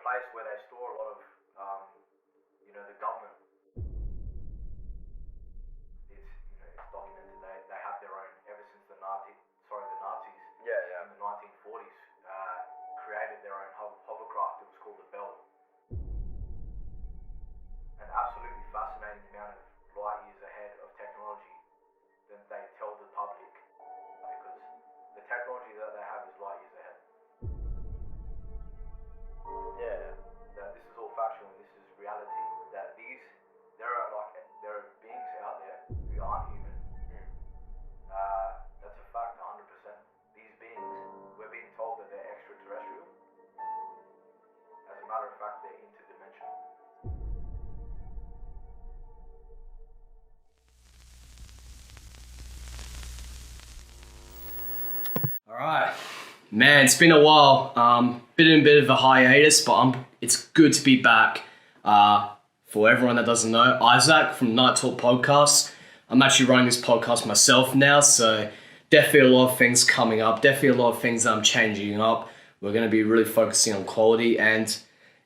place where they store a lot of, the government. It's documented. They have their own ever since the Nazis. Yeah. In the 1940s, created their own hovercraft. It was called the Bell. An absolutely fascinating amount of light years ahead of technology that they tell the public, because the technology that they have is light years ahead. Yeah. That this is all factual and this is reality. That there are beings out there who aren't human. That's a fact, 100%. These beings, we're being told that they're extraterrestrial. As a matter of fact, they're interdimensional. All right, man, it's been a while. Been in a bit of a hiatus, but it's good to be back. For everyone that doesn't know, Isaac from Night Talk Podcast. I'm actually running this podcast myself now, so definitely a lot of things coming up. Definitely a lot of things that I'm changing up. We're going to be really focusing on quality, and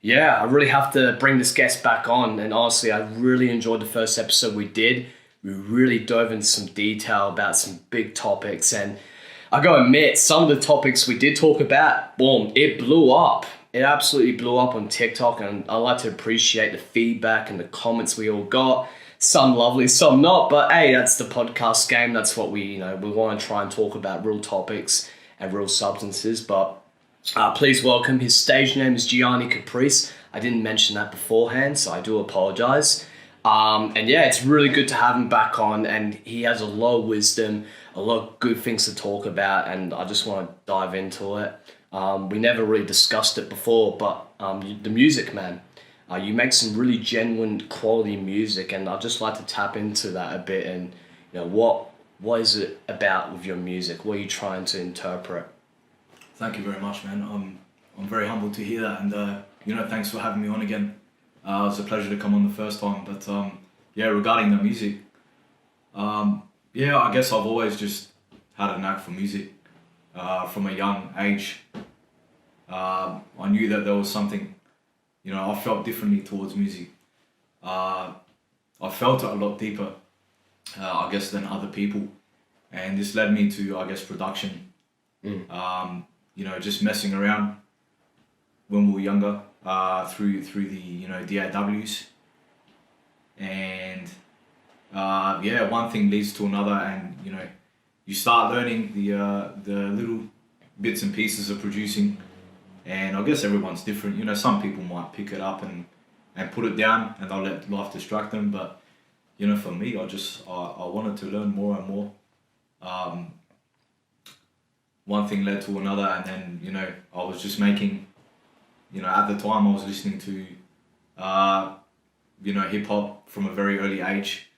yeah, I really have to bring this guest back on. And honestly, I really enjoyed the first episode we did. We really dove into some detail about some big topics, and I gotta admit, some of the topics we did talk about, boom, it blew up. It absolutely blew up on TikTok, and I like to appreciate the feedback and the comments we all got. Some lovely, some not, but hey, that's the podcast game. That's what we want to try and talk about real topics and real substances. But please welcome, his stage name is Gianni Caprice. I didn't mention that beforehand, so I do apologize. And yeah, it's really good to have him back on, and he has a lot of wisdom, a lot of good things to talk about, and I just want to dive into it. We never really discussed it before, but the music, man. You make some really genuine quality music, and I'd just like to tap into that a bit. And what is it about with your music? What are you trying to interpret? Thank you very much, man. I'm very humbled to hear that, and thanks for having me on again. It was a pleasure to come on the first time, but regarding the music, I guess I've always just had a knack for music from a young age. I knew that there was something, I felt differently towards music. I felt it a lot deeper, I guess, than other people, and this led me to, I guess, production. Just messing around when we were younger, through the DAWs, and one thing leads to another, and you start learning the little bits and pieces of producing, and I guess everyone's different. Some people might pick it up and put it down, and they'll let life distract them, but for me, I wanted to learn more and more. One thing led to another, and then I was just making, at the time I was listening to hip hop from a very early age,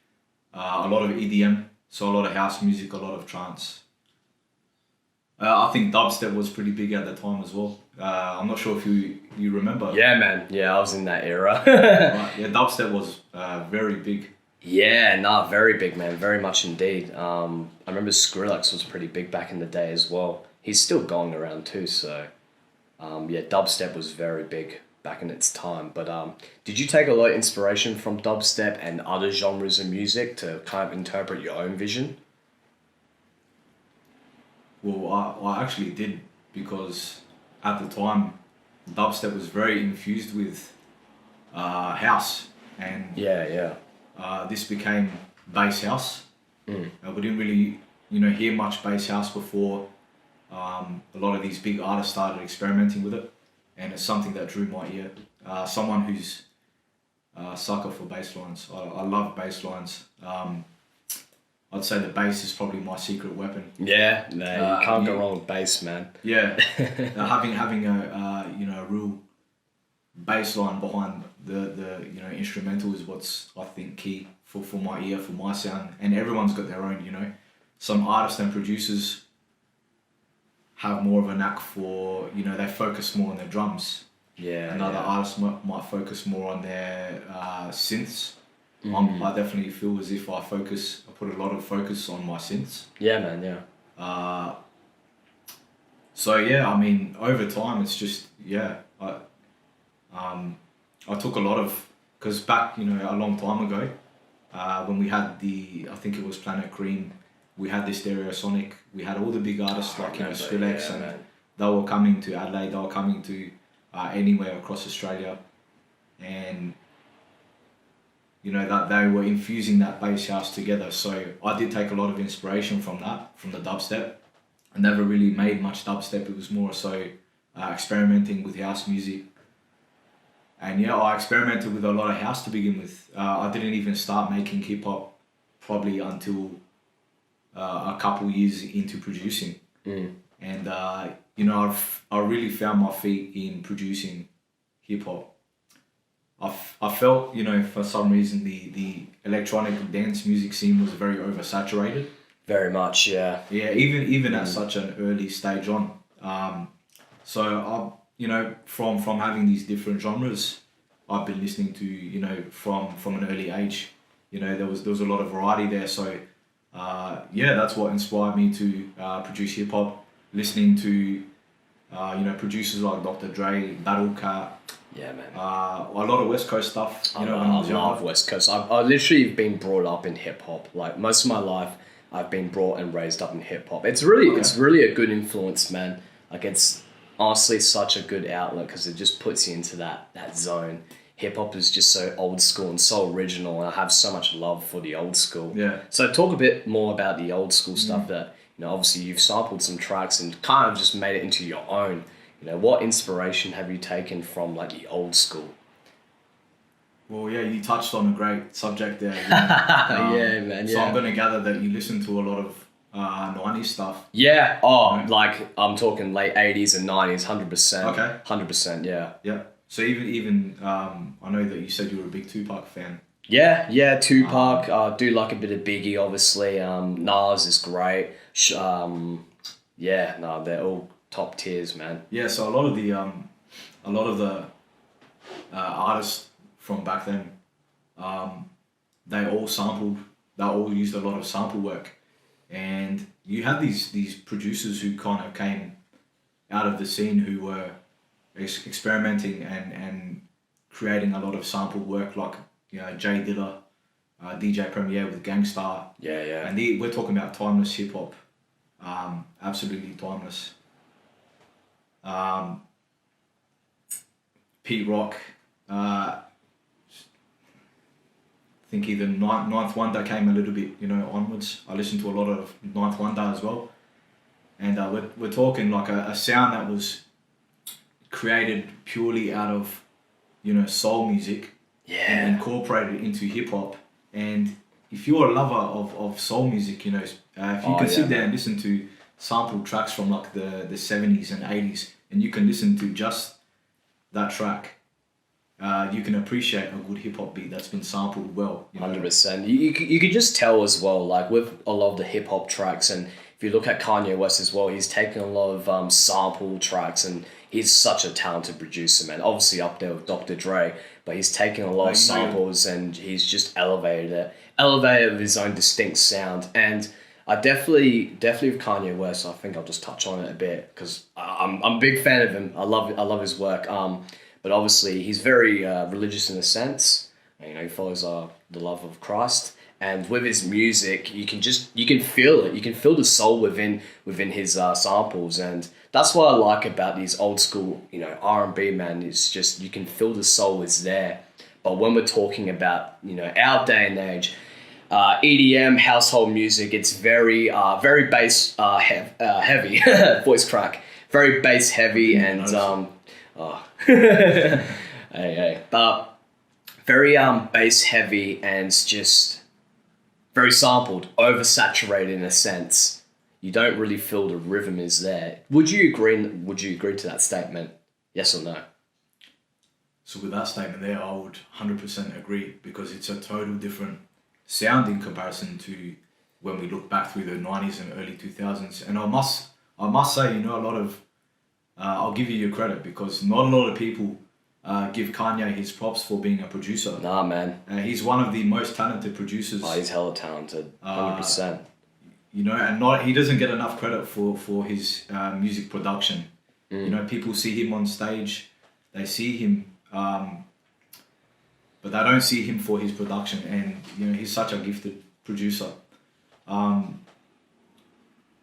a lot of EDM, so a lot of house music, a lot of trance. I think dubstep was pretty big at the time as well. I'm not sure if you remember. Yeah, man. Yeah, I was in that era. Right. Yeah, dubstep was very big. Yeah, very big, man. Very much indeed. I remember Skrillex was pretty big back in the day as well. He's still going around too, so dubstep was very big back in its time. But did you take a lot of inspiration from dubstep and other genres of music to kind of interpret your own vision? Well, I actually did, because at the time, dubstep was very infused with house, and this became bass house. We didn't really, hear much bass house before. A lot of these big artists started experimenting with it, and it's something that drew my ear. Someone who's a sucker for bass lines. I love bass lines. I'd say the bass is probably my secret weapon. Yeah, man, you can't go wrong with bass, man. Yeah, having a real bass line behind the instrumental is what's, I think, key for my ear, for my sound. And everyone's got their own. Some artists and producers have more of a knack for, they focus more on their drums. Yeah. Another artist might focus more on their synths. I definitely feel as if I put a lot of focus on my synths. Yeah, man, yeah. So yeah, I mean, over time, it's just, I took a lot of, because back, you know, a long time ago, when we had I think it was Planet Cream, we had the Stereosonic, we had all the big artists like, you know, Skrillex, and they were coming to Adelaide, they were coming to anywhere across Australia, and you know, that they were infusing that bass house together. So I did take a lot of inspiration from that, from the dubstep. I never really made much dubstep, it was more so experimenting with house music. And yeah, I experimented with a lot of house to begin with. I didn't even start making hip hop probably until a couple years into producing. And you know, I really found my feet in producing hip hop. I felt, you know, for some reason the electronic dance music scene was very oversaturated. Very much, yeah. Yeah, even at such an early stage on. So I, you know, from having these different genres, I've been listening to, you know, from an early age. You know, there was a lot of variety there. So yeah, that's what inspired me to produce hip hop. Listening to you know, producers like Dr. Dre, Battle Cat. Yeah, man. A lot of West Coast stuff. You know, when I was love younger. West Coast. I literally been brought up in hip hop. Like most of my life, I've been brought and raised up in hip hop. It's really a good influence, man. Like it's honestly such a good outlet because it just puts you into that zone. Hip hop is just so old school and so original, and I have so much love for the old school. Yeah. So talk a bit more about the old school stuff that, you know, obviously you've sampled some tracks and kind of just made it into your own. You know, what inspiration have you taken from like the old school? Well, yeah, you touched on a great subject there. You know? Yeah, man. So I'm going to gather that you listen to a lot of 90s stuff. Yeah. Oh, Right. like I'm talking late 80s and 90s, 100%. Okay. 100%, yeah. Yeah. So even I know that you said you were a big Tupac fan. Yeah, Tupac. Do like a bit of Biggie, obviously. Nas is great. Yeah, no, they're all top tiers, man. Yeah. So a lot of the artists from back then, they all used a lot of sample work, and you had these producers who kind of came out of the scene who were experimenting and creating a lot of sample work, like, you know, Jay Dilla, DJ Premier with Gangstar. Yeah. And we're talking about timeless hip hop, absolutely timeless. Pete Rock, I think even Ninth Wonder came a little bit, you know, onwards. I listened to a lot of Ninth Wonder as well, and we're talking like a sound that was created purely out of, you know, soul music, and incorporated into hip hop. And if you're a lover of soul music, you know, if you can sit there and listen to sample tracks from like the 70s and 80s, and you can listen to just that track, you can appreciate a good hip hop beat that's been sampled well. You know? 100%. You could just tell as well, like with a lot of the hip hop tracks, and if you look at Kanye West as well, he's taken a lot of sample tracks, and he's such a talented producer, man. Obviously up there with Dr. Dre, but he's taken a lot of samples and he's just elevated with his own distinct sound. And I definitely with Kanye West, I think I'll just touch on it a bit because I'm a big fan of him. I love his work. But obviously he's very religious in a sense. You know, he follows the love of Christ. And with his music, you can feel it. You can feel the soul within his samples, and that's what I like about these old school, you know, R&B, man. It's just you can feel the soul is there. But when we're talking about, you know, our day and age, EDM, household music, it's very bass heavy, voice crack, very bass heavy, and but very bass heavy and just very sampled, oversaturated in a sense. You don't really feel the rhythm is there. Would you agree to that statement? Yes or no? So with that statement there, I would 100% agree, because it's a total different sound in comparison to when we look back through the 90s and early 2000s. And I must say, you know, a lot of, I'll give you your credit, because not a lot of people give Kanye his props for being a producer. Nah, man. He's one of the most talented producers. Oh, he's hella talented, 100%. You know, and he doesn't get enough credit for his music production. You know, people see him on stage, they see him but they don't see him for his production, and you know he's such a gifted producer.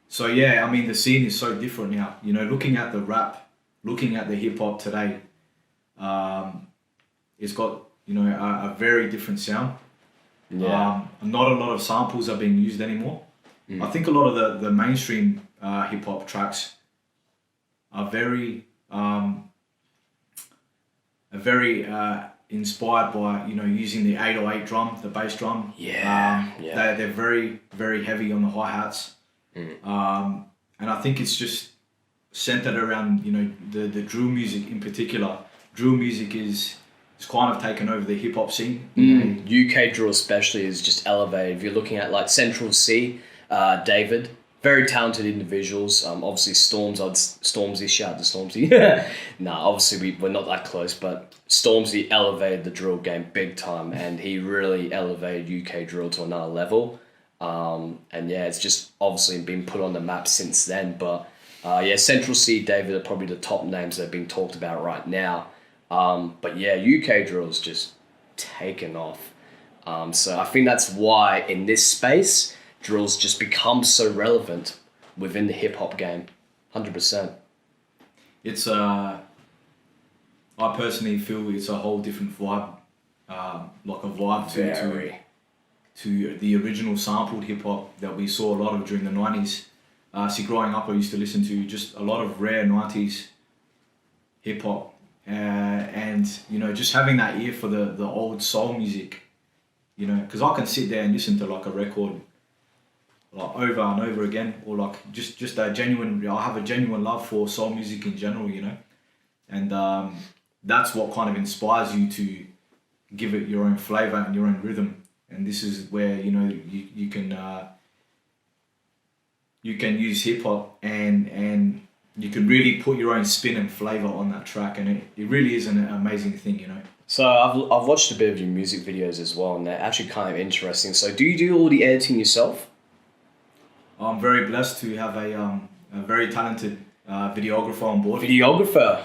So yeah, I mean the scene is so different now. You know, looking at the rap, looking at the hip hop today, it's got, you know, a very different sound. Yeah. Not a lot of samples are being used anymore. I think a lot of the mainstream hip hop tracks are very inspired by, you know, using the 808 drum, the bass drum. They're very, very heavy on the hi-hats. And I think it's just centered around, you know, the drill music in particular. Drill music is kind of taken over the hip hop scene. UK drill especially is just elevated. If you're looking at like Central C, David, very talented individuals. Obviously Stormzy, shout out to Stormzy. Obviously we're not that close, but Stormzy elevated the drill game big time, and he really elevated UK drill to another level. And yeah, it's just obviously been put on the map since then. But Central C, David are probably the top names that are being talked about right now. But yeah, UK drill's just taken off. So I think that's why in this space, drill's just become so relevant within the hip hop game. 100%. It's I personally feel it's a whole different vibe, like a vibe to the original sampled hip hop that we saw a lot of during the 90s. See, growing up, I used to listen to just a lot of rare 90s hip hop. And you know, just having that ear for the old soul music, you know, because I can sit there and listen to like a record like over and over again, or like just a genuine, I have a genuine love for soul music in general, you know, and that's what kind of inspires you to give it your own flavor and your own rhythm. And this is where, you know, you can use hip hop and you can really put your own spin and flavor on that track, and it really is an amazing thing, you know. So I've watched a bit of your music videos as well, and they're actually kind of interesting. So do you do all the editing yourself? I'm very blessed to have a very talented videographer on board. Videographer?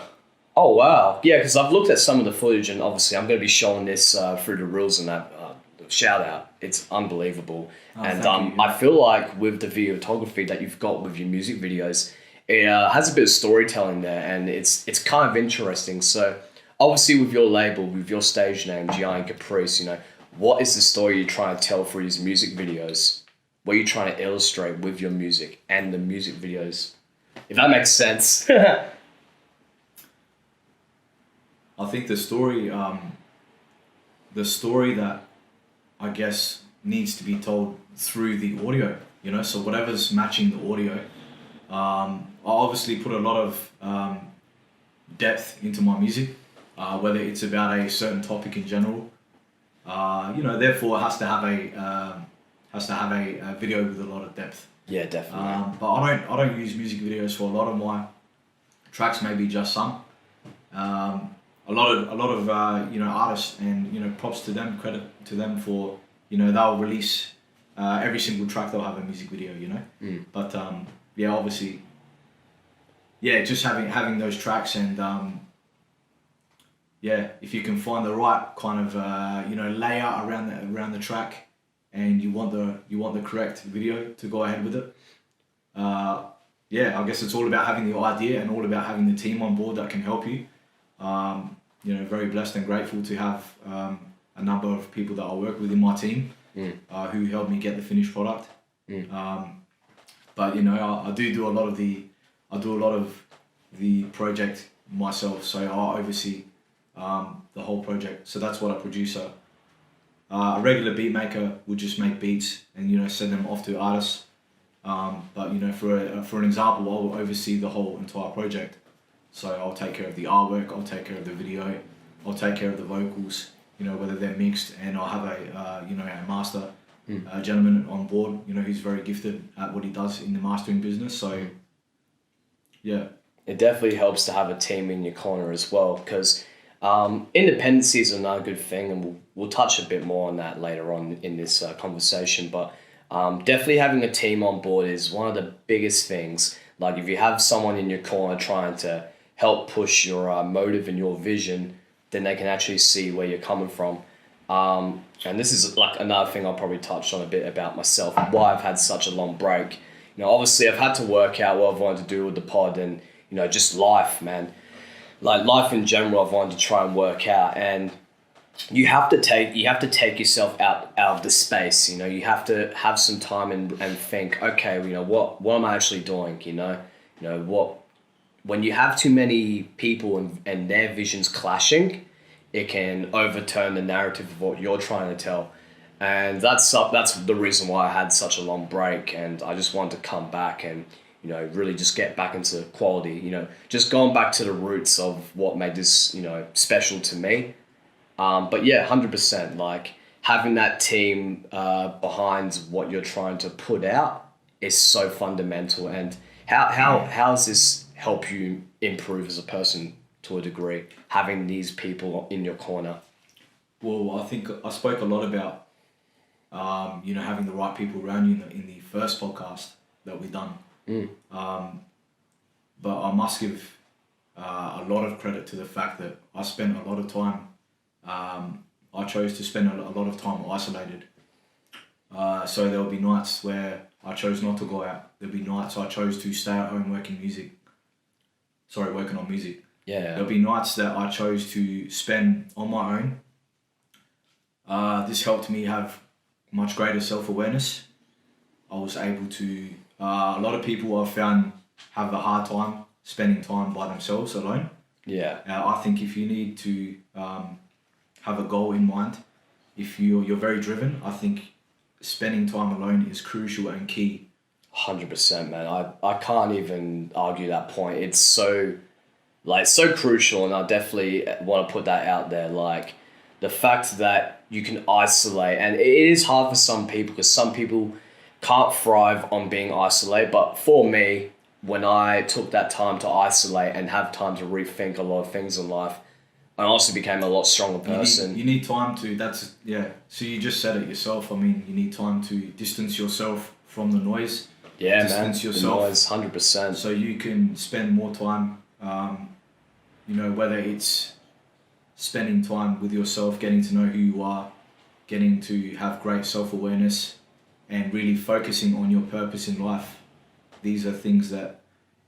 Oh wow, yeah. Because I've looked at some of the footage, and obviously I'm going to be showing this through the reels and that. Shout out! It's unbelievable, and I feel like with the videography that you've got with your music videos, it has a bit of storytelling there, and it's kind of interesting. So obviously with your label, with your stage name, Giant Caprice, you know, what is the story you're trying to tell through these music videos? What are you trying to illustrate with your music and the music videos? If that makes sense. I think the story that I guess needs to be told through the audio, you know, so whatever's matching the audio. I obviously put a lot of depth into my music, whether it's about a certain topic in general. You know, therefore it has to have a video with a lot of depth. Yeah, definitely. But I don't use music videos for a lot of my tracks. Maybe just some. A lot of you know, artists, and you know, props to them, credit to them for, you know, they'll release every single track, they'll have a music video, you know. But yeah, obviously, yeah, just having those tracks, and yeah, if you can find the right kind of you know, layout around the track, and you want the correct video to go ahead with it. Yeah, I guess it's all about having the idea and all about having the team on board that can help you. You know, very blessed and grateful to have a number of people that I work with in my team who helped me get the finished product. But you know, I do a lot of the project myself, so I oversee the whole project. So that's what a producer. A regular beat maker would just make beats and, you know, send them off to artists. But you know, for an example, I'll oversee the whole entire project. So I'll take care of the artwork, I'll take care of the video, I'll take care of the vocals, you know, whether they're mixed, and I'll have a you know, a master gentleman on board, you know, who's very gifted at what he does in the mastering business. So yeah, it definitely helps to have a team in your corner as well, because independency is another good thing, and we'll touch a bit more on that later on in this conversation. But definitely having a team on board is one of the biggest things. Like if you have someone in your corner trying to help push your motive and your vision, then they can actually see where you're coming from. And this is like another thing I'll probably touch on a bit about myself and why I've had such a long break. You know, obviously I've had to work out what I've wanted to do with the pod and, you know, just life, man. Like life in general, I've wanted to try and work out, and you have to take yourself out of the space. You know, you have to have some time and think, okay, you know, what am I actually doing? You know what, when you have too many people and their visions clashing, it can overturn the narrative of what you're trying to tell. And that's the reason why I had such a long break, and I just wanted to come back and, you know, really just get back into quality, you know, just going back to the roots of what made this, you know, special to me. But yeah, 100%, like having that team behind what you're trying to put out is so fundamental. And how does this help you improve as a person to a degree, having these people in your corner? Well, I think I spoke a lot about, you know, having the right people around you in the first podcast that we done. But I must give a lot of credit to the fact that I spent a lot of time, I chose to spend a lot of time isolated. So there'll be nights where I chose not to go out. There'll be nights I chose to stay at home working on music. Yeah. There'll be nights that I chose to spend on my own. This helped me have much greater self-awareness. I was able to, a lot of people I've found have a hard time spending time by themselves alone. Yeah. I think if you need to have a goal in mind, if you're very driven, I think spending time alone is crucial and key. 100%, man. I can't even argue that point. It's so crucial, and I definitely want to put that out there. Like the fact that you can isolate, and it is hard for some people because some people can't thrive on being isolated. But for me, when I took that time to isolate and have time to rethink a lot of things in life, I also became a lot stronger person. You need time to, so you just said it yourself. I mean, you need time to distance yourself from the noise. Yeah, distance man. yourself. The noise, 100%. So you can spend more time, you know, whether it's spending time with yourself, getting to know who you are, getting to have great self-awareness, and really focusing on your purpose in life. These are things that,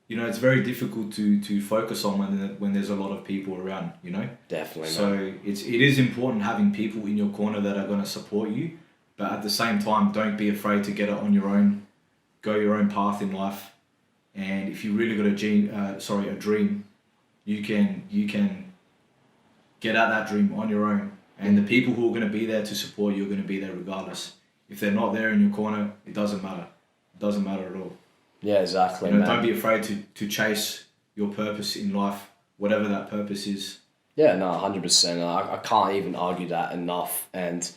you know, it's very difficult to focus on when there's a lot of people around, you know? Definitely. So it is important having people in your corner that are going to support you, but at the same time, don't be afraid to get it on your own, go your own path in life. And if you really got a dream, you can get at that dream on your own. And the people who are going to be there to support you are going to be there regardless. If they're not there in your corner, it doesn't matter. It doesn't matter at all. Yeah, exactly. You know, man. don't be afraid to chase your purpose in life, whatever that purpose is. Yeah, no, 100%. I can't even argue that enough. And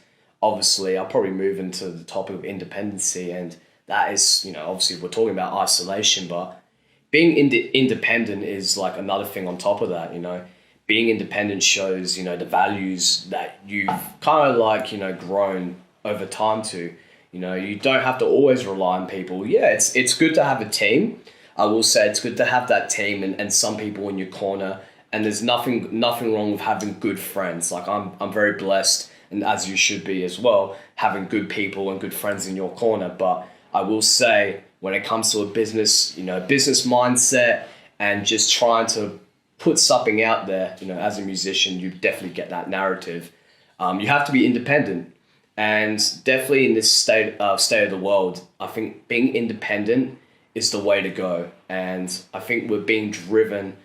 obviously, I'll probably move into the topic of independency. And that is, you know, obviously we're talking about isolation, but being independent is like another thing on top of that, you know. Being independent shows, you know, the values that you've kind of like, you know, grown over time to. You know, you don't have to always rely on people. Yeah, it's good to have a team. I will say it's good to have that team and some people in your corner. And there's nothing wrong with having good friends. Like I'm very blessed, and as you should be as well, having good people and good friends in your corner. But I will say, when it comes to a business, you know, business mindset and just trying to put something out there, you know, as a musician, you definitely get that narrative. You have to be independent. And definitely in this state of the world, I think being independent is the way to go. And I think we're being driven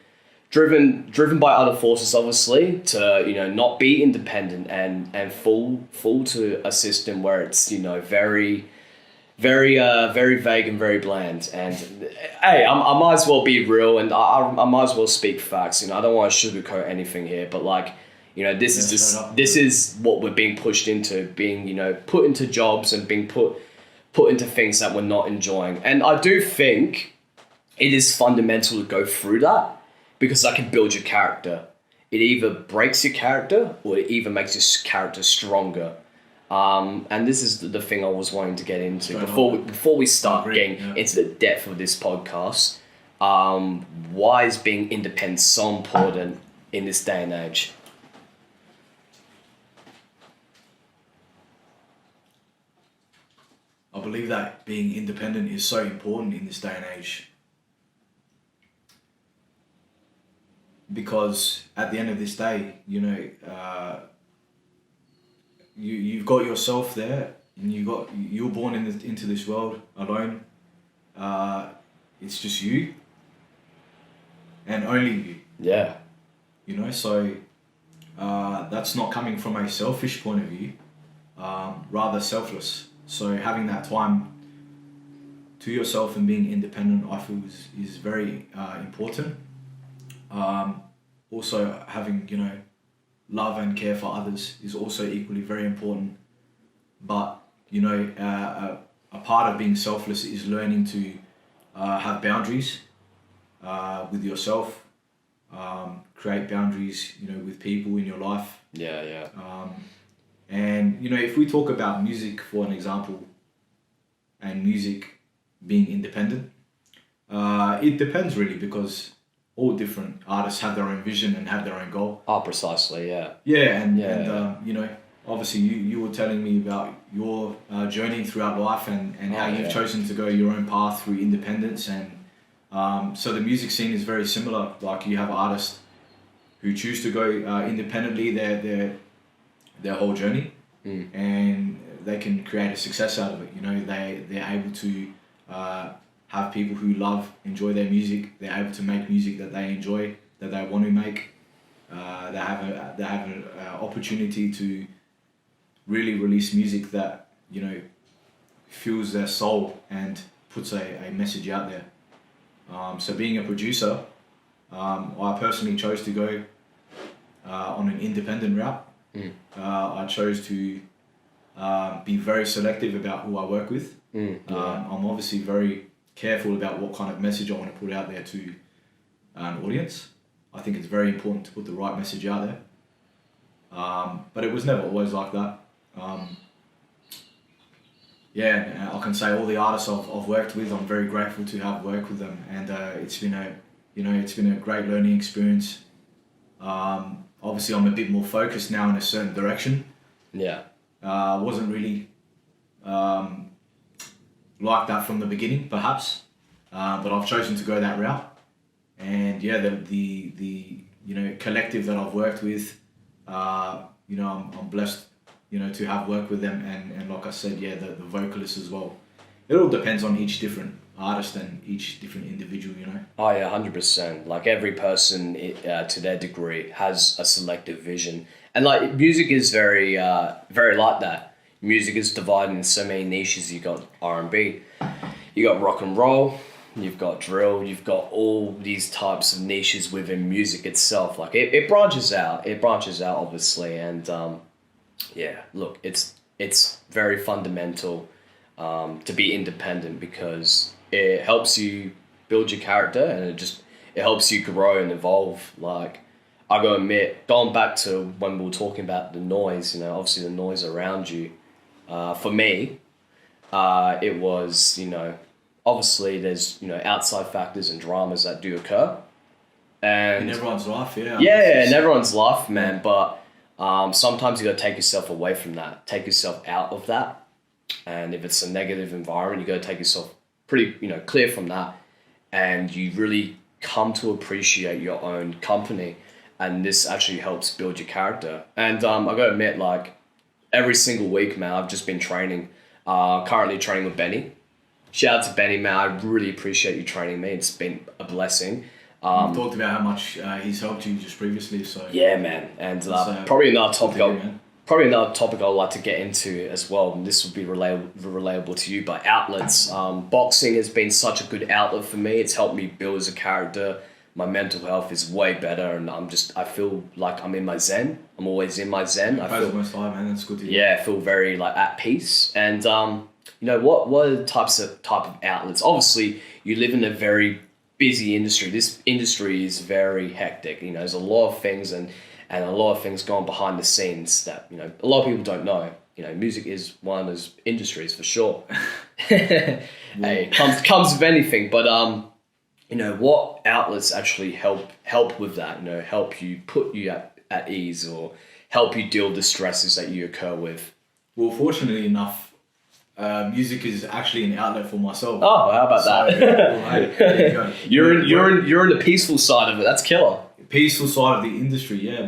by other forces, obviously, to, you know, not be independent and fall to a system where it's, you know, very vague and very bland. And hey, I might as well be real, and I might as well speak facts. You know, I don't want to sugarcoat anything here, but like, you know, this is what we're being pushed into, being, you know, put into jobs and being put into things that we're not enjoying. And I do think it is fundamental to go through that, because that can build your character. It either breaks your character or it either makes your character stronger. And this is the thing I was wanting to get into before we start getting into the depth of this podcast. Why is being independent so important in this day and age? believe that being independent is so important in this day and age. Because at the end of this day, you know, you've got yourself there, and you're born into this world alone. It's just you, and only you. Yeah. You know, so that's not coming from a selfish point of view, rather selfless. So having that time to yourself and being independent, I feel is very important. Also having, you know, love and care for others is also equally very important. But, you know, a part of being selfless is learning to have boundaries with yourself, create boundaries, you know, with people in your life. Yeah. And, you know, if we talk about music, for an example, and music being independent, it depends really, because all different artists have their own vision and have their own goal. Oh, precisely, yeah. Yeah, and you know, obviously you were telling me about your journey throughout life and how you've chosen to go your own path through independence. And so the music scene is very similar. Like, you have artists who choose to go independently their whole journey, and they can create a success out of it. You know, they're able to have people who enjoy their music. They're able to make music that they enjoy, that they want to make. They have an opportunity to really release music that, you know, fuels their soul and puts a message out there. So being a producer, I personally chose to go on an independent route. I chose to be very selective about who I work with. I'm obviously very careful about what kind of message I want to put out there to an audience. I think it's very important to put the right message out there. But it was never always like that. Yeah, I can say all the artists I've worked with, I'm very grateful to have worked with them, and it's been a great learning experience. Obviously, I'm a bit more focused now in a certain direction. Yeah. Wasn't really like that from the beginning, perhaps, but I've chosen to go that route. And yeah, the you know, collective that I've worked with, you know, I'm blessed, you know, to have worked with them, and like I said, yeah, the vocalists as well. It all depends on each different artist and each different individual, you know. Oh yeah, 100%. Like, every person to their degree has a selective vision, and like, music is very like that. Music is divided in so many niches. You got R&B, you got rock and roll, you've got drill, you've got all these types of niches within music itself. Like, it branches out. It branches out, obviously, and yeah. Look, it's very fundamental to be independent, because it helps you build your character, and it helps you grow and evolve. Like, I gotta admit, going back to when we were talking about the noise, you know, obviously the noise around you, for me, it was, you know, obviously there's, you know, outside factors and dramas that do occur. And in everyone's life, yeah. Yeah, in everyone's life, man, but sometimes you gotta take yourself away from that, take yourself out of that. And if it's a negative environment, you gotta take yourself pretty, you know, clear from that, and you really come to appreciate your own company, and this actually helps build your character. And I gotta admit, like, every single week, man, I've just been training, currently training with Benny. Shout out to Benny, man. I really appreciate you training me. It's been a blessing. We've talked about how much he's helped you just previously, so yeah, man. And probably another topic I'd like to get into as well, and this would be relatable to you, but outlets. Boxing has been such a good outlet for me. It's helped me build as a character. My mental health is way better, and I feel like I'm in my zen. I'm always in my zen. I feel most time, man. That's good to hear. Yeah, I feel very like at peace. And you know, what are the type of outlets? Obviously, you live in a very busy industry. This industry is very hectic. You know, there's a lot of things and a lot of things going behind the scenes that, you know, a lot of people don't know. You know, music is one of those industries for sure. Hey, comes with anything, but you know, what outlets actually help with that? You know, help you put you at ease, or help you deal with the stresses that you occur with. Well, fortunately enough, music is actually an outlet for myself. Oh, how about that? Well, hey, there you go. You're in the peaceful side of it. That's killer. Peaceful side of the industry, yeah.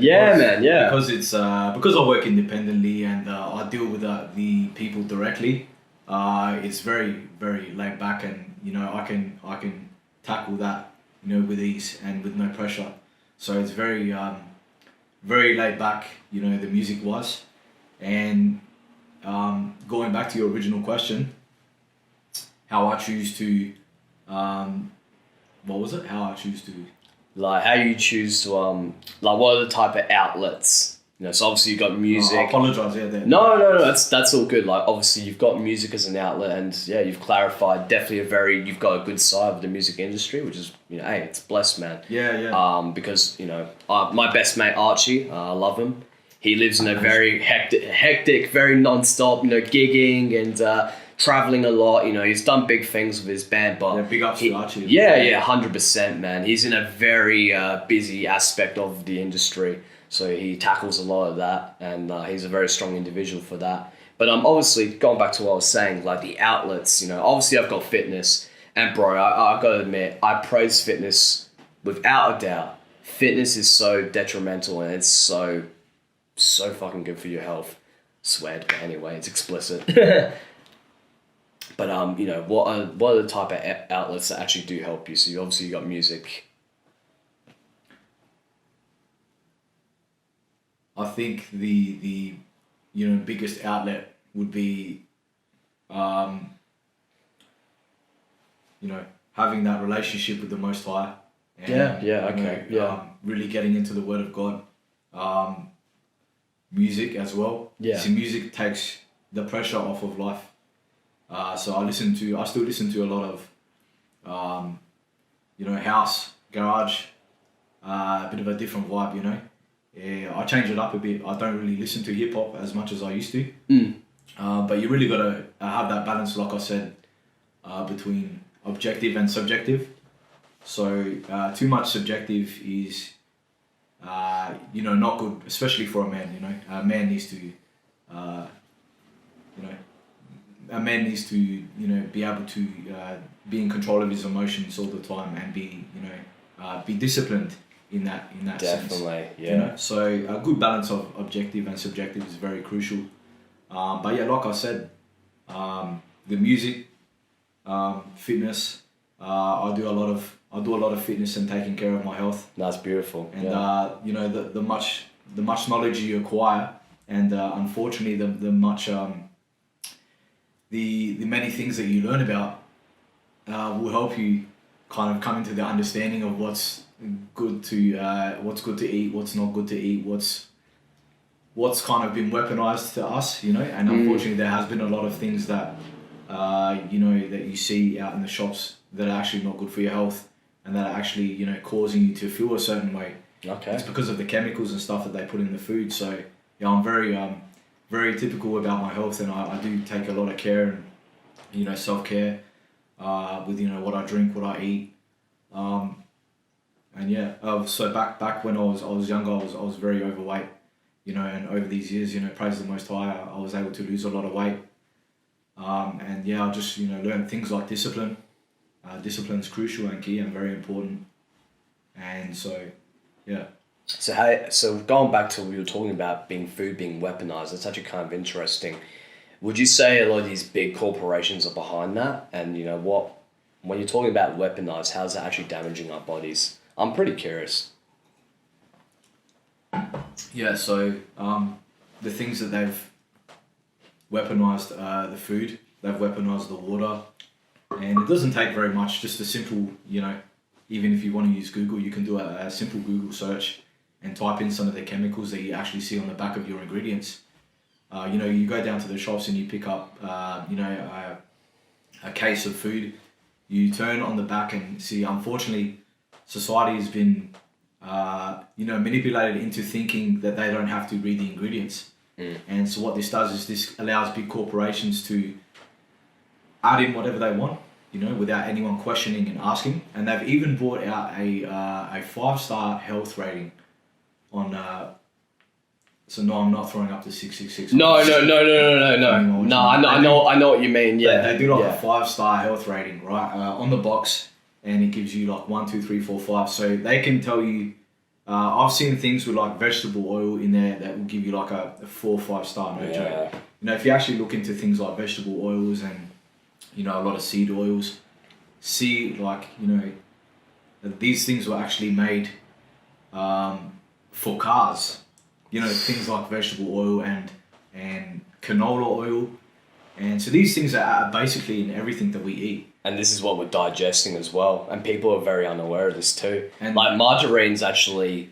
Because it's because I work independently and I deal with the people directly. It's very, very laid back, and I can tackle that with ease and with no pressure. So it's very very laid back, the music wise. And going back to your original question, how I choose to what was it? How I choose to like how you choose to like what are the type of outlets? So obviously you've got music. I apologise, yeah. No, that's all good. Like obviously you've got music as an outlet, and yeah, you've clarified definitely you've got a good side of the music industry, which is hey, it's blessed, man. Yeah. Because my best mate Archie, I love him. He lives in a very hectic, very non-stop, gigging and traveling a lot. He's done big things with his band, but big ups to Archie. Yeah, 100%, man. He's in a very busy aspect of the industry. So he tackles a lot of that, and he's a very strong individual for that. But obviously, going back to what I was saying, like the outlets, obviously I've got fitness. And bro, I got to admit, I praise fitness without a doubt. Fitness is so detrimental, and it's so fucking good for your health. Swear, but anyway, it's explicit. But what are the type of outlets that actually do help you? So you got music. I think the biggest outlet would be having that relationship with the Most High. And, really getting into the Word of God. Music as well. Yeah. See, music takes the pressure off of life. So I still listen to a lot of house, garage, a bit of a different vibe, Yeah, I change it up a bit. I don't really listen to hip hop as much as I used to. But you really got to have that balance, like I said, between objective and subjective. So too much subjective is, not good, especially for a man. A man needs to, a man needs to, be able to be in control of his emotions all the time and be disciplined in that sense. Definitely, yeah. So a good balance of objective and subjective is very crucial. But yeah, like I said, the music, fitness. I do a lot of fitness and taking care of my health. That's beautiful. And the much knowledge you acquire, and unfortunately the many things that you learn about will help you kind of come into the understanding of what's good to eat, what's not good to eat, what's kind of been weaponized to us, and unfortunately there has been a lot of things that that you see out in the shops that are actually not good for your health, and that are actually causing you to feel a certain way. Okay. It's because of the chemicals and stuff that they put in the food. So yeah, I'm very typical about my health, and I do take a lot of care and self-care with what I drink, what I eat. And yeah, so back when I was younger, I was very overweight, and over these years, praise the Most High, I was able to lose a lot of weight. And yeah, I just learned things like discipline. Discipline is crucial and key and very important. And so, yeah. So going back to what we were talking about, food being weaponized, that's actually kind of interesting. Would you say a lot of these big corporations are behind that? And when you're talking about weaponized, how's that actually damaging our bodies? I'm pretty curious. Yeah, so the things that they've weaponized, the food, they've weaponized the water, and it doesn't take very much, just a simple, even if you want to use Google, you can do a simple Google search and type in some of the chemicals that you actually see on the back of your ingredients. You go down to the shops and you pick up, a case of food, you turn on the back and see, unfortunately, society has been, manipulated into thinking that they don't have to read the ingredients. And so what this does is this allows big corporations to add in whatever they want, without anyone questioning and asking. And they've even brought out a 5-star health rating on So no, I'm not throwing up the 666. No. No, I know what you mean. Yeah, they do like a 5-star health rating, right, on the box, and it gives you like 1, 2, 3, 4, 5. So they can tell you. I've seen things with like vegetable oil in there that will give you like a 4 or 5 star. No joke. You know, if you actually look into things like vegetable oils and a lot of seed oils, see like that these things were actually made for cars. Things like vegetable oil and canola oil. And so these things are basically in everything that we eat. And this is what we're digesting as well. And people are very unaware of this too. And like margarine's actually,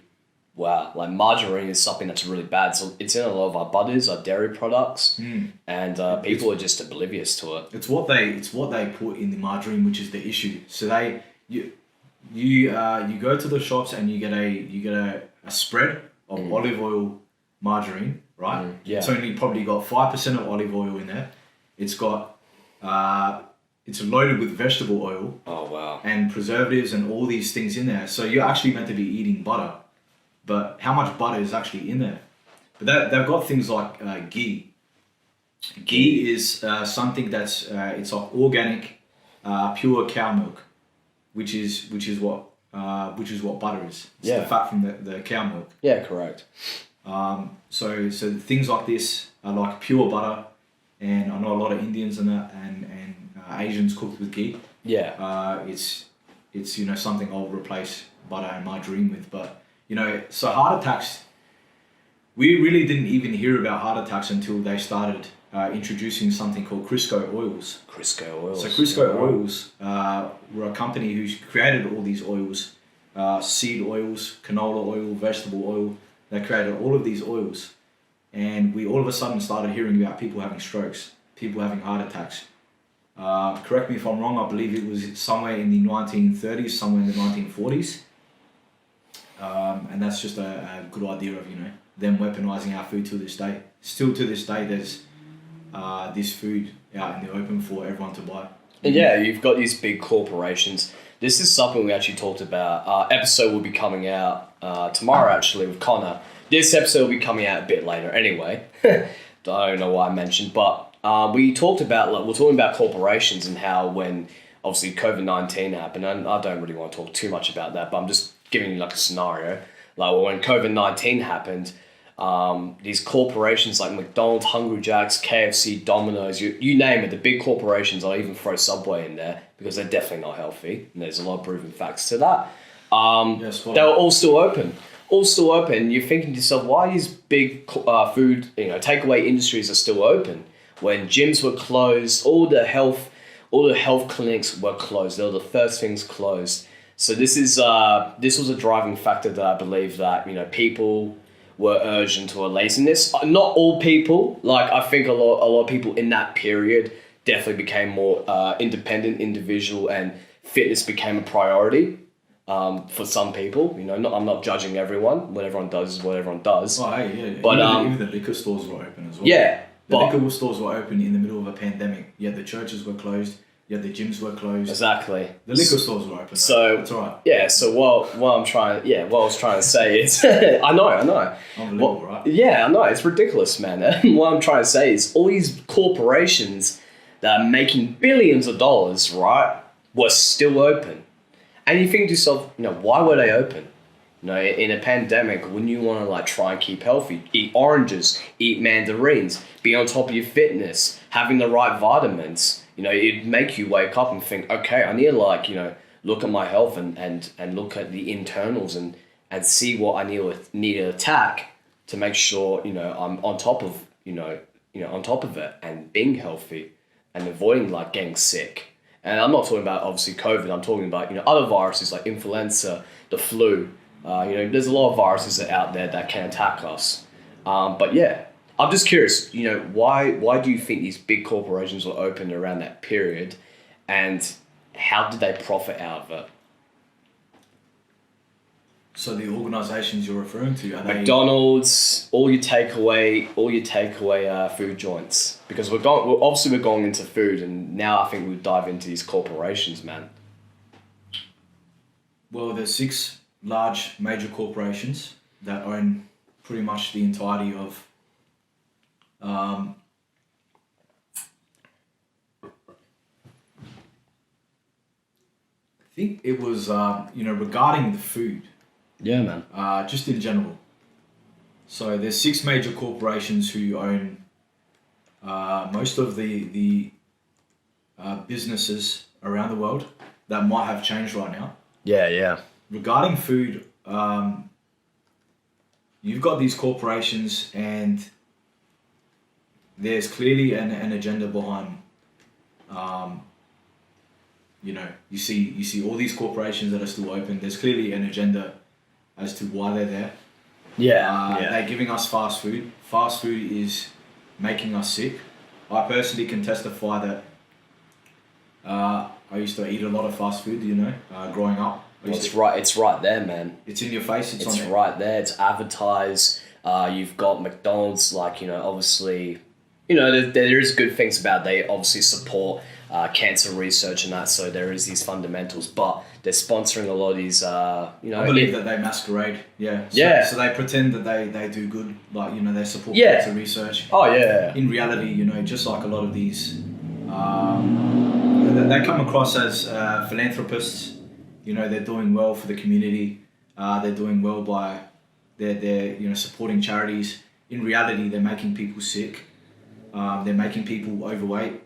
margarine is something that's really bad. So it's in a lot of our butters, our dairy products. And people are just oblivious to it. It's what they put in the margarine, which is the issue. So you go to the shops and you get a spread of olive oil margarine, right? It's only probably got 5% of olive oil in there. It's got it's loaded with vegetable oil. Oh wow! And preservatives and all these things in there. So you're actually meant to be eating butter, but how much butter is actually in there? But they've got things like ghee. Ghee is something that's it's like organic, pure cow milk, which is what butter is. It's the fat from the cow milk. Yeah, correct. So things like this are like pure butter, and I know a lot of Indians and Asians cooked with ghee. Yeah. It's something I'll replace butter and margarine with, but so heart attacks. We really didn't even hear about heart attacks until they started introducing something called Crisco oils. Crisco oils. So Crisco oils were a company who created all these oils, seed oils, canola oil, vegetable oil. They created all of these oils, and we all of a sudden started hearing about people having strokes, people having heart attacks. Correct me if I'm wrong, I believe it was somewhere in the 1930s, somewhere in the 1940s. And that's just a good idea of, them weaponizing our food to this day. Still to this day, there's this food out in the open for everyone to buy. And yeah, you've got these big corporations. This is something we actually talked about. Our episode will be coming out tomorrow, actually, with Connor. This episode will be coming out a bit later anyway. I don't know why I mentioned, but we talked about, we're talking about corporations and how when, obviously, COVID-19 happened, and I don't really want to talk too much about that, but I'm just giving you like a scenario. Like when COVID-19 happened, these corporations like McDonald's, Hungry Jack's, KFC, Domino's, you name it, the big corporations, I'll even throw Subway in there because they're definitely not healthy, and there's a lot of proven facts to that. They were all still open. You're thinking to yourself, why these big food, takeaway industries are still open when gyms were closed, all the health clinics were closed. They were the first things closed. So this was a driving factor that I believe that people were urged into a laziness. Not all people, I think a lot of people in that period definitely became more independent, individual, and fitness became a priority. For some people, I'm not judging everyone. What everyone does is what everyone does. Oh, hey, yeah. But even the liquor stores were open as well. Yeah, the liquor stores were open in the middle of a pandemic. Yeah, the churches were closed. Yeah, the gyms were closed. Exactly. The liquor stores were open. So that's all right. Yeah. So what I was trying to say is, I know. Unbelievable, right? Yeah, I know. It's ridiculous, man. What I'm trying to say is, all these corporations that are making billions of dollars, right, were still open. And you think to yourself, why were they open? In a pandemic, wouldn't you want to try and keep healthy? Eat oranges, eat mandarins, be on top of your fitness, having the right vitamins. It'd make you wake up and think, okay, I need to look at my health and look at the internals and see what I need to attack to make sure, I'm on top of, on top of it and being healthy and avoiding getting sick. And I'm not talking about, obviously, COVID. I'm talking about, other viruses like influenza, the flu. There's a lot of viruses out there that can attack us. But yeah, I'm just curious, why do you think these big corporations were open around that period, and how did they profit out of it? So the organisations you're referring to, are McDonald's, all your takeaway food joints, because we're going into food, and now I think we'll dive into these corporations, man. Well, there's 6 large major corporations that own pretty much the entirety of I think it was regarding the food. Yeah, man. Just in general. So there's 6 major corporations who own most of the businesses around the world that might have changed right now. Yeah. Regarding food, you've got these corporations, and there's clearly an agenda behind. You see all these corporations that are still open. There's clearly an agenda as to why they're there. Yeah. They're giving us fast food. Fast food is making us sick. I personally can testify that I used to eat a lot of fast food, growing up. It's right there, man. It's in your face. It's on right there. It's advertised. You've got McDonald's, obviously, there is good things about it. They obviously support cancer research and that, so there is these fundamentals, but they're sponsoring a lot of these, I believe that they masquerade, So they pretend that they do good, they support cancer research. Oh, yeah. In reality, just like a lot of these, they come across as philanthropists. They're doing well for the community. They're doing well by they're supporting charities. In reality, they're making people sick. They're making people overweight.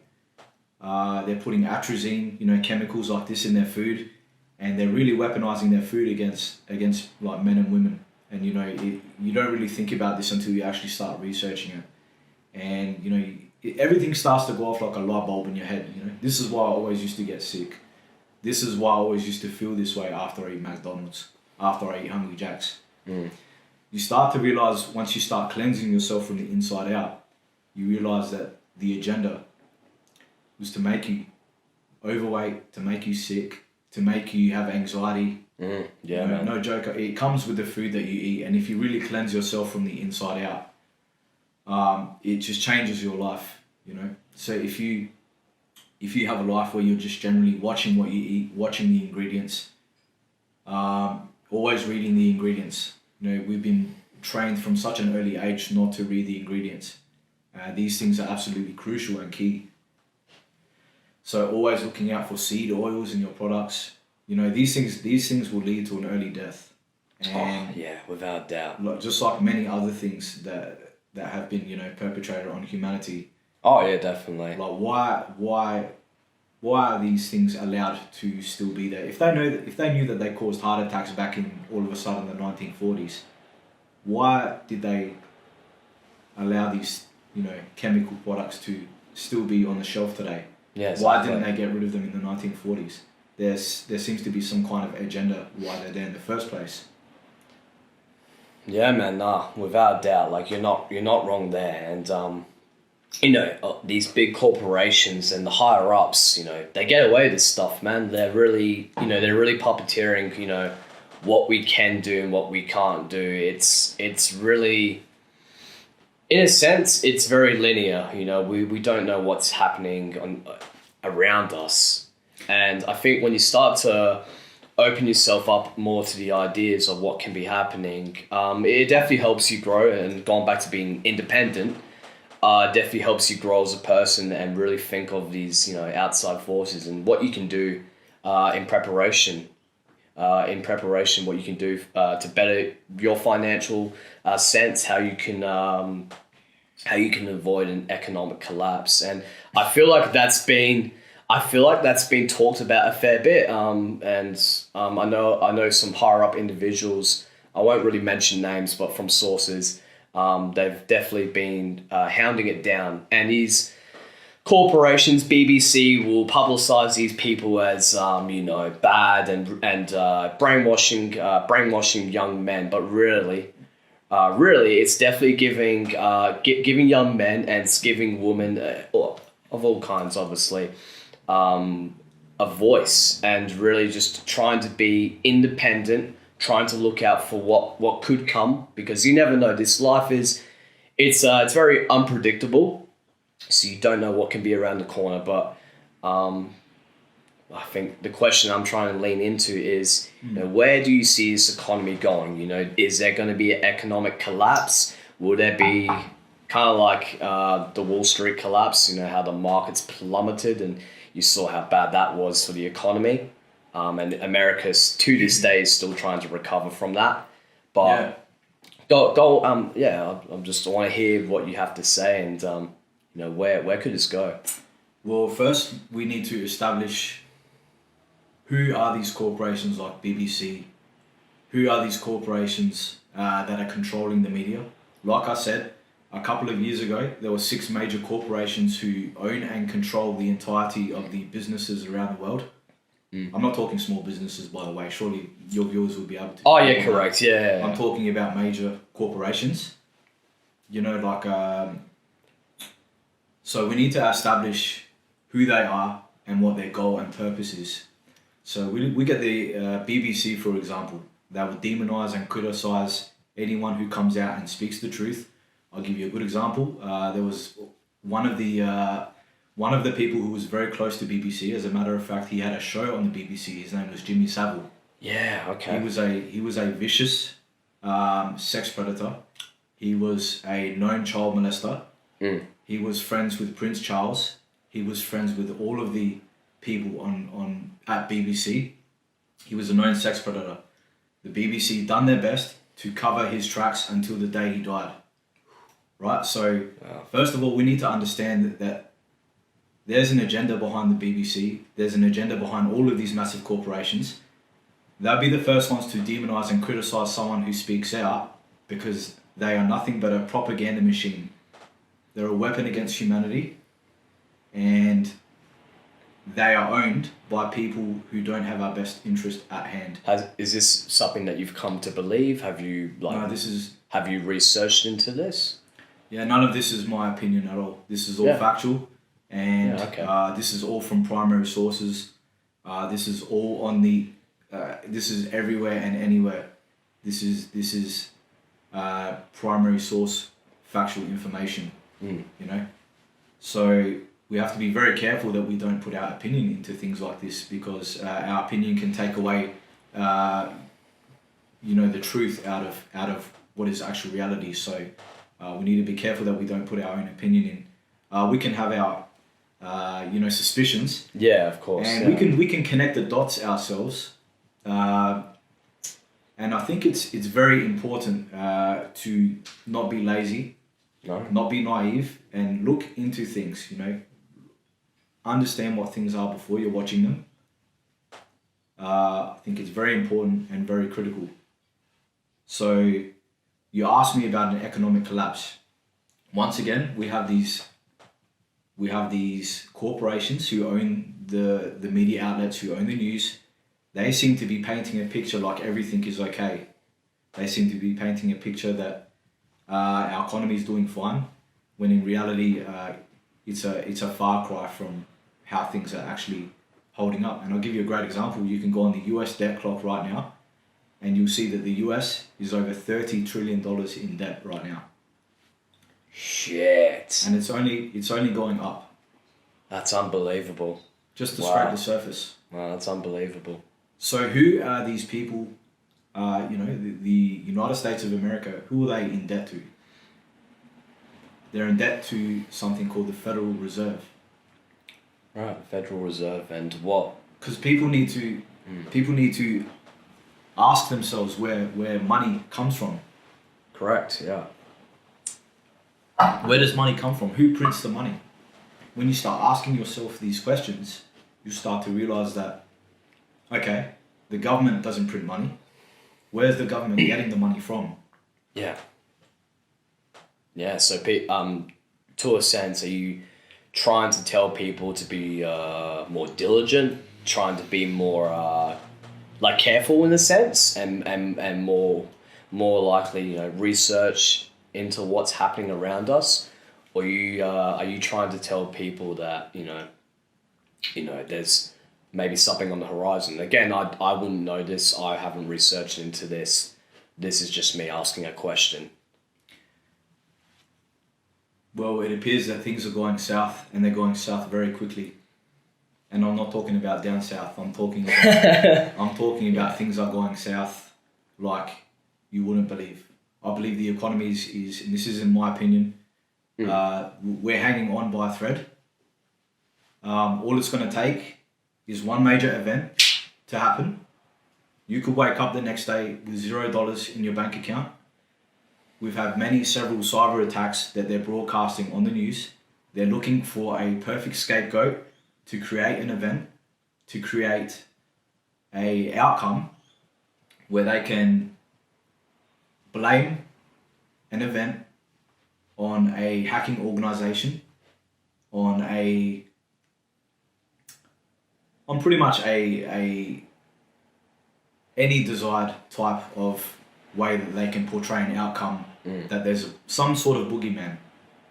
They're putting atrazine, chemicals like this in their food, and they're really weaponizing their food against like men and women. And you don't really think about this until you actually start researching it, and everything starts to go off like a light bulb in your head. This is why I always used to get sick. This is why I always used to feel this way after I eat McDonald's, after I eat Hungry Jack's. You start to realize, once you start cleansing yourself from the inside out, you realize that the agenda was to make you overweight, to make you sick, to make you have anxiety. Man. No joke. It comes with the food that you eat, and if you really cleanse yourself from the inside out, it just changes your life. So if you have a life where you're just generally watching what you eat, watching the ingredients, always reading the ingredients. We've been trained from such an early age not to read the ingredients. These things are absolutely crucial and key. So always looking out for seed oils in your products. These things will lead to an early death. And without doubt. Just like many other things that have been, perpetrated on humanity. Oh yeah, definitely. Why are these things allowed to still be there? If they knew that they caused heart attacks back in all of a sudden the 1940s, why did they allow these chemical products to still be on the shelf today? Yeah, exactly. Why didn't they get rid of them in the 1940s? There seems to be some kind of agenda why they're there in the first place. Yeah, man. Nah, without doubt. You're not wrong there, and these big corporations and the higher ups, they get away with this stuff, man. They're really puppeteering, what we can do and what we can't do. It's really, in a sense, it's very linear. We don't know what's happening around us, and I think when you start to open yourself up more to the ideas of what can be happening, it definitely helps you grow. And going back to being independent, definitely helps you grow as a person and really think of these, outside forces and what you can do in preparation. What you can do to better your financial sense, how you can avoid an economic collapse. And I feel like that's been talked about a fair bit. I know some higher up individuals. I won't really mention names, but from sources. They've definitely been hounding it down, and these corporations, BBC, will publicize these people as bad and brainwashing young men. But really, it's definitely giving young men and giving women of all kinds, obviously, a voice, and really just trying to be independent. Trying to look out for what could come, because you never know. This life it's very unpredictable, so you don't know what can be around the corner. But I think the question I'm trying to lean into is, where do you see this economy going? Is there going to be an economic collapse? Will there be kind of like the Wall Street collapse? How the markets plummeted, and you saw how bad that was for the economy. And America's to this day is still trying to recover from that. But go. I just want to hear what you have to say, and where could this go? Well, first we need to establish who are these corporations like BBC. Who are these corporations that are controlling the media? Like I said, a couple of years ago, there were 6 major corporations who own and control the entirety of the businesses around the world. I'm not talking small businesses, by the way. Surely your viewers will be able to. Oh, yeah, correct. Yeah. I'm talking about major corporations. So we need to establish who they are and what their goal and purpose is. So we get the BBC, for example. They would demonise and criticise anyone who comes out and speaks the truth. I'll give you a good example. There was one of the people who was very close to BBC. As a matter of fact, he had a show on the BBC. His name was Jimmy Savile. Yeah, okay. He was a vicious sex predator. He was a known child molester. He was friends with Prince Charles. He was friends with all of the people at BBC. He was a known sex predator. The BBC done their best to cover his tracks until the day he died. Right? So, First of all, we need to understand that there's an agenda behind the BBC. There's an agenda behind all of these massive corporations. They'll be the first ones to demonise and criticise someone who speaks out because they are nothing but a propaganda machine. They're a weapon against humanity, and they are owned by people who don't have our best interest at hand. Is this something that you've come to believe? Have you have you researched into this? Yeah, none of this is my opinion at all. This is all factual, and this is all from primary sources. This is all on the. This is everywhere and anywhere. This is primary source factual information. So we have to be very careful that we don't put our opinion into things like this, because our opinion can take away, the truth out of what is actual reality. So we need to be careful that we don't put our own opinion in. We can have our, suspicions. Yeah, of course. And we can connect the dots ourselves. And I think it's very important to not be lazy. No. Not be naive, and look into things, Understand what things are before you're watching them. I think it's very important and very critical. So, you asked me about an economic collapse. Once again, we have these corporations who own the media outlets, who own the news. They seem to be painting a picture like everything is okay. They seem to be painting a picture that our economy is doing fine, when in reality it's a far cry from how things are actually holding up. And I'll give you a great example. You can go on the US debt clock right now, and you'll see that the US is over $30 trillion in debt right now. Shit. And it's only going up. That's unbelievable. Just to scrape the surface. Wow, that's unbelievable. So who are these people? The United States of America, who are they in debt to? They're in debt to something called the Federal Reserve. Right, Federal Reserve, and what? Because people need to ask themselves where money comes from. Correct, yeah. Where does money come from? Who prints the money? When you start asking yourself these questions, you start to realize that, okay, the government doesn't print money. Where's the government getting the money from? Yeah. Yeah, so to a sense, are you trying to tell people to be more diligent, trying to be more careful in a sense, and more likely, research into what's happening around us? Or are you trying to tell people that, there's maybe something on the horizon? Again, I wouldn't know this. I haven't researched into this. This is just me asking a question. Well, it appears that things are going south, and they're going south very quickly. and I'm not talking about down south. I'm talking about things are going south like you wouldn't believe. I believe the economy is and this is in my opinion, we're hanging on by a thread. All it's going to take is one major event to happen. You could wake up the next day with $0 in your bank account. We've had several cyber attacks that they're broadcasting on the news. They're looking for a perfect scapegoat to create an event, to create a outcome where they can blame an event on a hacking organization, on pretty much any desired type of way that they can portray an outcome, that there's some sort of boogeyman.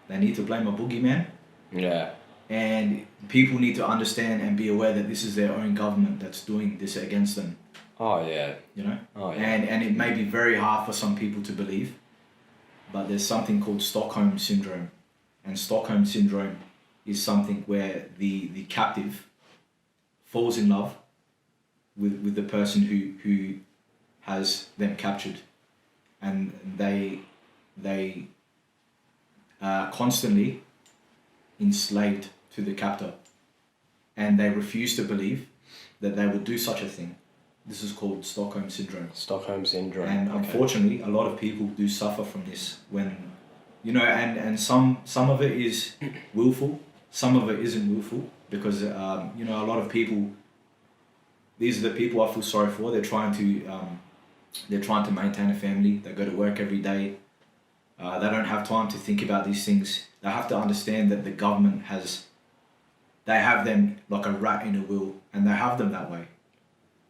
They need to blame a boogeyman. Yeah. And people need to understand and be aware that this is their own government that's doing this against them. Oh, yeah. You know? Oh, yeah. And it may be very hard for some people to believe, but there's something called Stockholm Syndrome. And Stockholm Syndrome is something where the captive falls in love with the person who has them captured. And they are constantly enslaved to the captor. And they refuse to believe that they would do such a thing. This is called Stockholm Syndrome. Stockholm Syndrome. And unfortunately, a lot of people do suffer from this when, you know, and some of it is willful, some of it isn't willful, because, you know, a lot of people, these are the people I feel sorry for. They're trying to maintain a family. They go to work every day. They don't have time to think about these things. They have to understand that the government they have them like a rat in a wheel, and they have them that way.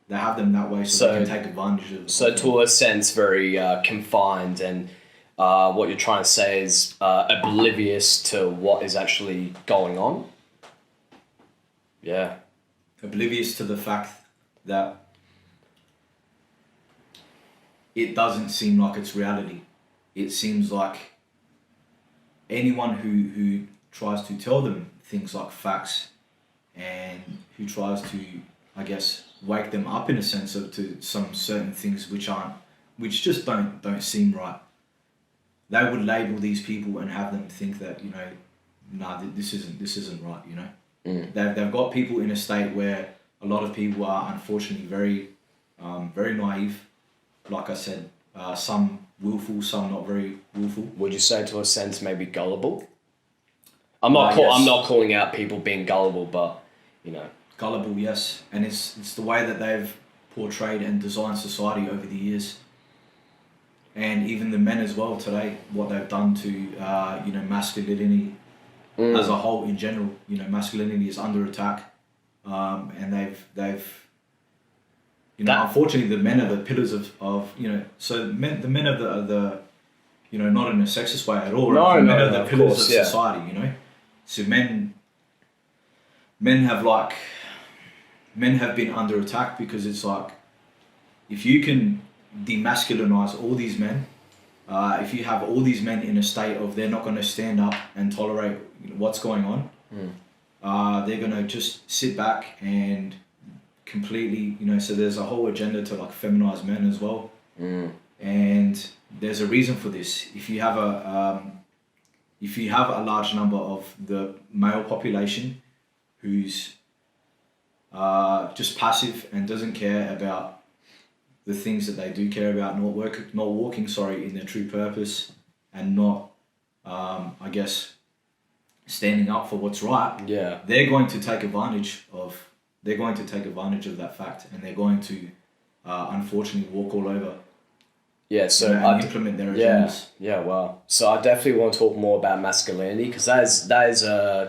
They have them that way so they can take advantage of it. So to a sense, very confined, and what you're trying to say is oblivious to what is actually going on? Yeah. Oblivious to the fact that it doesn't seem like it's reality. It seems like anyone who tries to tell them things like facts and who tries to, I guess, wake them up in a sense of to some certain things which just don't seem right. They would label these people and have them think that, you know, nah, this isn't right, you know. They've got people in a state where a lot of people are unfortunately very naive. Like I said, some willful, some not very willful. Would you say to a sense maybe gullible? I'm not calling out people being gullible, but, you know. Gullible, yes. And it's the way that they've portrayed and designed society over the years. And even the men as well today, what they've done to, you know, masculinity as a whole in general. You know, masculinity is under attack. And they've you know, unfortunately, the men are the pillars of you know, so the men are the you know, not in a sexist way at all. No, men are the pillars course, of society, you know. So men have been under attack because it's like, if you can demasculinize all these men, if you have all these men in a state of they're not going to stand up and tolerate what's going on, they're going to just sit back and completely, you know, so there's a whole agenda to like feminize men as well. And there's a reason for this. If you have a large number of the male population who's just passive and doesn't care about the things that they do care about, not walking in their true purpose, and not, I guess, standing up for what's right. Yeah, they're going to take advantage of that fact, and they're going to, unfortunately, walk all over. Yeah, so and implement their agendas. Yeah, well, so I definitely want to talk more about masculinity, because that is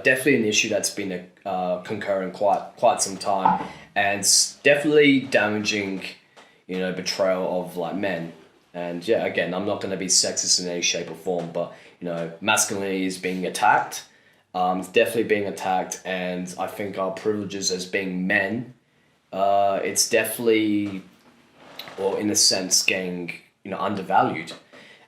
definitely an issue that's been concurring quite some time, and it's definitely damaging, you know, betrayal of like men. And yeah, again, I'm not going to be sexist in any shape or form, but you know, masculinity is being attacked. It's definitely being attacked, and I think our privileges as being men, it's definitely, or in a sense, getting, you know, undervalued.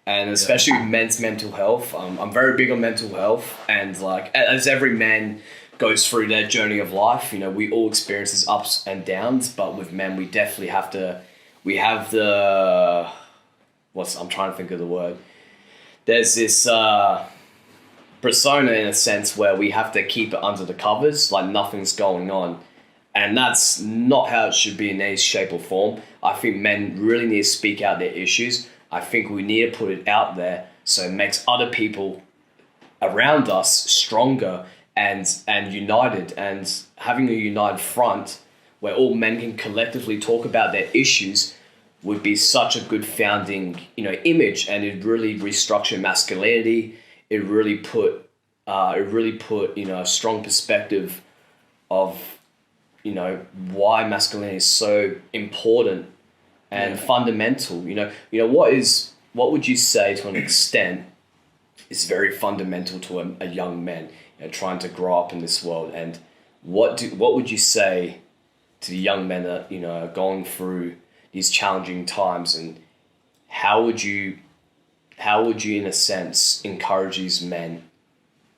And especially with men's mental health, I'm very big on mental health, and like, as every man goes through their journey of life. You know, we all experience these ups and downs, but with men, we definitely have to. We have the I'm trying to think of the word. There's this persona in a sense where we have to keep it under the covers, like nothing's going on. And that's not how it should be in any shape or form. I think men really need to speak out their issues. I think we need to put it out there so it makes other people around us stronger and united. And having a united front where all men can collectively talk about their issues would be such a good founding, image, and it'd really restructure masculinity. It really put a strong perspective of why masculinity is so important and fundamental. What would you say to an extent is very fundamental to a young man trying to grow up in this world, and what would you say to the young men that are going through these challenging times, and how would you in a sense encourage these men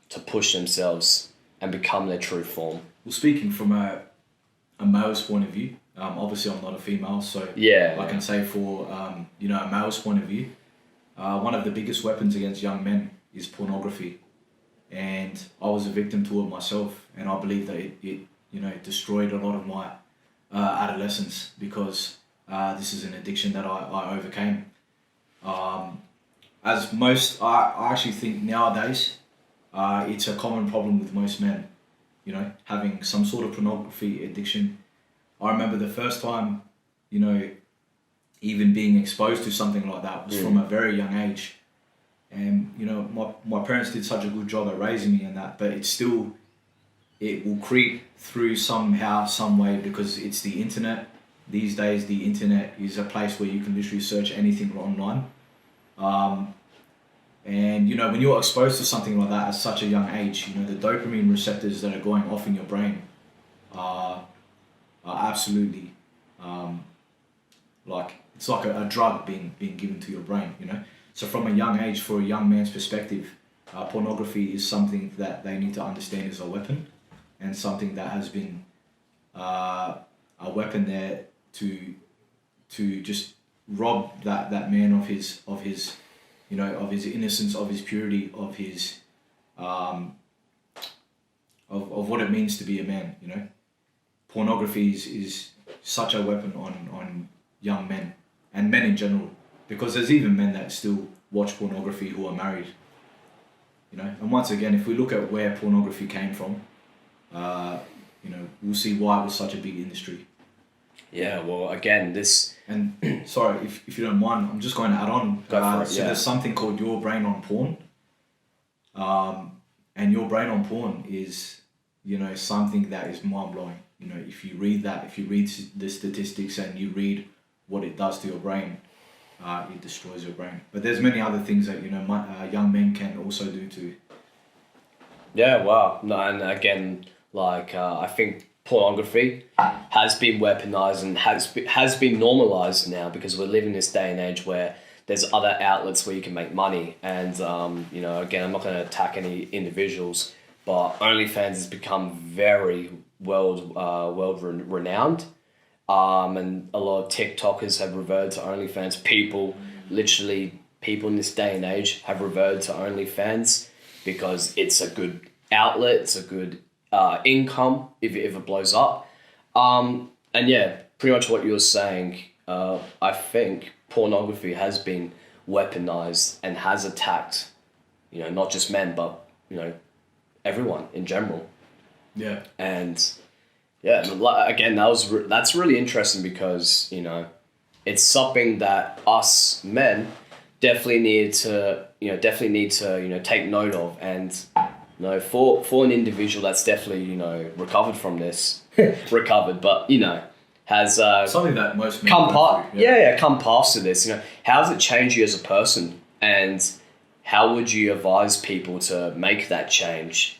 to push themselves and become their true form? Well, speaking from a male's point of view, obviously I'm not a female, so I can say for a male's point of view, one of the biggest weapons against young men is pornography, and I was a victim to it myself, and I believe that it destroyed a lot of my adolescence, because this is an addiction that I overcame. As most, I actually think nowadays it's a common problem with most men, having some sort of pornography addiction. I remember the first time, even being exposed to something like that was from a very young age. And, my parents did such a good job at raising me and that, but it will creep through somehow, some way, because it's the internet. These days, the internet is a place where you can literally search anything online. And, when you're exposed to something like that at such a young age, the dopamine receptors that are going off in your brain are absolutely, it's like a drug being given to your brain, So from a young age, for a young man's perspective, pornography is something that they need to understand is a weapon, and something that has been a weapon there to just rob that man of his innocence, of his purity, of his of what it means to be a man. Pornography is such a weapon on young men and men in general, because there's even men that still watch pornography who are married. And once again, if we look at where pornography came from, we'll see why it was such a big industry. Yeah, well, again, And sorry, if you don't mind, I'm just going to add on. There's something called Your Brain on Porn. And Your Brain on Porn is, something that is mind-blowing. If you read the statistics and you read what it does to your brain, it destroys your brain. But there's many other things that, young men can also do too. Yeah, wow. No, and again, I think pornography has been weaponized and has been normalized now, because we're living in this day and age where there's other outlets where you can make money. And, again, I'm not going to attack any individuals, but OnlyFans has become very world renowned. And a lot of TikTokers have reverted to OnlyFans. People in this day and age have reverted to OnlyFans because it's a good outlet, it's a good income if it blows up. And yeah, pretty much what you were saying, I think pornography has been weaponized and has attacked, not just men, but, everyone in general. Yeah. And yeah, again, that's really interesting, because, it's something that us men definitely need to take note of. And, for an individual that's definitely, recovered from this, but, has something that most men come past to this. How does it change you as a person, and how would you advise people to make that change?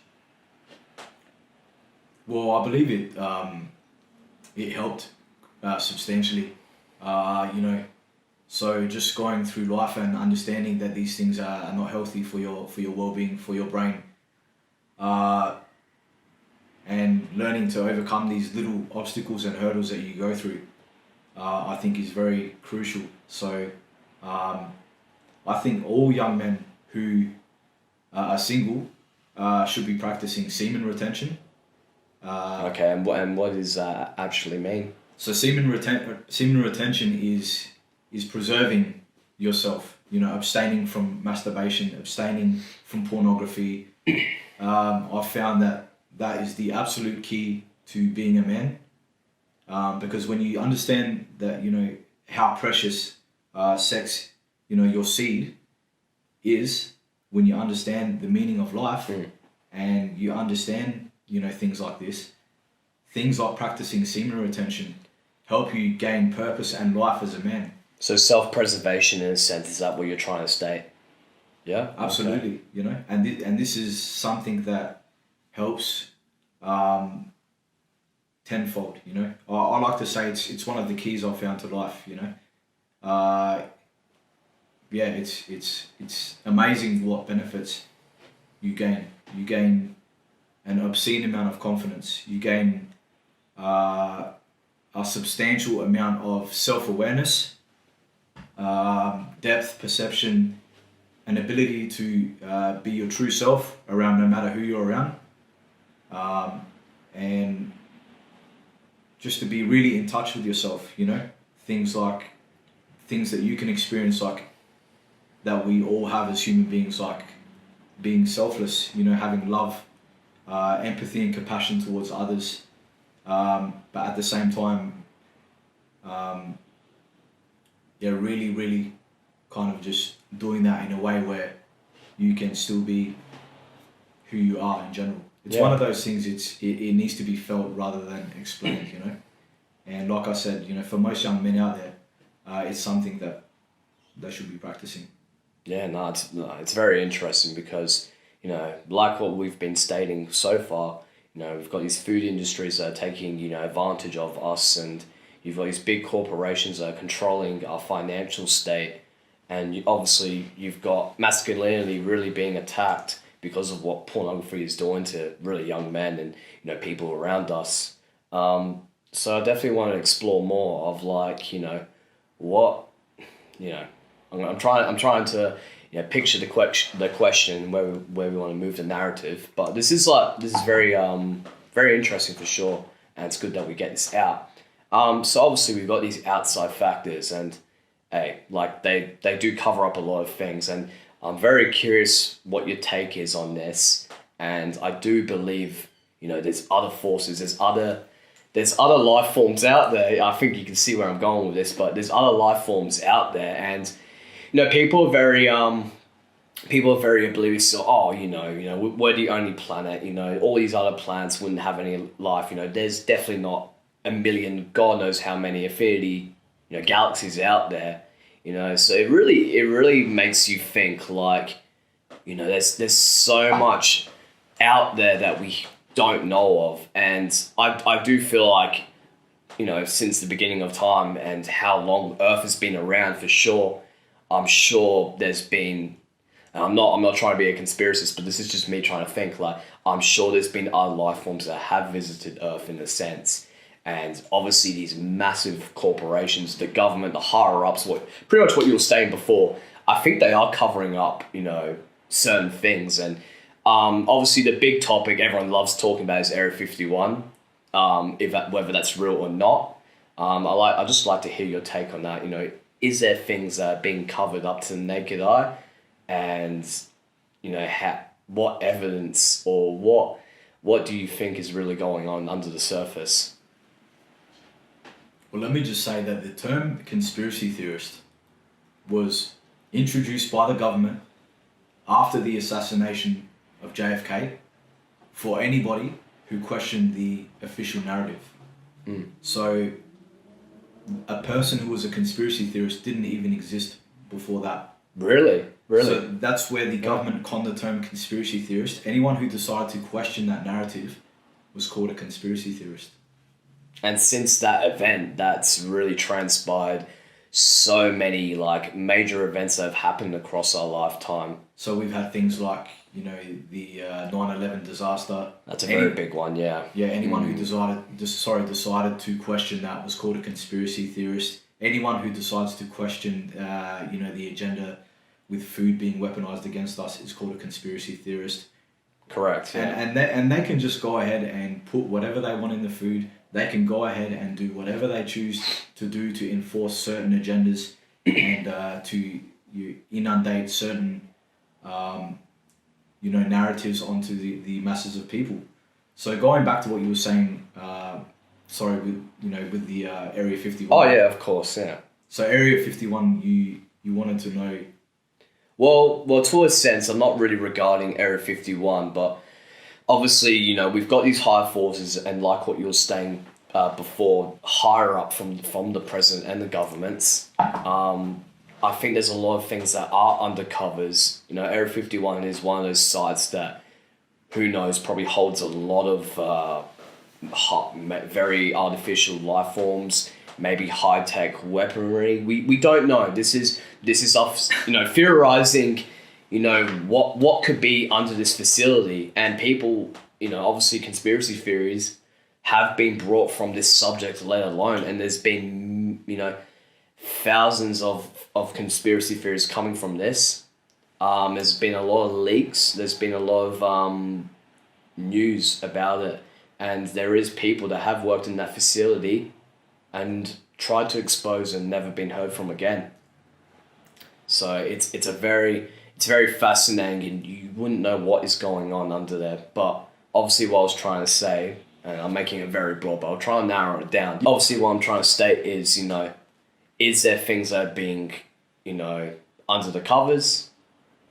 Well, I believe it helped substantially. So just going through life and understanding that these things are not healthy for your well-being, for your brain. and learning to overcome these little obstacles and hurdles that you go through, I think is very crucial. So I think all young men who are single should be practicing semen retention. Okay, and what does that actually mean? So semen retention is preserving yourself, you know, abstaining from masturbation, abstaining from pornography. I've found that is the absolute key to being a man, because when you understand that, you know, how precious sex, you know, your seed is, when you understand the meaning of life, and you understand, you know, things like this, things like practicing semen retention help you gain purpose and life as a man. So self-preservation, in a sense, is that what you're trying to state? Yeah, absolutely. Okay. You know, and this is something that helps tenfold. You know, I like to say it's one of the keys I've found to life. You know, yeah, it's amazing what benefits you gain. You gain an obscene amount of confidence. You gain a substantial amount of self-awareness, depth, perception, an ability to be your true self around no matter who you're around, and just to be really in touch with yourself, you know, things that you can experience, like that we all have as human beings, like being selfless, you know, having love, empathy and compassion towards others, but at the same time, really kind of just doing that in a way where you can still be who you are in general. It's one of those things, it needs to be felt rather than explained, you know. And like I said, you know, for most young men out there, it's something that they should be practicing. Yeah, it's very interesting because, you know, like what we've been stating so far, you know, we've got these food industries that are taking, you know, advantage of us, and you've got these big corporations that are controlling our financial state, and obviously you've got masculinity really being attacked because of what pornography is doing to really young men and, you know, people around us. So I definitely want to explore more of, like, you know, what, you know, I'm trying to, you know, picture the question where we want to move the narrative. But this is very very interesting for sure, and it's good that we get this out. So obviously we've got these outside factors, and hey, like they do cover up a lot of things, and I'm very curious what your take is on this. And I do believe, you know, there's other forces, there's other life forms out there. I think you can see where I'm going with this, but there's other life forms out there, and, you know, people are very oblivious. So, oh, you know, we're the only planet. You know, all these other planets wouldn't have any life. You know, there's definitely not a million, God knows how many infinity, you know, galaxies out there. You know, so it really makes you think, like, you know, there's so much out there that we don't know of, and I do feel like, you know, since the beginning of time and how long Earth has been around, for sure, I'm sure there's been, I'm not trying to be a conspiracist, but this is just me trying to think, like, I'm sure there's been other life forms that have visited Earth in a sense. And obviously these massive corporations, the government, the higher ups, pretty much what you were saying before, I think they are covering up, you know, certain things. And obviously the big topic everyone loves talking about is Area 51, whether that's real or not. I just like to hear your take on that. You know, is there things that are being covered up to the naked eye? And, you know, what evidence or what do you think is really going on under the surface? Well, let me just say that the term conspiracy theorist was introduced by the government after the assassination of JFK for anybody who questioned the official narrative. So a person who was a conspiracy theorist didn't even exist before that. Really? So that's where the government coined the term conspiracy theorist. Anyone who decided to question that narrative was called a conspiracy theorist. And since that event, that's really transpired so many, like, major events that have happened across our lifetime. So we've had things like, the 9/11 disaster. That's a very big one, yeah. Yeah, anyone who decided to question that was called a conspiracy theorist. Anyone who decides to question, the agenda with food being weaponized against us is called a conspiracy theorist. Correct. Yeah. And they can just go ahead and put whatever they want in the food. They can go ahead and do whatever they choose to do to enforce certain agendas and to inundate certain narratives onto the masses of people. So going back to what you were saying, with the Area 51. Oh yeah, of course, yeah. So Area 51, you wanted to know. Well, to a sense, I'm not really regarding Area 51, but obviously, we've got these higher forces, and like what you were saying before, higher up from the president and the governments. I think there's a lot of things that are undercovers. Area 51 is one of those sites that, who knows, probably holds a lot of very artificial life forms, maybe high-tech weaponry. We don't know. This is us, theorizing, what could be under this facility. And people, obviously conspiracy theories have been brought from this subject, let alone, and there's been, thousands of conspiracy theories coming from this. There's been a lot of leaks. There's been a lot of news about it. And there is people that have worked in that facility and tried to expose and never been heard from again. So it's very fascinating, and you wouldn't know what is going on under there. But obviously what I was trying to say, and I'm making it very broad, but I'll try and narrow it down. Obviously what I'm trying to state is, is there things that are being, under the covers?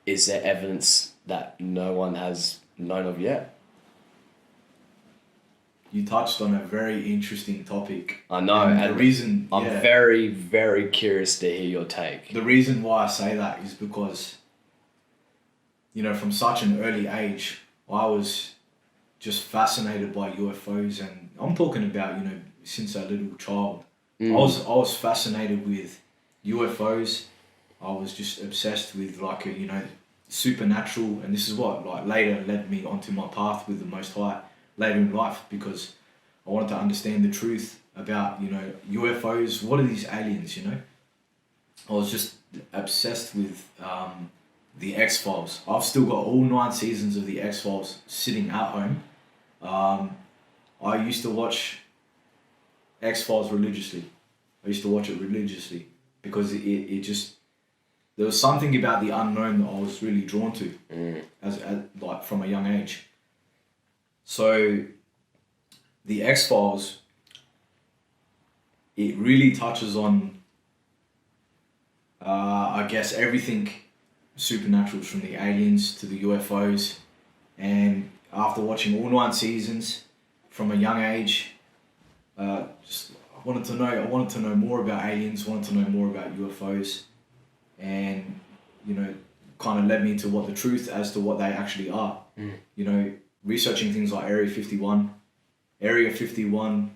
Is there evidence that no one has known of yet? You touched on a very interesting topic. I know, and the reason I'm very, very curious to hear your take. The reason why I say that is because, from such an early age, I was just fascinated by UFOs, and I'm talking about, since a little child. I was fascinated with UFOs. I was just obsessed with supernatural, and this is what later led me onto my path with the Most High later in life, because I wanted to understand the truth about UFOs. What are these aliens? I was just obsessed with the X-Files. I've still got all 9 seasons of the X-Files sitting at home. I used to watch X-Files religiously. I used to watch it religiously because it just, there was something about the unknown that I was really drawn to as from a young age. So the X-Files, it really touches on I guess everything supernatural, from the aliens to the UFOs. And after watching all 9 seasons from a young age, I wanted to know more about aliens, wanted to know more about UFOs, and kind of led me to what the truth as to what they actually are. Researching things like Area 51. Area 51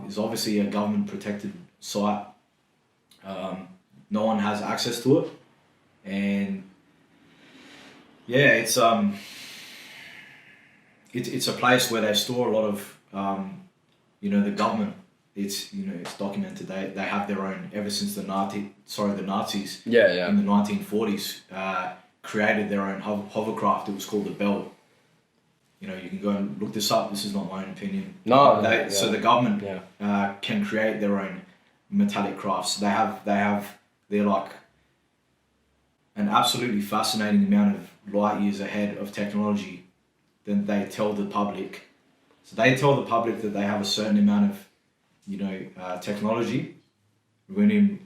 is obviously a government protected site. No one has access to it, and yeah, it's a place where they store a lot of the government. It's it's documented. They have their own, ever since the Nazis in the 1940s created their own hovercraft. It was called the Bell. You can go and look this up. This is not my own opinion. So the government can create their own metallic crafts. They're like an absolutely fascinating amount of light years ahead of technology than they tell the public. So they tell the public that they have a certain amount of technology, when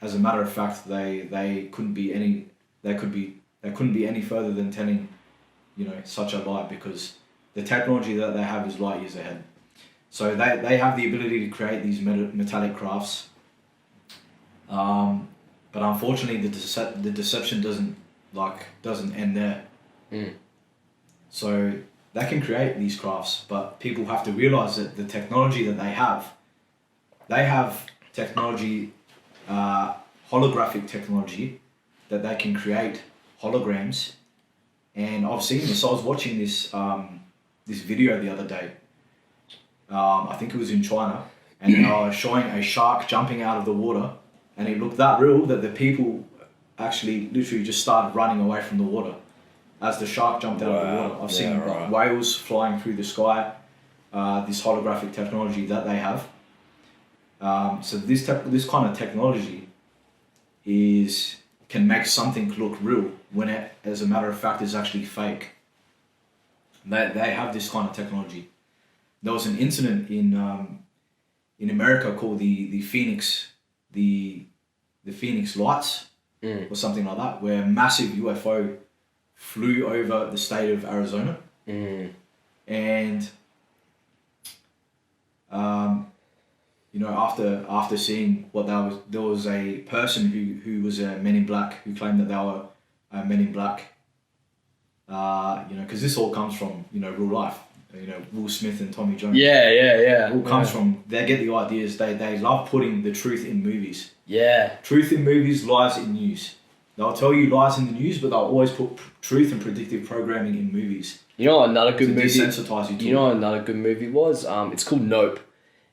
as a matter of fact they couldn't be any further than telling such a lie, because the technology that they have is light years ahead. So they have the ability to create these metallic crafts, but unfortunately the deception doesn't end there. So they can create these crafts, but people have to realize that the technology that they have technology, holographic technology, that they can create holograms And I've seen this. I was watching this this video the other day. I think it was in China, and they were showing a shark jumping out of the water, and it looked that real that the people actually literally just started running away from the water as the shark jumped out of the water. I've seen like, whales flying through the sky, this holographic technology that they have. So this kind of technology can make something look real when it, as a matter of fact, is actually fake. They have this kind of technology. There was an incident in America called the Phoenix Lights or something like that, where a massive UFO flew over the state of Arizona, and you know, after seeing what that was, there was a person who was a Men in Black who claimed that they were Men in Black. You know, because this all comes from, you know, real life. You know, Will Smith and Tommy Jones. Yeah. It all comes from, they get the ideas. They love putting the truth in movies. Yeah. Truth in movies, lies in news. They'll tell you lies in the news, but they'll always put truth and predictive programming in movies. You know what another good movie? Desensitize you to you know what another good movie was? It's called Nope.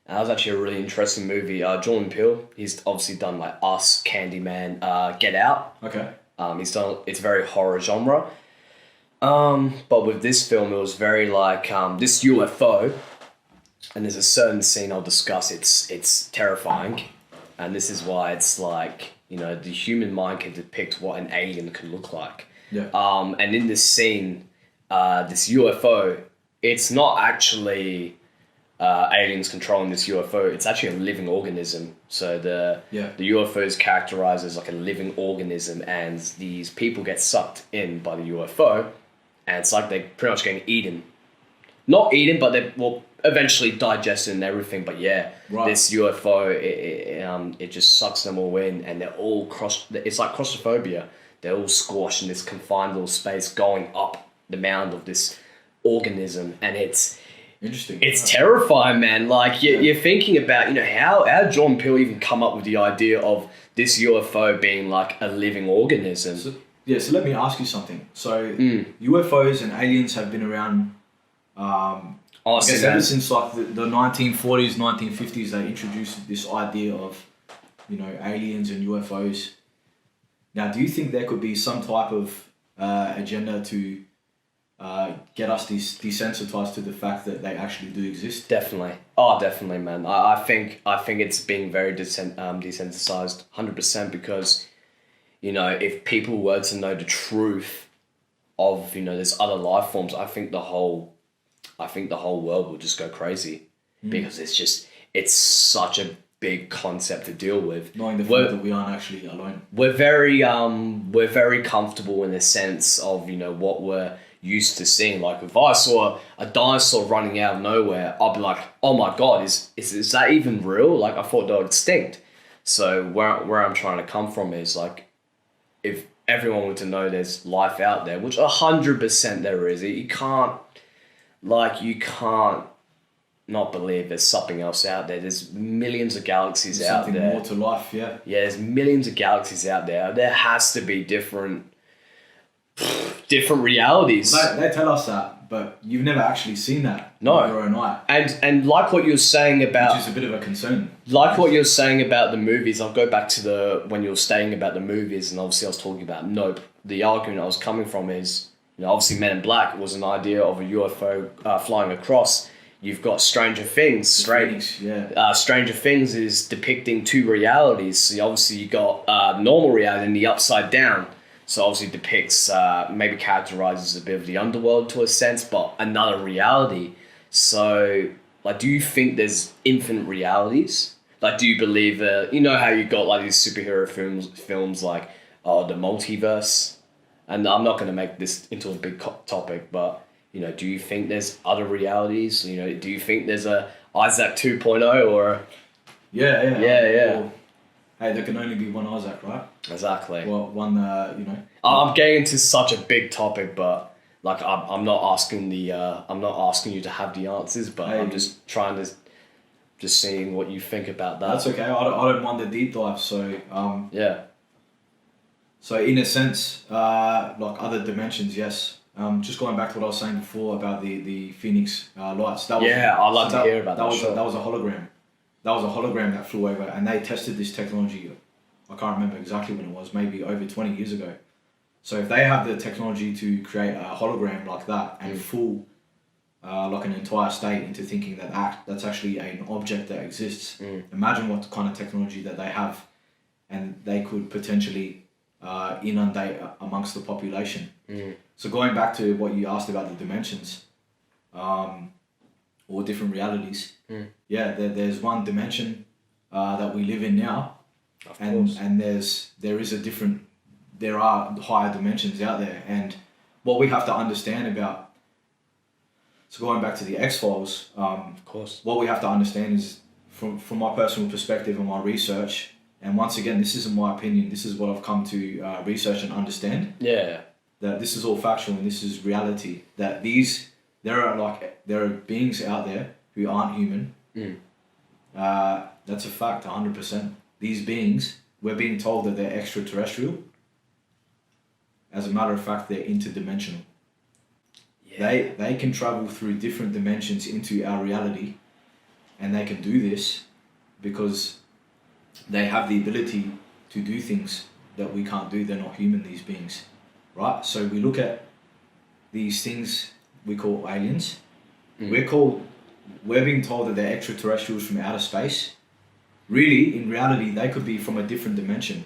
That was actually a really interesting movie. Jordan Peele, he's obviously done like Us, Candyman, Get Out. Okay. He's done, it's very horror genre. But with this film, it was very like this UFO, and there's a certain scene I'll discuss. It's terrifying, and this is why it's like, you know, the human mind can depict what an alien can look like. Yeah. And in this scene, this UFO, it's not actually aliens controlling this UFO. It's actually a living organism. So the UFO is characterized as like a living organism, and these people get sucked in by the UFO. And it's like they're pretty much getting eaten. Not eaten, but they will eventually digested and everything. But yeah, this UFO, it just sucks them all in, and they're all it's like claustrophobia. They're all squashed in this confined little space going up the mound of this organism. And it's interesting. It's terrifying, man. Like you're thinking about, you know, how John Peele even come up with the idea of this UFO being like a living organism. So let me ask you something. So UFOs and aliens have been around, I guess ever since like the 1940s, 1950s, they introduced this idea of, you know, aliens and UFOs. Now, do you think there could be some type of agenda to get us desensitized to the fact that they actually do exist? Definitely. Oh, definitely, man. I think it's being very desensitized, 100%, because, you know, if people were to know the truth of, you know, there's other life forms, I think the whole world will just go crazy, because it's such a big concept to deal with. Knowing the fact that we aren't actually alone. We're very comfortable in the sense of, you know, what we're used to seeing. Like if I saw a dinosaur running out of nowhere, I'd be like, oh my God, is that even real? Like I thought they were extinct. So where I'm trying to come from is like, if everyone were to know there's life out there, which 100% there is, you can't not believe there's something else out there. There's millions of galaxies out there. Something more to life, yeah. Yeah, there's millions of galaxies out there. There has to be different realities. They tell us that, but you've never actually seen that with your own eye. And like what you were saying about... Which is a bit of a concern. Like what you were saying about the movies, I'll go back to when you were saying about the movies, and obviously I was talking about Nope. The argument I was coming from is, you know, obviously Men in Black was an idea of a UFO flying across. You've got Stranger Things. Stranger Things is depicting two realities. So obviously you got normal reality and the upside down. So obviously depicts, maybe characterizes a bit of the underworld to a sense, but another reality. So, like, do you think there's infinite realities? Like, do you believe you know how you got like these superhero films like the multiverse? And I'm not going to make this into a big topic, but, you know, do you think there's other realities? You know, do you think there's a Isaac 2.0 or? Yeah. Well, hey, there can only be one Isaac, right? Exactly. Well, one, you know. I'm getting into such a big topic, but like I'm not asking you to have the answers, but I'm just trying to seeing what you think about that. That's okay. I don't mind the deep dive. So yeah. So in a sense, like other dimensions, yes. just going back to what I was saying before about the Phoenix lights. That was, I'd like to hear about that. That was a hologram. That was a hologram that flew over, and they tested this technology. I can't remember exactly when it was, maybe over 20 years ago. So if they have the technology to create a hologram like that and fool like an entire state into thinking that's actually an object that exists, imagine what kind of technology that they have, and they could potentially inundate amongst the population. So going back to what you asked about the dimensions, or different realities, there's one dimension that we live in now, and there are higher dimensions out there, and what we have to understand about. So going back to the X-Files, of course, what we have to understand is from my personal perspective and my research, and once again, this isn't my opinion. This is what I've come to research and understand. Yeah. That this is all factual and this is reality. That there are beings out there who aren't human. That's a fact, 100%. These beings, we're being told that they're extraterrestrial. As a matter of fact, they're interdimensional. Yeah. They can travel through different dimensions into our reality, and they can do this because they have the ability to do things that we can't do. They're not human, these beings, right? So we look at these things we call aliens. We're being told that they're extraterrestrials from outer space. Really, in reality, they could be from a different dimension.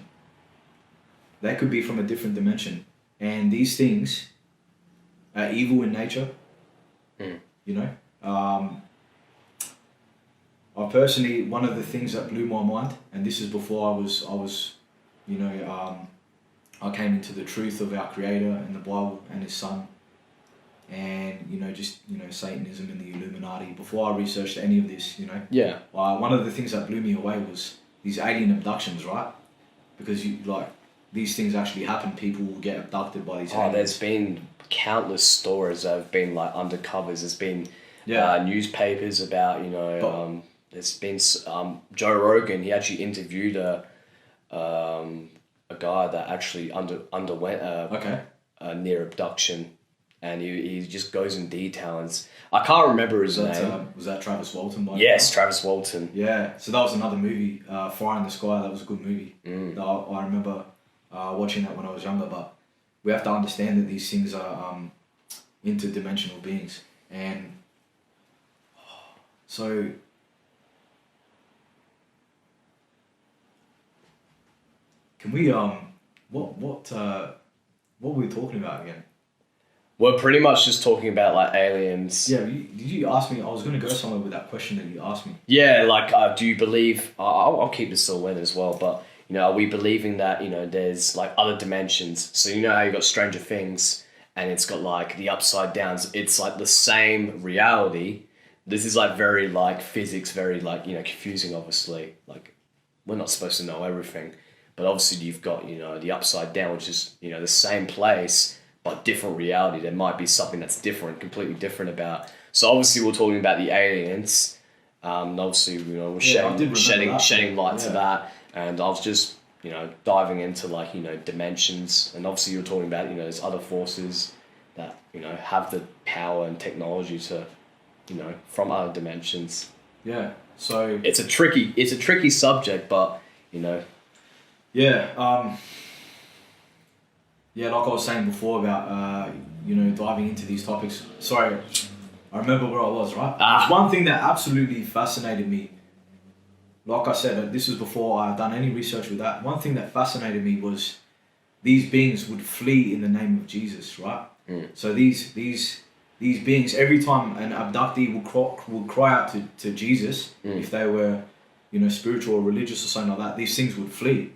And these things are evil in nature. You know? I personally, one of the things that blew my mind, and this is before I came into the truth of our Creator and the Bible and His Son, and Satanism and the Illuminati. Before I researched any of this, one of the things that blew me away was these alien abductions, right? Because these things actually happen. People will get abducted by these aliens. There's been countless stories that have been like undercovers. There's been newspapers about there's been Joe Rogan. He actually interviewed a guy that actually underwent a near abduction, and he just goes in detail. And I can't remember his name. Was that Travis Walton? Yes, Travis Walton. Yeah, so that was another movie, Fire in the Sky. That was a good movie. I remember watching that when I was younger. But we have to understand that these things are interdimensional beings, and so. Can we what were we talking about again? We're pretty much just talking about like aliens. Yeah, did you ask me? I was going to go somewhere with that question that you asked me. Yeah, like do you believe? I'll keep this all in as well, but are we believing that there's like other dimensions? So how you got Stranger Things, and it's got like the upside downs. It's like the same reality. This is like very like physics, very like confusing. Obviously, like we're not supposed to know everything. But obviously you've got, the upside down, which is, the same place, but different reality. There might be something that's different, completely different about. So obviously we're talking about the aliens. Obviously, we're shedding light to that. And I was just, diving into like, dimensions. And obviously you're talking about, there's other forces that, have the power and technology to, from other dimensions. Yeah. So it's a tricky subject, but, Yeah, like I was saying before about, diving into these topics. Sorry, I remember where I was, right? There's one thing that absolutely fascinated me. Like I said, this was before I had done any research with that. One thing that fascinated me was these beings would flee in the name of Jesus, right? So these beings, every time an abductee would cry out to Jesus, if they were, spiritual or religious or something like that, these things would flee.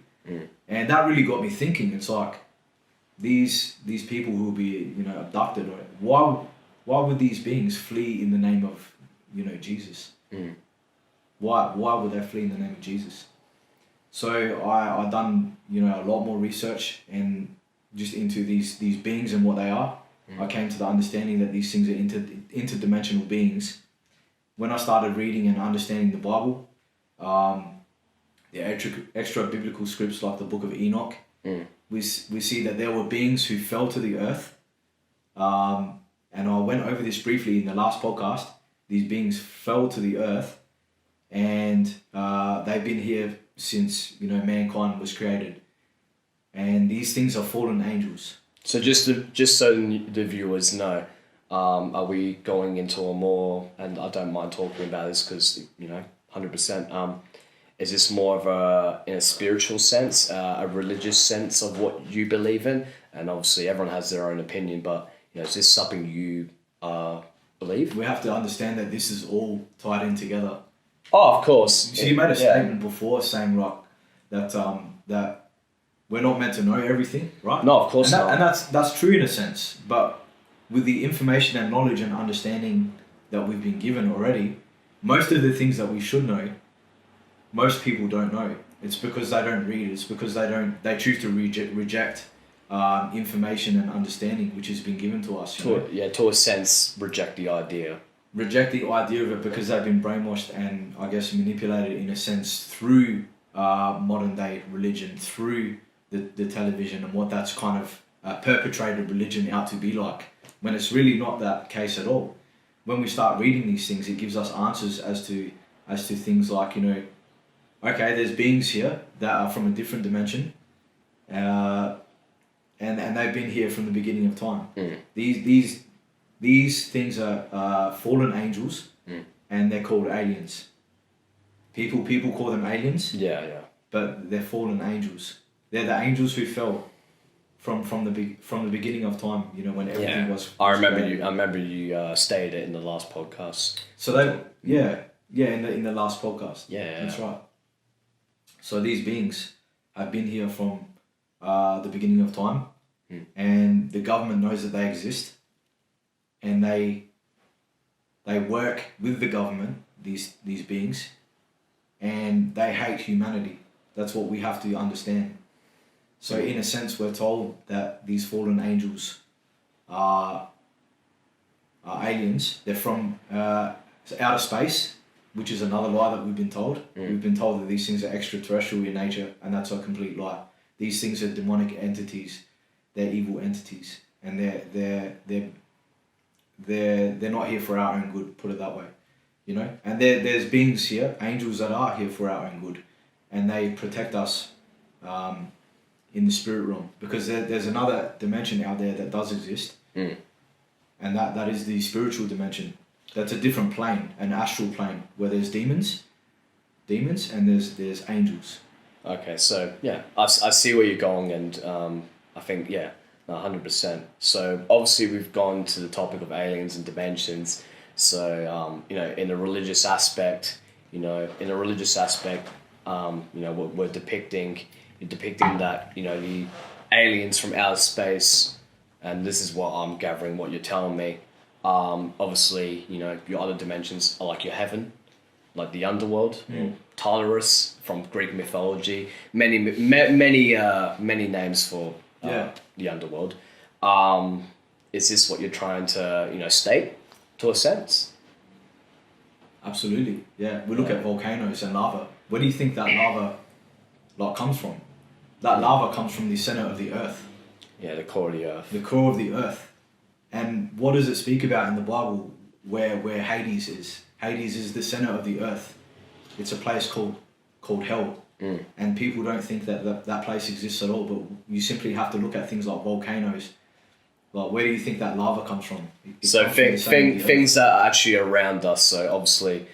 And that really got me thinking. It's like these people who will be abducted, why would these beings flee in the name of Jesus? Why would they flee in the name of Jesus? So I done a lot more research and just into these beings and what they are. I came to the understanding that these things are interdimensional beings. When I started reading and understanding the Bible, the extra biblical scripts like the Book of Enoch, we see that there were beings who fell to the earth, And I went over this briefly in the last podcast. These beings fell to the earth, and they've been here since mankind was created. And these things are fallen angels. So just so the viewers know, are we going into a more, and I don't mind talking about this because 100%. Is this more of in a spiritual sense, a religious sense of what you believe in? And obviously everyone has their own opinion, but is this something you believe? We have to understand that this is all tied in together. Oh, of course. So you made a statement before saying, Rock, that we're not meant to know everything, right? No, of course not. And that's true in a sense, but with the information and knowledge and understanding that we've been given already, most of the things that we should know, most people don't know. It's because they don't read. It's because they choose to reject information and understanding which has been given to us. To a sense, reject the idea. Reject the idea of it because they've been brainwashed and I guess manipulated in a sense through modern day religion, through the television and what that's kind of perpetrated religion out to be like, when it's really not that case at all. When we start reading these things, it gives us answers as to things like, okay, there's beings here that are from a different dimension, and they've been here from the beginning of time. These things are fallen angels, and they're called aliens. People call them aliens. Yeah. But they're fallen angels. They're the angels who fell from the beginning of time. When everything was. I remember you stated it in the last podcast. So in the last podcast. Yeah. That's right. So these beings have been here from the beginning of time, and the government knows that they exist, and they work with the government, these beings, and they hate humanity. That's what we have to understand. So in a sense, we're told that these fallen angels are aliens. They're from outer space, which is another lie that we've been told. We've been told that these things are extraterrestrial in nature, and that's a complete lie. These things are demonic entities. They're evil entities, and they're not here for our own good. Put it that way, And there's beings here, angels that are here for our own good, and they protect us in the spirit realm, because there's another dimension out there that does exist, and that is the spiritual dimension. That's a different plane, an astral plane, where there's demons, and there's angels. Okay, so I see where you're going, and I think 100%. So obviously we've gone to the topic of aliens and dimensions. So in a religious aspect, we're depicting that the aliens from outer space, and this is what I'm gathering, what you're telling me. Obviously, your other dimensions are like your heaven, like the underworld, Tartarus from Greek mythology. Many names for the underworld. Is this what you're trying to state, to a sense? Absolutely, yeah. We look at volcanoes and lava. Where do you think that lava comes from? That lava comes from the center of the earth. Yeah, the core of the earth. The core of the earth. And what does it speak about in the Bible where Hades is? Hades is the center of the earth. It's a place called hell. And people don't think that place exists at all, but you simply have to look at things like volcanoes. Like, where do you think that lava comes from? So things that are actually around us. So obviously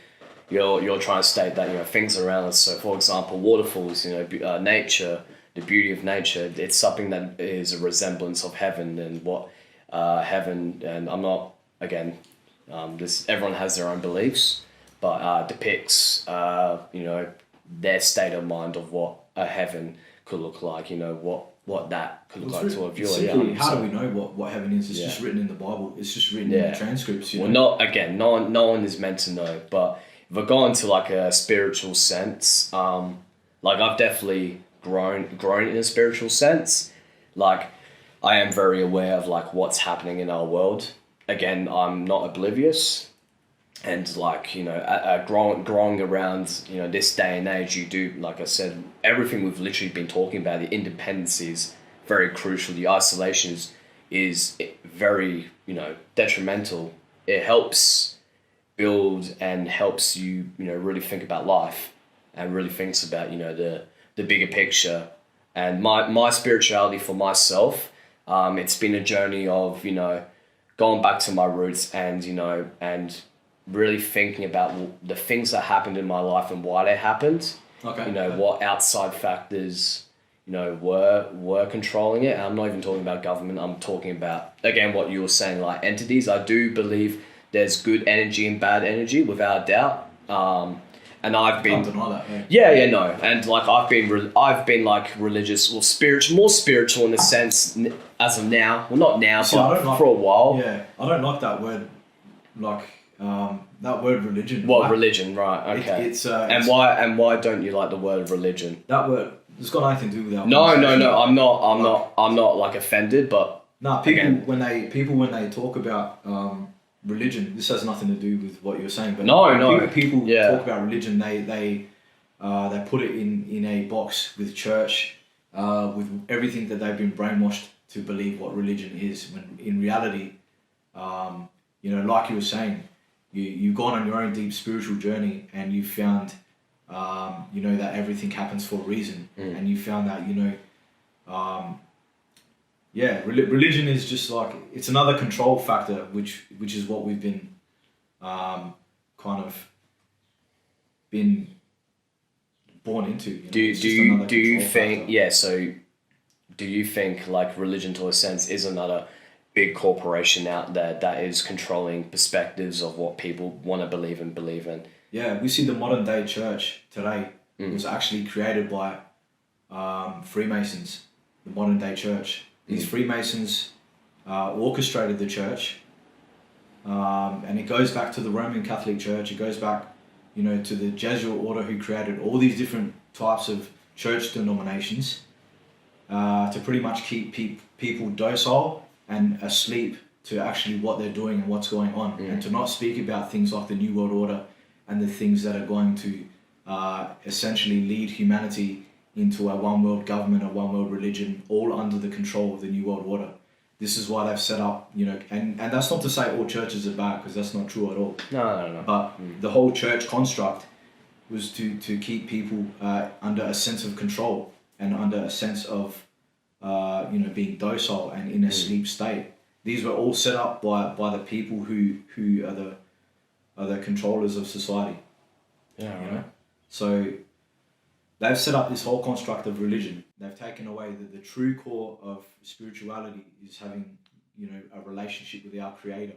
you're trying to state that things around us. So for example, waterfalls, nature, the beauty of nature, it's something that is a resemblance of heaven, and what heaven, and I'm not, again, everyone has their own beliefs, but depicts their state of mind of what a heaven could look like, what that could look like to a viewer. How do we know what heaven is? It's just written in the Bible. It's just written in the transcripts. No one is meant to know, but if I go into like a spiritual sense, like I've definitely grown in a spiritual sense. Like I am very aware of like what's happening in our world. Again, I'm not oblivious. And like, growing around, this day and age, you do, like I said, everything we've literally been talking about, the independency is very crucial. The isolation is, is very, detrimental. It helps build and helps you, really think about life and really thinks about, the bigger picture. And my spirituality for myself, it's been a journey of, going back to my roots and, and really thinking about the things that happened in my life and why they happened. Okay. What outside factors, were controlling it. And I'm not even talking about government. I'm talking about, again, what you were saying, like entities. I do believe there's good energy and bad energy, without a doubt. And I've been... Can't deny that, no. And like I've been like religious, or spiritual, more spiritual in the sense as of now. Well, not now, but for a while. Yeah, I don't like that word, that word religion. What religion? Right. Okay. And why don't you like the word religion? That word, it's got nothing to do with that. No. I'm not like offended, but people when they talk about religion, this has nothing to do with what you're saying. But people talk about religion. They put it in a box with church, with everything that they've been brainwashed to believe what religion is. When in reality, like you were saying, you've gone on your own deep spiritual journey and you found, that everything happens for a reason, and you found that religion is just like, it's another control factor, which is what we've been kind of been born into. Do you think factor. So do you think like religion, to a sense, is another big corporation out there that is controlling perspectives of what people want to believe in? Yeah, we see the modern day church today was actually created by Freemasons. The modern day church. These Freemasons orchestrated the church, and it goes back to the Roman Catholic Church. It goes back, to the Jesuit order, who created all these different types of church denominations to pretty much keep people docile and asleep to actually what they're doing and what's going on, and to not speak about things like the New World Order and the things that are going to essentially lead humanity into a one world government, a one world religion, all under the control of the New World Order. This is why they've set up, and that's not to say all churches are bad, because that's not true at all. No. But the whole church construct was to keep people under a sense of control and under a sense of, being docile and in a sleep state. These were all set up by the people who are the controllers of society. Yeah. So they've set up this whole construct of religion. They've taken away the true core of spirituality is having, a relationship with our Creator,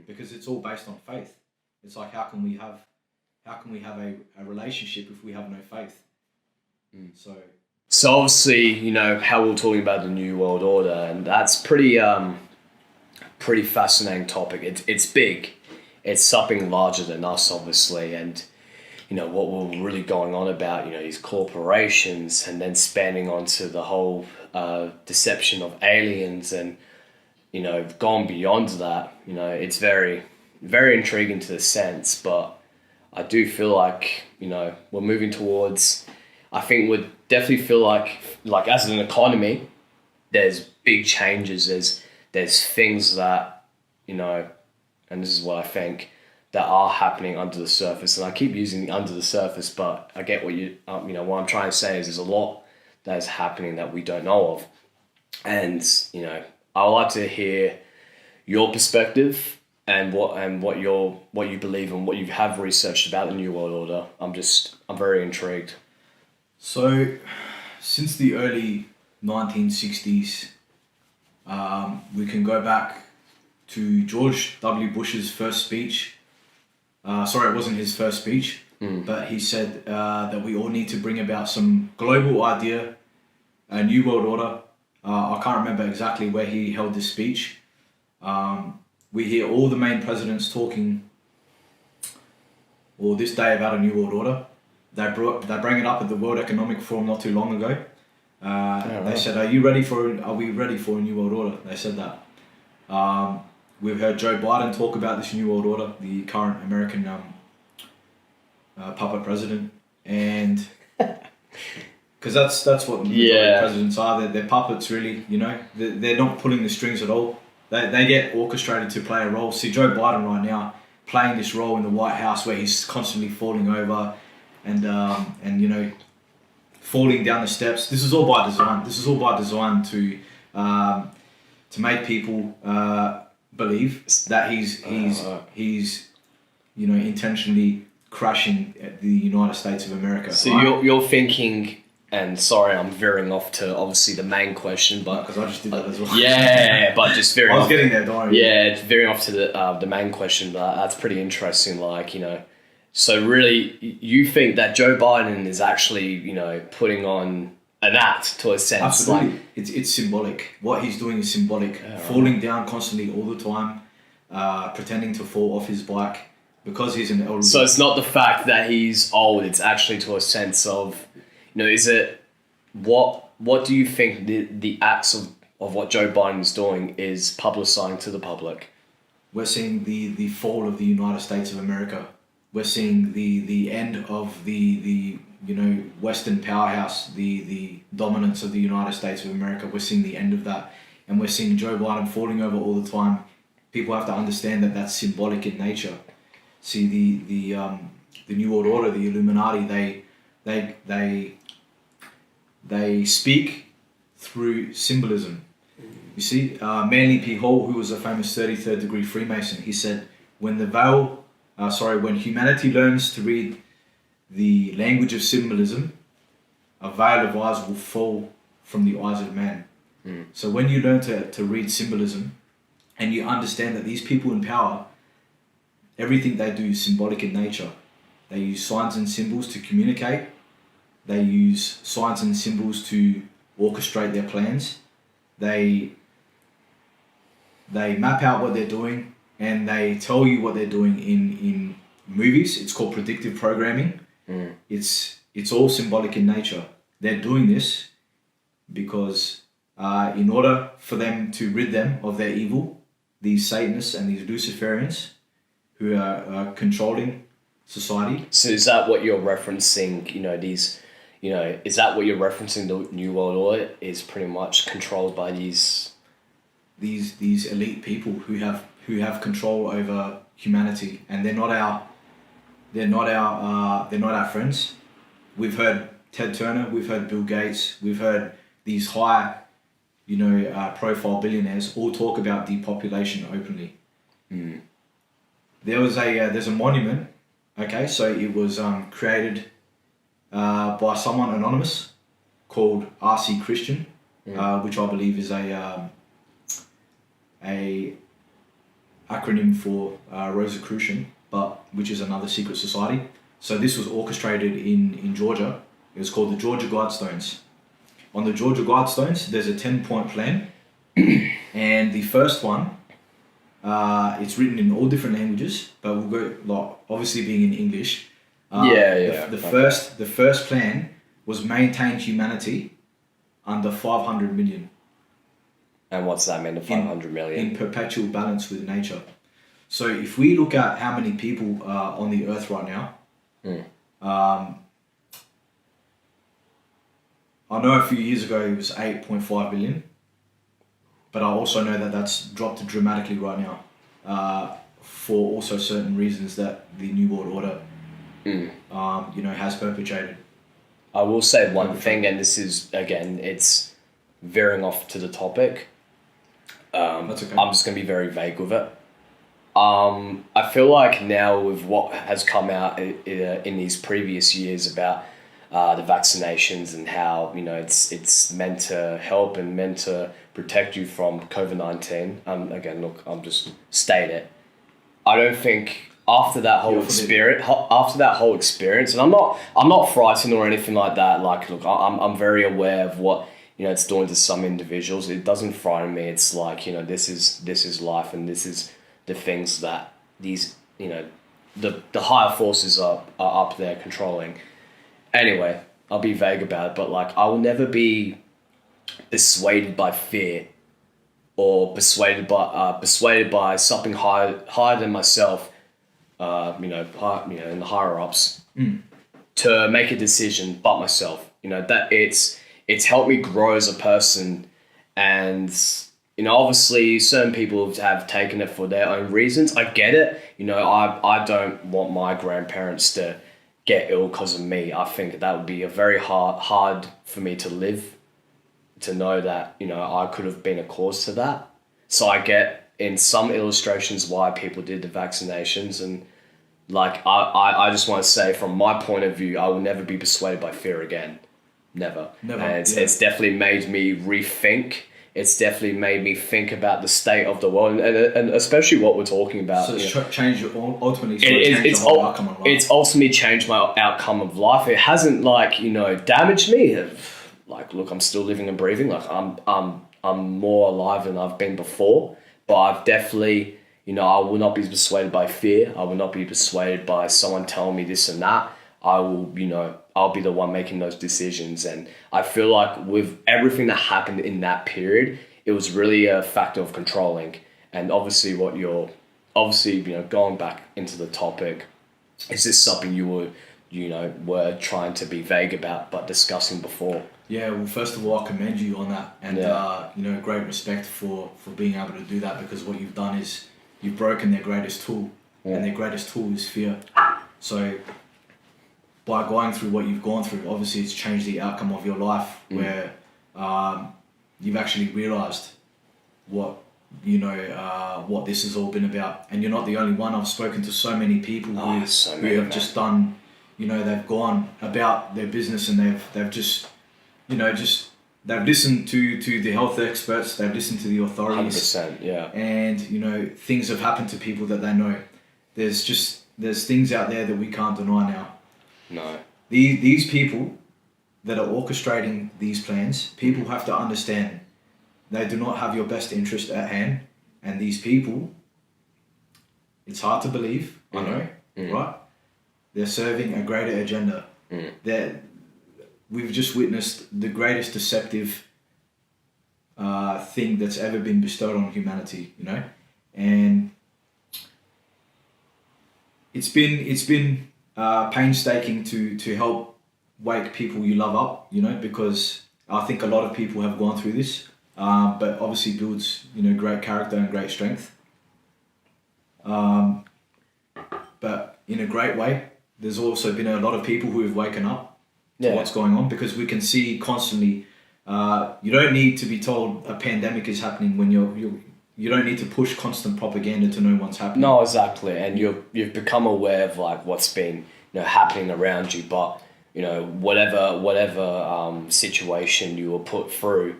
because it's all based on faith. It's like, how can we have a relationship if we have no faith? So obviously, how we're talking about the New World Order, and that's pretty fascinating topic. It's big. It's something larger than us, obviously, and what we're really going on about, these corporations, and then spanning onto the whole deception of aliens, and gone beyond that. It's very, very intriguing to the sense, but I do feel like we're moving towards. I think we definitely feel like as an economy, there's big changes. There's things that and this is what I think, that are happening under the surface. And I keep using under the surface, but I get what what I'm trying to say is there's a lot that is happening that we don't know of. And, I would like to hear your perspective and what you believe and what you have researched about the New World Order. I'm very intrigued. So, since the early 1960s, we can go back to George W. Bush's first speech. Sorry, it wasn't his first speech, but he said that we all need to bring about some global idea, a new world order. I can't remember exactly where he held this speech. We hear all the main presidents talking, this day, about a new world order. They bring it up at the World Economic Forum not too long ago. They said, "Are we ready for a new world order?" They said that. We've heard Joe Biden talk about this new world order, the current American puppet president, and because because that's what the presidents are. They're puppets, really. You know, they're not pulling the strings at all. They get orchestrated to play a role. See Joe Biden right now playing this role in the White House where he's constantly falling over and you know, falling down the steps. This is all by design. This is all by design to make people believe that he's you know, intentionally crashing at the United States of America. So you're thinking, and sorry, I'm veering off to obviously the main question, but because I just did that as well. Yeah, but just veering. I was getting there, don't worry. Yeah, veering off to the main question, but that's pretty interesting. Like, you know, so really, you think that Joe Biden is actually, you know, putting on an act to a sense? Absolutely, like, it's symbolic. What he's doing is symbolic. Falling down constantly all the time, pretending to fall off his bike because he's an elderly. So it's not the fact that he's old; it's actually to a sense of, you know, is it what do you think the acts of what Joe Biden is doing is publicizing to the public? We're seeing the fall of the United States of America. We're seeing the end of the you know, Western powerhouse, the dominance of the United States of America. We're seeing the end of that, and we're seeing Joe Biden falling over all the time. People have to understand that that's symbolic in nature. See the New World Order, the Illuminati. They speak through symbolism. You see, Manly P. Hall, who was a famous 33rd degree Freemason, he said, when humanity learns to read the language of symbolism, a veil of eyes will fall from the eyes of man. So when you learn to read symbolism and you understand that these people in power, everything they do is symbolic in nature. They use signs and symbols to communicate. They use signs and symbols to orchestrate their plans. They map out what they're doing and they tell you what they're doing in movies. It's called predictive programming. It's all symbolic in nature. They're doing this because in order for them to rid them of their evil, these Satanists and these Luciferians who are controlling society. So is that what you're referencing, you know, these, you know, is that what you're referencing, the New World Order is pretty much controlled by these elite people who have control over humanity, and they're not our friends. We've heard Ted Turner, we've heard Bill Gates, we've heard these high, you know, profile billionaires all talk about depopulation openly. There's a monument. Okay, so it was created by someone anonymous called R.C. Christian, which I believe is a acronym for Rosicrucian, but which is another secret society. So this was orchestrated in Georgia. It was called the Georgia Guidestones. On the Georgia Guidestones, there's a 10-point plan, and the first one, it's written in all different languages, but we'll go, like, obviously being in English. The first plan was maintain humanity under 500 million. And what's that mean, the 500 million? In perpetual balance with nature. So if we look at how many people are on the earth right now, I know a few years ago it was 8.5 billion, but I also know that that's dropped dramatically right now, for also certain reasons that the New World Order, you know, has perpetrated. I will say one thing, and this is, again, it's veering off to the topic. That's okay. I'm just going to be very vague with it. I feel like now with what has come out in these previous years about the vaccinations and how, you know, it's meant to help and meant to protect you from COVID-19. Again, look, I'm just stating it. I don't think after that whole experience, and I'm not frightened or anything like that. Like, look, I'm very aware of what, you know, it's doing to some individuals. It doesn't frighten me. It's like, you know, this is life, and this is the things that these, you know, the higher forces are up there controlling. Anyway, I'll be vague about it, but like, I will never be persuaded by fear or persuaded by something higher than myself, in the higher ups, to make a decision but myself. that it's helped me grow as a person. And obviously certain people have taken it for their own reasons. I get it. I don't want my grandparents to get ill because of me. I think that would be a very hard for me to live, to know that I could have been a cause to that. So I get in some illustrations why people did the vaccinations, and like I just want to say, from my point of view, I will never be persuaded by fear again. Never. And it's definitely made me rethink. It's definitely made me think about the state of the world, and especially what we're talking about. So it's changed your ultimately. It's the outcome of life. It's ultimately changed my outcome of life. It hasn't damaged me. Like, look, I'm still living and breathing. Like I'm more alive than I've been before. But I've definitely, I will not be persuaded by fear. I will not be persuaded by someone telling me this and that. I will, I'll be the one making those decisions. And I feel like with everything that happened in that period, it was really a factor of controlling. And obviously going back into the topic, is this something you were trying to be vague about but discussing before? Yeah, well, first of all, I commend you on that, and great respect for being able to do that, because what you've done is you've broken their greatest tool, and their greatest tool is fear. So by going through what you've gone through, obviously it's changed the outcome of your life, where you've actually realised what this has all been about. And you're not the only one. I've spoken to so many people who have just done, they've gone about their business, and they've just they've listened to the health experts, they've listened to the authorities. 100%, yeah. And, things have happened to people that they know. There's things out there that we can't deny now. No. These people that are orchestrating these plans, people have to understand they do not have your best interest at hand. And these people, it's hard to believe, I know, right? They're serving a greater agenda. We've just witnessed the greatest deceptive thing that's ever been bestowed on humanity, and it's been painstaking to help wake people you love up, because I think a lot of people have gone through this, but obviously builds great character and great strength. But in a great way, there's also been a lot of people who have woken up to what's going on, because we can see constantly. You don't need to be told a pandemic is happening when you don't need to push constant propaganda to know what's happening. No, exactly, and you've become aware of what's been happening around you. But whatever situation you were put through,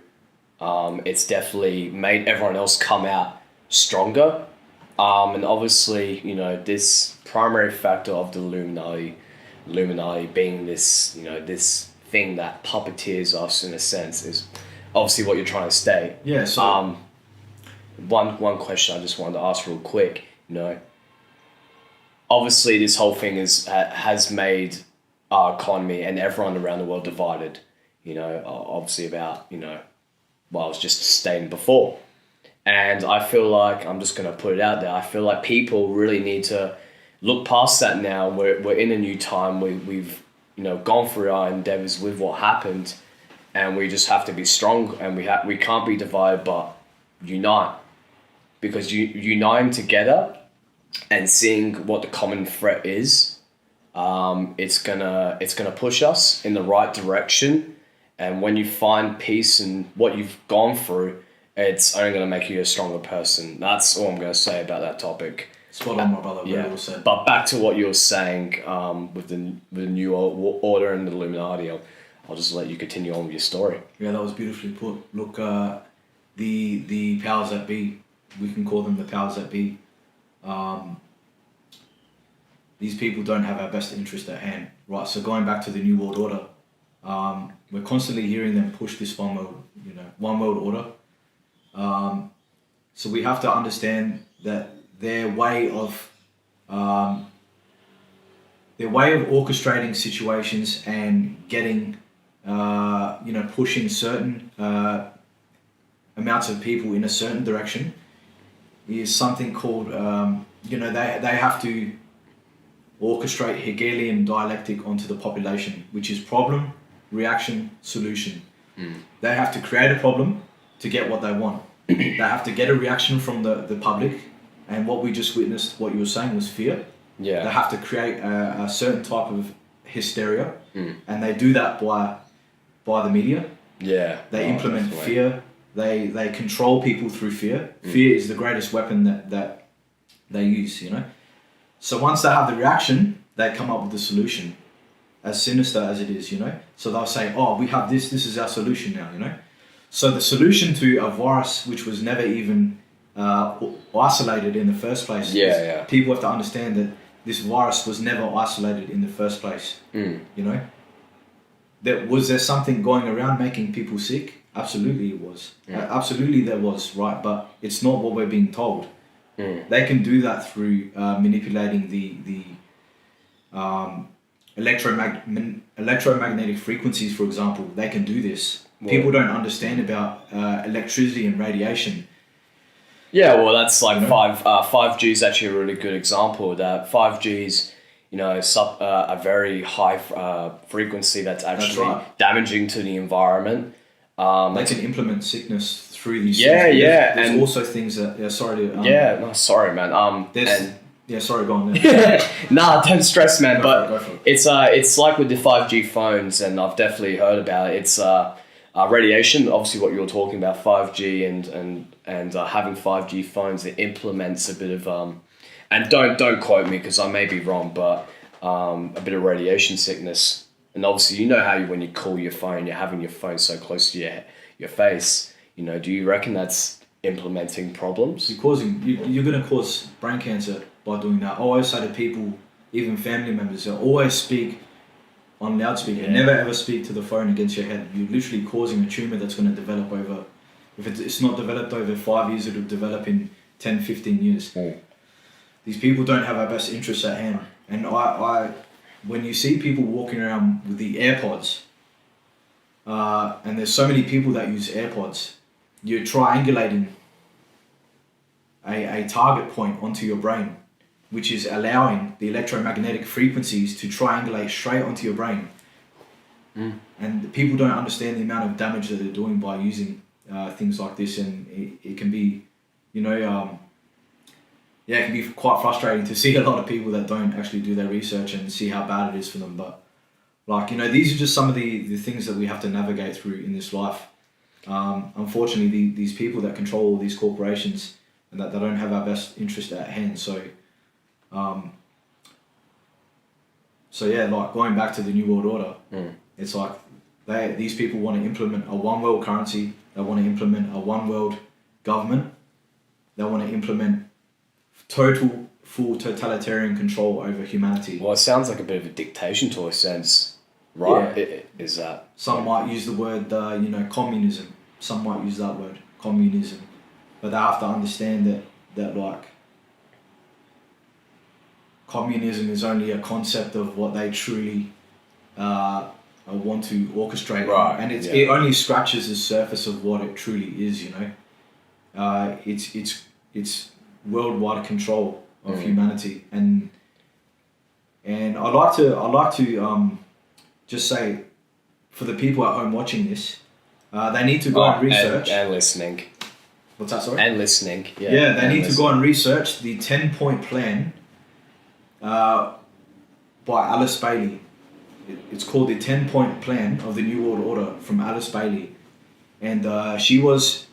it's definitely made everyone else come out stronger. And obviously, this primary factor of the Illuminati being this thing that puppeteers us in a sense is obviously what you're trying to state. Yeah. So one question I just wanted to ask real quick. Obviously this whole thing has made our economy and everyone around the world divided. Obviously about what I was just stating before, and I feel like I'm just gonna put it out there. I feel like people really need to look past that now. We're in a new time. We've gone through our endeavors with what happened, and we just have to be strong, and we can't be divided but unite, because uniting together and seeing what the common threat is, it's gonna push us in the right direction. And when you find peace in what you've gone through, it's only gonna make you a stronger person. That's all I'm gonna say about that topic. Spot on, my brother. Very well said. But back to what you were saying, with the new order and the Illuminati, I'll just let you continue on with your story. Yeah, that was beautifully put. Look, the powers that be, we can call them the powers that be. These people don't have our best interest at hand, right? So going back to the New World Order, we're constantly hearing them push this one world order. So we have to understand that their way of orchestrating situations and getting, pushing certain amounts of people in a certain direction is something called, they have to orchestrate Hegelian dialectic onto the population, which is problem, reaction, solution. They have to create a problem to get what they want. They have to get a reaction from the public, and what we just witnessed, what you were saying, was fear. Yeah. They have to create a certain type of hysteria, and they do that by the media. Yeah. They implement fear. They control people through fear. Fear is the greatest weapon that they use, you know. So once they have the reaction, they come up with the solution, as sinister as it is, you know. So they'll say, oh, we have this is our solution now, you know. So the solution to a virus which was never even isolated in the first place. People have to understand that this virus was never isolated in the first place, you know. Was there something going around making people sick? Absolutely it was. Absolutely there was, right? But it's not what we're being told. They can do that through manipulating the electromagnetic frequencies, for example. They can do this. People don't understand about electricity and radiation. Yeah, well, that's like 5G is actually a really good example of that. 5G's, you know, a very high frequency that's actually damaging to the environment. They can implement sickness through these. There's and also things that. Sorry to. Sorry, man. Sorry, go on. Nah, don't stress, man. Go for it. It's like with the 5G phones, and I've definitely heard about it. It's radiation. Obviously, what you're talking about, 5G and having 5G phones, it implements a bit of and don't quote me because I may be wrong, but a bit of radiation sickness. And obviously, you know how when you call your phone, you're having your phone so close to your face. You know, do you reckon that's implementing problems? You're going to cause brain cancer by doing that. I always say to people, even family members, always speak on loudspeaker. Never ever speak to the phone against your head. You're literally causing a tumor that's going to develop over. If it's not developed over 5 years, it'll develop in 10, 15 years. These people don't have our best interests at hand. And I when you see people walking around with the AirPods, and there's so many people that use AirPods, you're triangulating a target point onto your brain, which is allowing the electromagnetic frequencies to triangulate straight onto your brain. And people don't understand the amount of damage that they're doing by using things like this, and it can be, you know, it can be quite frustrating to see a lot of people that don't actually do their research and see how bad it is for them. But, like, you know, these are just some of the things that we have to navigate through in this life. Unfortunately, these people that control all these corporations, and that they don't have our best interest at hand. So yeah, like going back to the New World Order, it's like these people want to implement a one world currency. They want to implement a one world government. They want to implement full totalitarian control over humanity. Well, it sounds like a bit of a dictation to a sense, right? Yeah. Is that some might use the word, communism. Some might use that word, communism, but they have to understand that like communism is only a concept of what they truly want to orchestrate, right? And it only scratches the surface of what it truly is. You know, it's worldwide control of humanity, and I'd like to just say, for the people at home watching this, they need to go and research and listening. What's that? Sorry. And listening. They need to go and research the 10-point plan by Alice Bailey. It's called the 10-point plan of the New World Order from Alice Bailey, and she was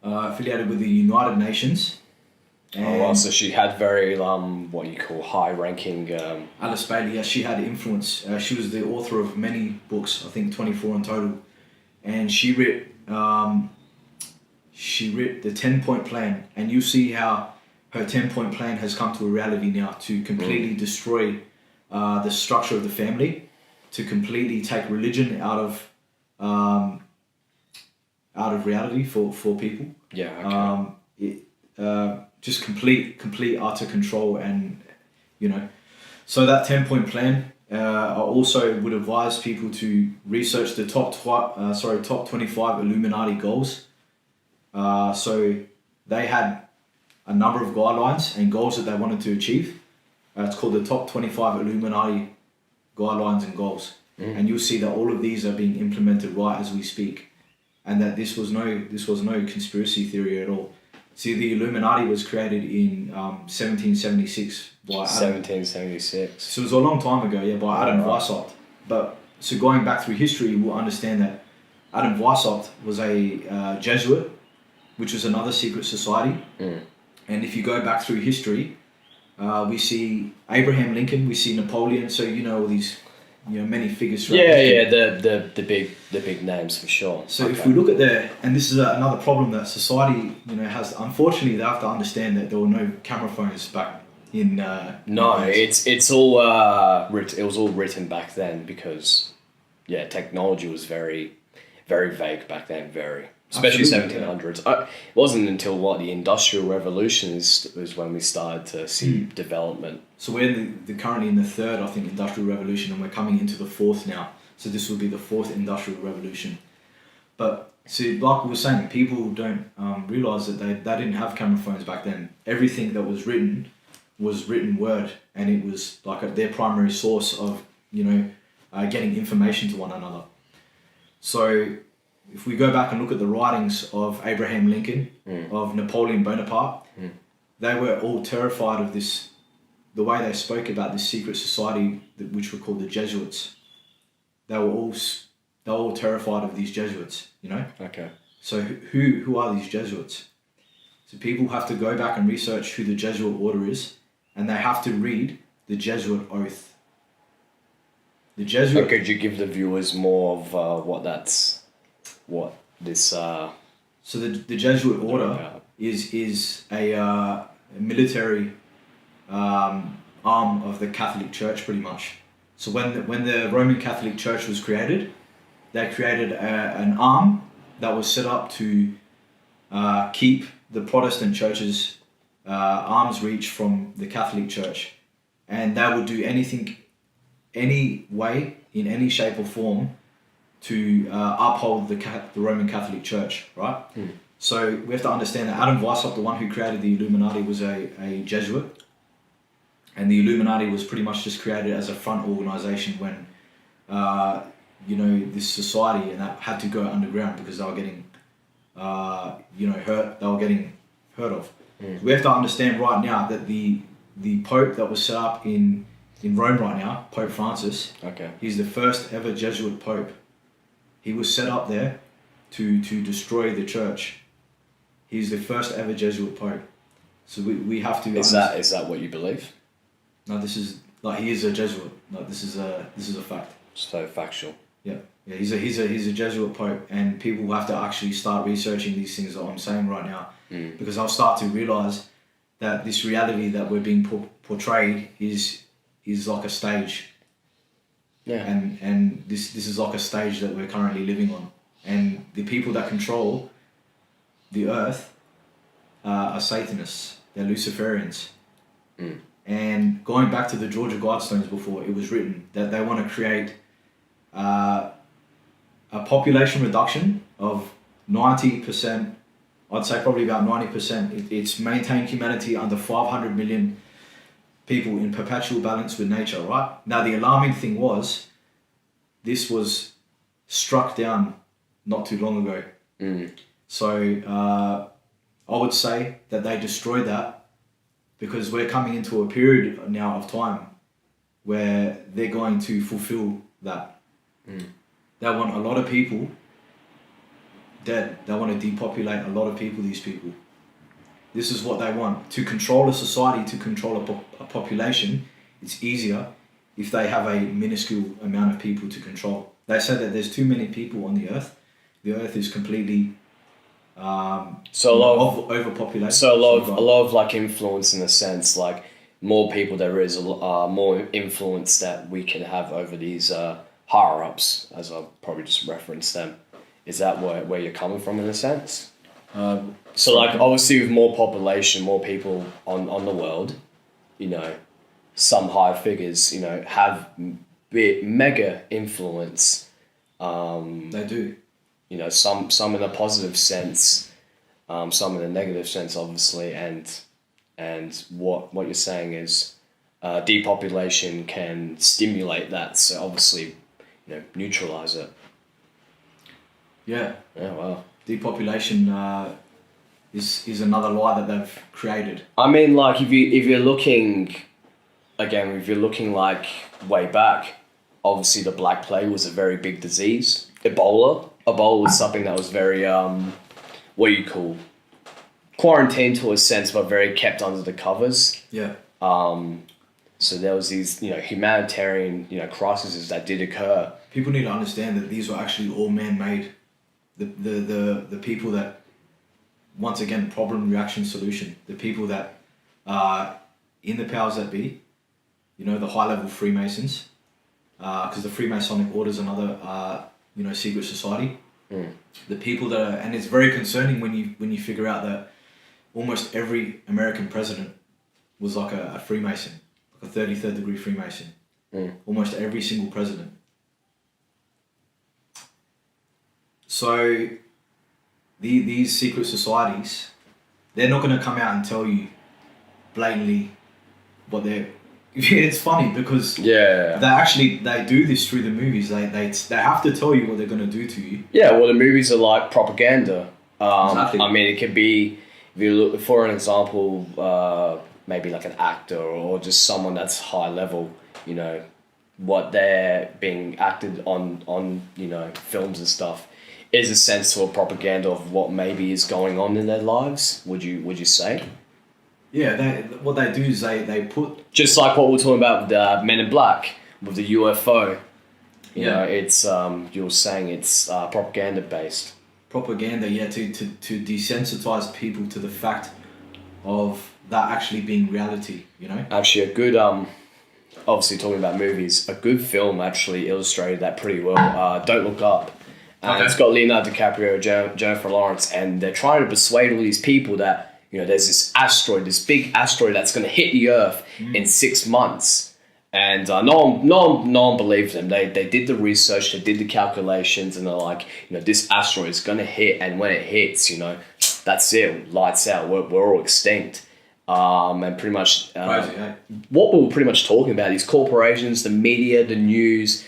affiliated with the United Nations. So she had very what you call high-ranking. Alice Bailey, yes, she had influence. She was the author of many books, I think 24 in total, and she wrote the 10-point plan, and you see how her 10-point plan has come to a reality now to completely destroy the structure of the family, to completely take religion out of reality for people. Yeah. Okay. Just complete utter control, and you know, so that 10-point plan. I also would advise people to research the top 25 Illuminati goals. So they had a number of guidelines and goals that they wanted to achieve. It's called the top 25 Illuminati guidelines and goals. and you'll see that all of these are being implemented right as we speak, and that this was no conspiracy theory at all. See, the Illuminati was created in 1776 by 1776. So it was a long time ago, yeah, by Adam Weishaupt. But so going back through history, we'll understand that Adam Weishaupt was a Jesuit, which was another secret society. And if you go back through history, we see Abraham Lincoln, we see Napoleon. So all these, many figures. The big names for sure. So if we look at and this is another problem that society, has. Unfortunately, they have to understand that there were no camera phones back in. No, it's all it was all written back then because, technology was very, very vague back then. Especially 1700s. It wasn't until the Industrial Revolution was when we started to see development. So we're currently in the third, I think, Industrial Revolution, and we're coming into the fourth now. So this will be the fourth Industrial Revolution. But see, like we were saying, people don't realise that they didn't have camera phones back then. Everything that was written word, and it was like their primary source of getting information to one another. So if we go back and look at the writings of Abraham Lincoln, of Napoleon Bonaparte, they were all terrified of this, the way they spoke about this secret society, which were called the Jesuits. They were all terrified of these Jesuits, Okay. So who are these Jesuits? So people have to go back and research who the Jesuit order is, and they have to read the Jesuit oath. The Jesuit... Could you give the viewers more of what this... So the Jesuit order is a military arm of the Catholic Church, pretty much. So when the Roman Catholic Church was created, they created an arm that was set up to keep the Protestant churches arm's reach from the Catholic Church, and they would do anything, any way, in any shape or form, to uphold the Roman Catholic Church, right? So we have to understand that Adam Weishaupt, the one who created the Illuminati, was a Jesuit, and the Illuminati was pretty much just created as a front organisation when this society and that had to go underground because they were getting hurt. They were getting heard of. We have to understand right now that the Pope that was set up in Rome right now, Pope Francis, he's the first ever Jesuit Pope. He was set up there to destroy the church. He's the first ever Jesuit Pope. So we have to... Is that what you believe? No, this is... he is a Jesuit. No, this is a fact. So factual. Yeah, he's a Jesuit Pope, and people have to actually start researching these things that I'm saying right now, because I'll start to realise that this reality that we're being portrayed is like a stage. Yeah. And this is like a stage that we're currently living on, and the people that control the earth are Satanists. They're Luciferians. And going back to the Georgia Guidestones before, it was written that they want to create a population reduction of 90%. I'd say probably about 90%. It's maintain humanity under 500 million people in perpetual balance with nature, right? Now, the alarming thing was, this was struck down not too long ago. So I would say that they destroyed that because we're coming into a period now of time where they're going to fulfill that. They want a lot of people dead. They want to depopulate a lot of people, these people. This is what they want. To control a society, to control a population, it's easier if they have a minuscule amount of people to control. They say that there's too many people on the earth. The earth is completely overpopulated. So a lot of like influence in a sense, like more people there is, more influence that we can have over these higher ups, as I'll probably just reference them. Is that where you're coming from in a sense? So like obviously with more population, more people on the world, some high figures, have mega influence. They do. Some in a positive sense, some in a negative sense, obviously, and what you're saying is depopulation can stimulate that. So obviously, neutralize it. Yeah. Yeah, wow. Depopulation is another lie that they've created. I mean, like, if you're looking, again, if you're looking like way back, obviously the Black Plague was a very big disease. Ebola was something that was very what you call quarantined to a sense, but very kept under the covers. Yeah. So there was these humanitarian crises that did occur. People need to understand that these were actually all man-made. The people that, once again, problem, reaction, solution. The people that are in the powers that be, the high-level Freemasons, because the Freemasonic Order is another, secret society. Mm. The people that are, and it's very concerning when you figure out that almost every American president was like a Freemason, like a 33rd degree Freemason. Mm. Almost every single president. So these secret societies, they're not going to come out and tell you blatantly what they're... It's funny because they do this through the movies. They have to tell you what they're going to do to you. Yeah, well, the movies are like propaganda. Exactly. I mean, it could be, if you look for an example, maybe like an actor or just someone that's high level, what they're being acted on films and stuff is a sense of propaganda of what maybe is going on in their lives. Would you say? Yeah, what they do is they put... Just like what we're talking about with Men in Black, with the UFO. You Yeah. know, it's, you're saying it's propaganda based. Propaganda, yeah, to desensitize people to the fact of that actually being reality, Actually, a good, obviously talking about movies, a good film actually illustrated that pretty well. Don't Look Up. Okay. It's got Leonardo DiCaprio, Jennifer Lawrence, and they're trying to persuade all these people that, there's this big asteroid that's going to hit the Earth in 6 months. And no one believed them. They did the research, they did the calculations, and they're like, this asteroid is going to hit, and when it hits, that's it, lights out, we're all extinct. And pretty much Crazy, eh? what we were pretty much talking about, these corporations, the media, the news,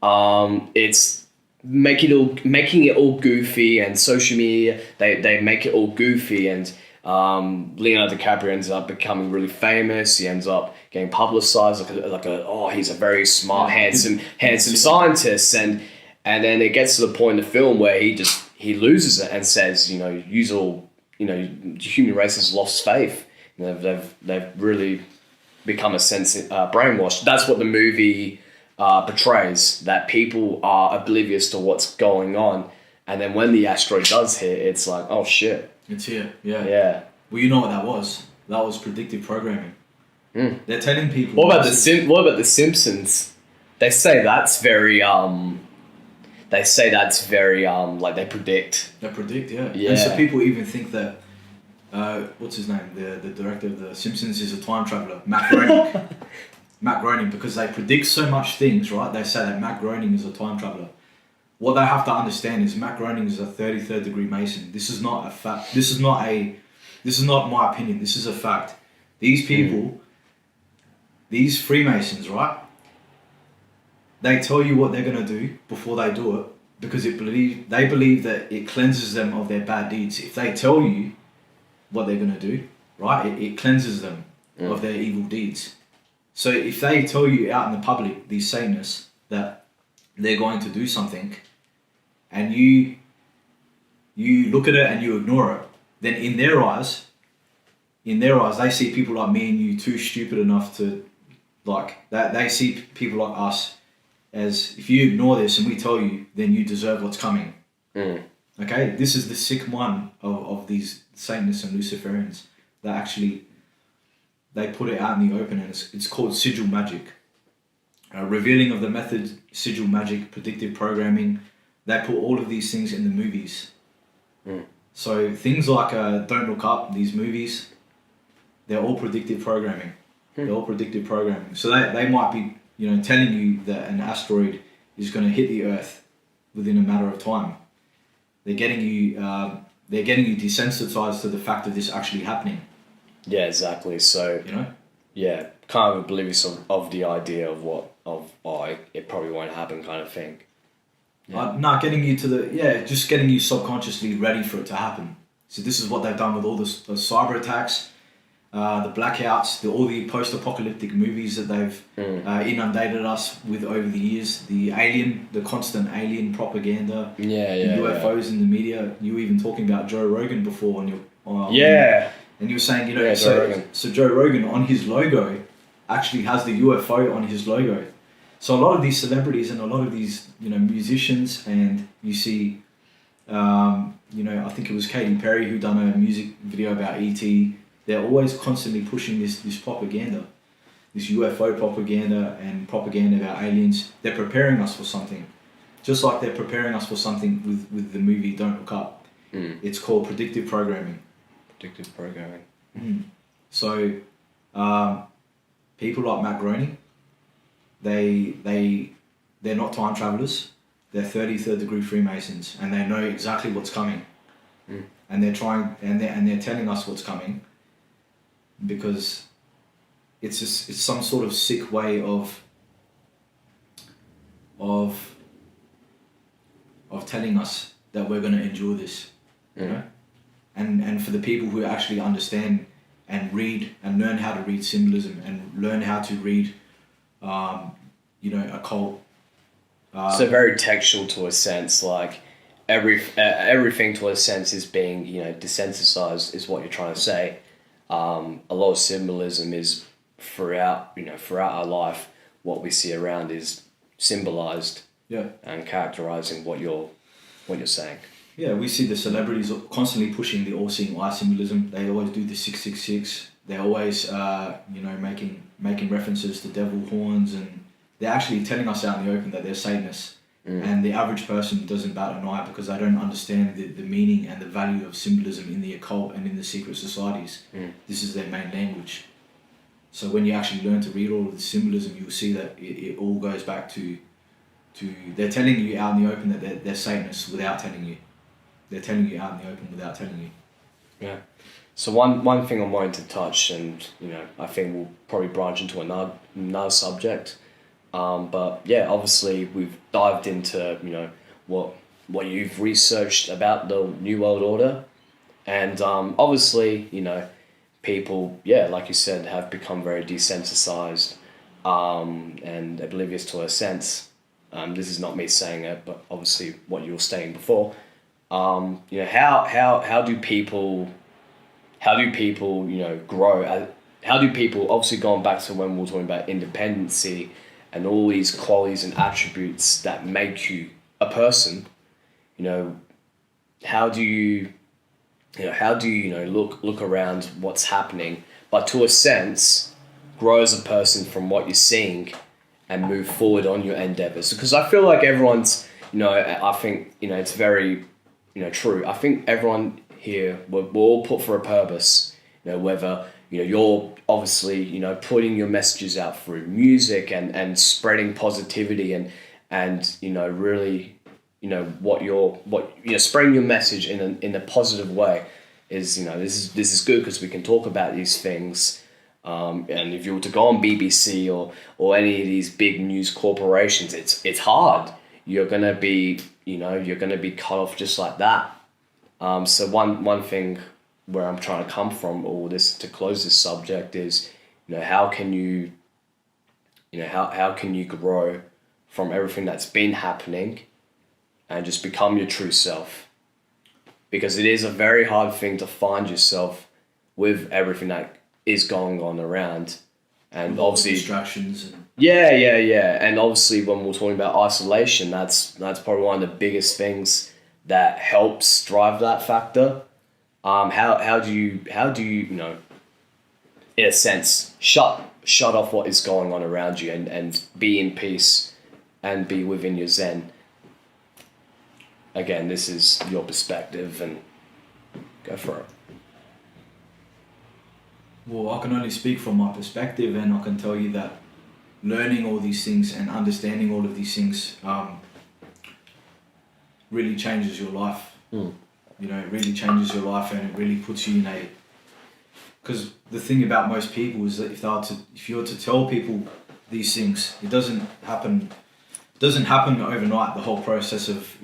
it's making it all goofy, and social media, they make it all goofy, and Leonardo DiCaprio ends up becoming really famous. He ends up getting publicized he's a very smart, handsome scientist, and then it gets to the point in the film where he loses it and says, the human race has lost faith. They've really become a brainwashed. That's what the movie portrays, that people are oblivious to what's going on, and then when the asteroid does hit, it's like, oh shit. It's here, yeah. Yeah. Well, you know what that was? That was predictive programming. Mm. They're telling people... What about the Simpsons? They say that's very like they predict. They predict, yeah. Yeah. And so people even think that what's his name? The director of The Simpsons is a time traveler, Matt Groening. Matt Groening, because they predict so much things, right? They say that Matt Groening is a time traveler. What they have to understand is Matt Groening is a 33rd degree Mason. This is not a fact. This is not my opinion. This is a fact. These people, these Freemasons, right? They tell you what they're going to do before they do it because they believe that it cleanses them of their bad deeds. If they tell you what they're going to do, right, it cleanses them of their evil deeds. So if they tell you out in the public, these Satanists, that they're going to do something, and you look at it and you ignore it, then in their eyes, they see people like me and you too stupid enough to, they see people like us as, if you ignore this and we tell you, then you deserve what's coming. Mm. Okay? This is the sick mind of these Satanists and Luciferians that actually, they put it out in the open, and it's called sigil magic. Revealing of the method, sigil magic, predictive programming. They put all of these things in the movies. Mm. So things like Don't Look Up, these movies, they're all predictive programming. They're all predictive programming. So they might be, telling you that an asteroid is going to hit the Earth within a matter of time. They're getting you desensitized to the fact of this actually happening. Yeah, exactly. So kind of oblivious of the idea of it probably won't happen kind of thing. No, getting you just getting you subconsciously ready for it to happen. So this is what they've done with all the cyber attacks, the blackouts, all the post-apocalyptic movies that they've inundated us with over the years. The constant alien propaganda, the UFOs in the media. You were even talking about Joe Rogan before on your and you were saying, so Joe Rogan on his logo actually has the UFO on his logo. So a lot of these celebrities and a lot of these, musicians, and you see, I think it was Katy Perry who done a music video about E.T. They're always constantly pushing this propaganda, this UFO propaganda and propaganda about aliens. They're preparing us for something, just like they're preparing us for something with the movie Don't Look Up. It's called predictive programming. Predictive programming. So, people like Matt Groening, they're not time travelers. They're 33rd degree Freemasons, and they know exactly what's coming. And they're telling us what's coming, because it's some sort of sick way of telling us that we're going to endure this, you know. And for the people who actually understand and read and learn how to read symbolism and learn how to read, occult. So very textual to a sense, like everything to a sense is being, desensitized is what you're trying to say. A lot of symbolism is throughout our life, what we see around is symbolized and characterizing what you're saying. Yeah, we see the celebrities constantly pushing the all-seeing eye symbolism. They always do the 666. They're always, making references to devil horns, and they're actually telling us out in the open that they're Satanists. And the average person doesn't bat an eye because they don't understand the meaning and the value of symbolism in the occult and in the secret societies. This is their main language. So when you actually learn to read all of the symbolism, you'll see that it all goes back to they're telling you out in the open that they're Satanists without telling you. They're telling you out in the open without telling you. Yeah. So one thing I'm wanting to touch, and I think we'll probably branch into another subject. But yeah, obviously we've dived into what you've researched about the New World Order, and obviously people, like you said, have become very desensitized and oblivious to a sense. This is not me saying it, but obviously what you were saying before. How do people grow? How do people, obviously going back to when we were talking about independency and all these qualities and attributes that make you a person, how do you look around what's happening, but to a sense grow as a person from what you're seeing and move forward on your endeavors? Because I feel like everyone's, I think, it's very, true. I think everyone here, we're all put for a purpose, whether, you're obviously, putting your messages out through music and spreading positivity and really, spreading your message in a positive way is, this is good because we can talk about these things. And if you were to go on BBC or any of these big news corporations, it's hard. You're gonna be cut off just like that. So one thing where I'm trying to come from all this to close this subject is, how can you grow from everything that's been happening and just become your true self? Because it is a very hard thing to find yourself with everything that is going on around, and obviously distractions. And obviously when we're talking about isolation, that's probably one of the biggest things that helps drive that factor. How do you in a sense shut off what is going on around you and be in peace and be within your Zen? Again, this is your perspective, and go for it. Well, I can only speak from my perspective, and I can tell you that learning all these things and understanding all of these things really changes your life. It really changes your life, and it really puts you because the thing about most people is that if you were to tell people these things, it doesn't happen overnight. The whole process of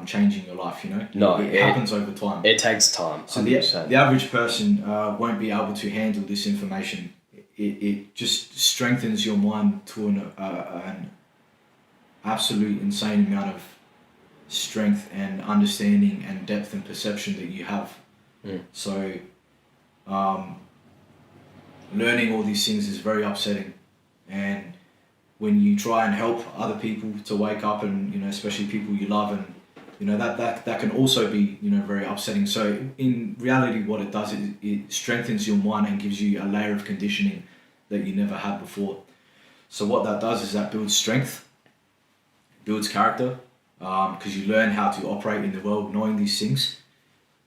changing your life, No, it happens over time. It takes time. So the average person won't be able to handle this information. It just strengthens your mind to an absolute insane amount of strength and understanding and depth and perception that you have. So learning all these things is very upsetting, and when you try and help other people to wake up, and especially people you love, and that can also be very upsetting. So in reality, what it does is it strengthens your mind and gives you a layer of conditioning that you never had before. So what that does is that builds strength, builds character, because you learn how to operate in the world knowing these things,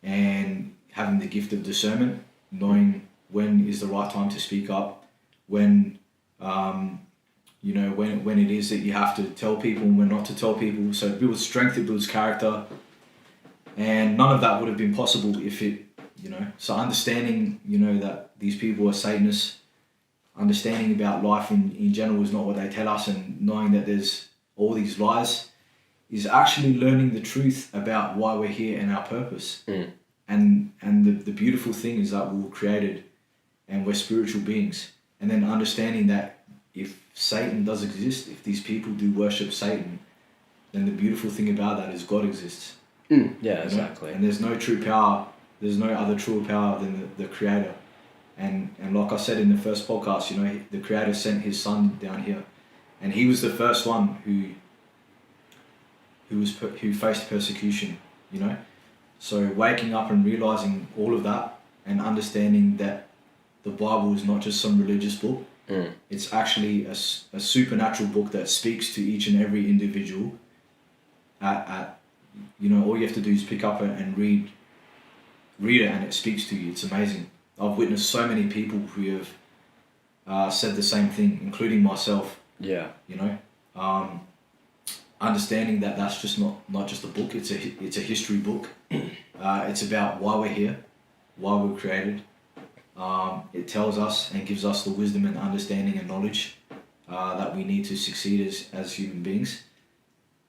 and having the gift of discernment, knowing when is the right time to speak up, when when it is that you have to tell people and when not to tell people. So it builds strength, it builds character, and none of that would have been possible if it, so understanding, that these people are Satanists, understanding about life in general is not what they tell us, and knowing that there's all these lies is actually learning the truth about why we're here and our purpose. And the beautiful thing is that we were created and we're spiritual beings. And then understanding that if Satan does exist, if these people do worship Satan, then the beautiful thing about that is God exists. Yeah, exactly. And there's no true power, there's no other true power than the Creator. And like I said in the first podcast, the Creator sent his Son down here, and he was the first one who faced persecution, So waking up and realizing all of that, and understanding that the Bible is not just some religious book. It's actually a supernatural book that speaks to each and every individual. All you have to do is pick up it and read it, and it speaks to you. It's amazing. I've witnessed so many people who have said the same thing, including myself. Yeah. Understanding that that's just not just a book. It's a history book. It's about why we're here, why we're created. It tells us and gives us the wisdom and understanding and knowledge that we need to succeed as human beings.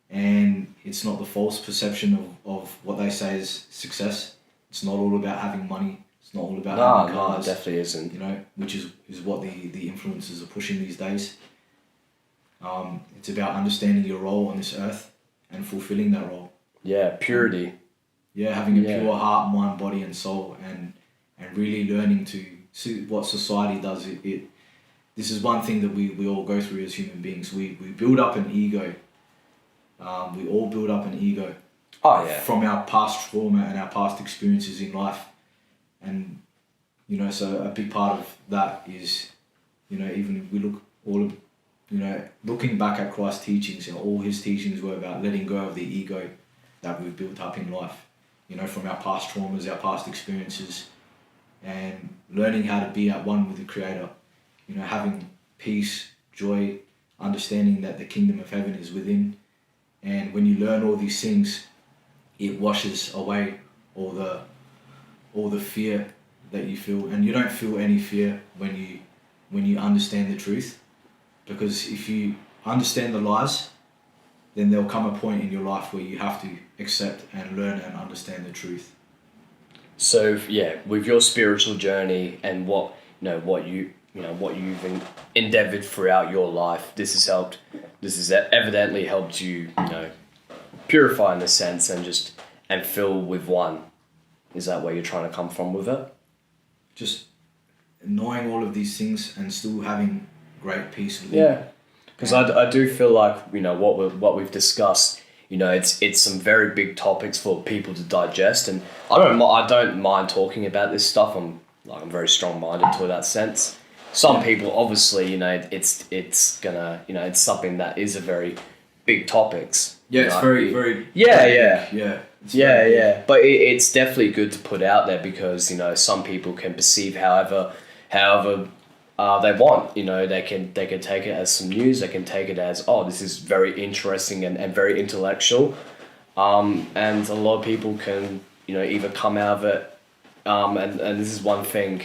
And it's not the false perception of what they say is success. It's not all about having money. It's not all about having cars. No, it definitely isn't. Which is what the influencers are pushing these days. It's about understanding your role on this earth and fulfilling that role. Yeah, purity. Having a pure heart, mind, body, and soul, and really learning to see what society does. This is one thing that we all go through as human beings. We build up an ego. We all build up an ego. Oh yeah. From our past trauma and our past experiences in life, and so a big part of that is, even if we look all of, looking back at Christ's teachings, all his teachings were about letting go of the ego that we've built up in life, from our past traumas, our past experiences, and learning how to be at one with the Creator, having peace, joy, understanding that the kingdom of heaven is within. And when you learn all these things, it washes away all the fear that you feel, and you don't feel any fear when you understand the truth. Because if you understand the lies, then there'll come a point in your life where you have to accept and learn and understand the truth. So with your spiritual journey and what you've endeavored throughout your life, this has evidently helped you, purify in a sense and fill with one. Is that where you're trying to come from with it? Just knowing all of these things and still having great peace within. Yeah, because I do feel like what we've discussed, it's some very big topics for people to digest, and I don't mind talking about this stuff. I'm very strong-minded to that sense. Some people obviously, it's gonna, it's something that is a very big topics. Yeah, it's very But it's definitely good to put out there because some people can perceive however they want. They can take it as some news. They can take it as, oh, this is very interesting and very intellectual. And a lot of people can either come out of it and this is one thing.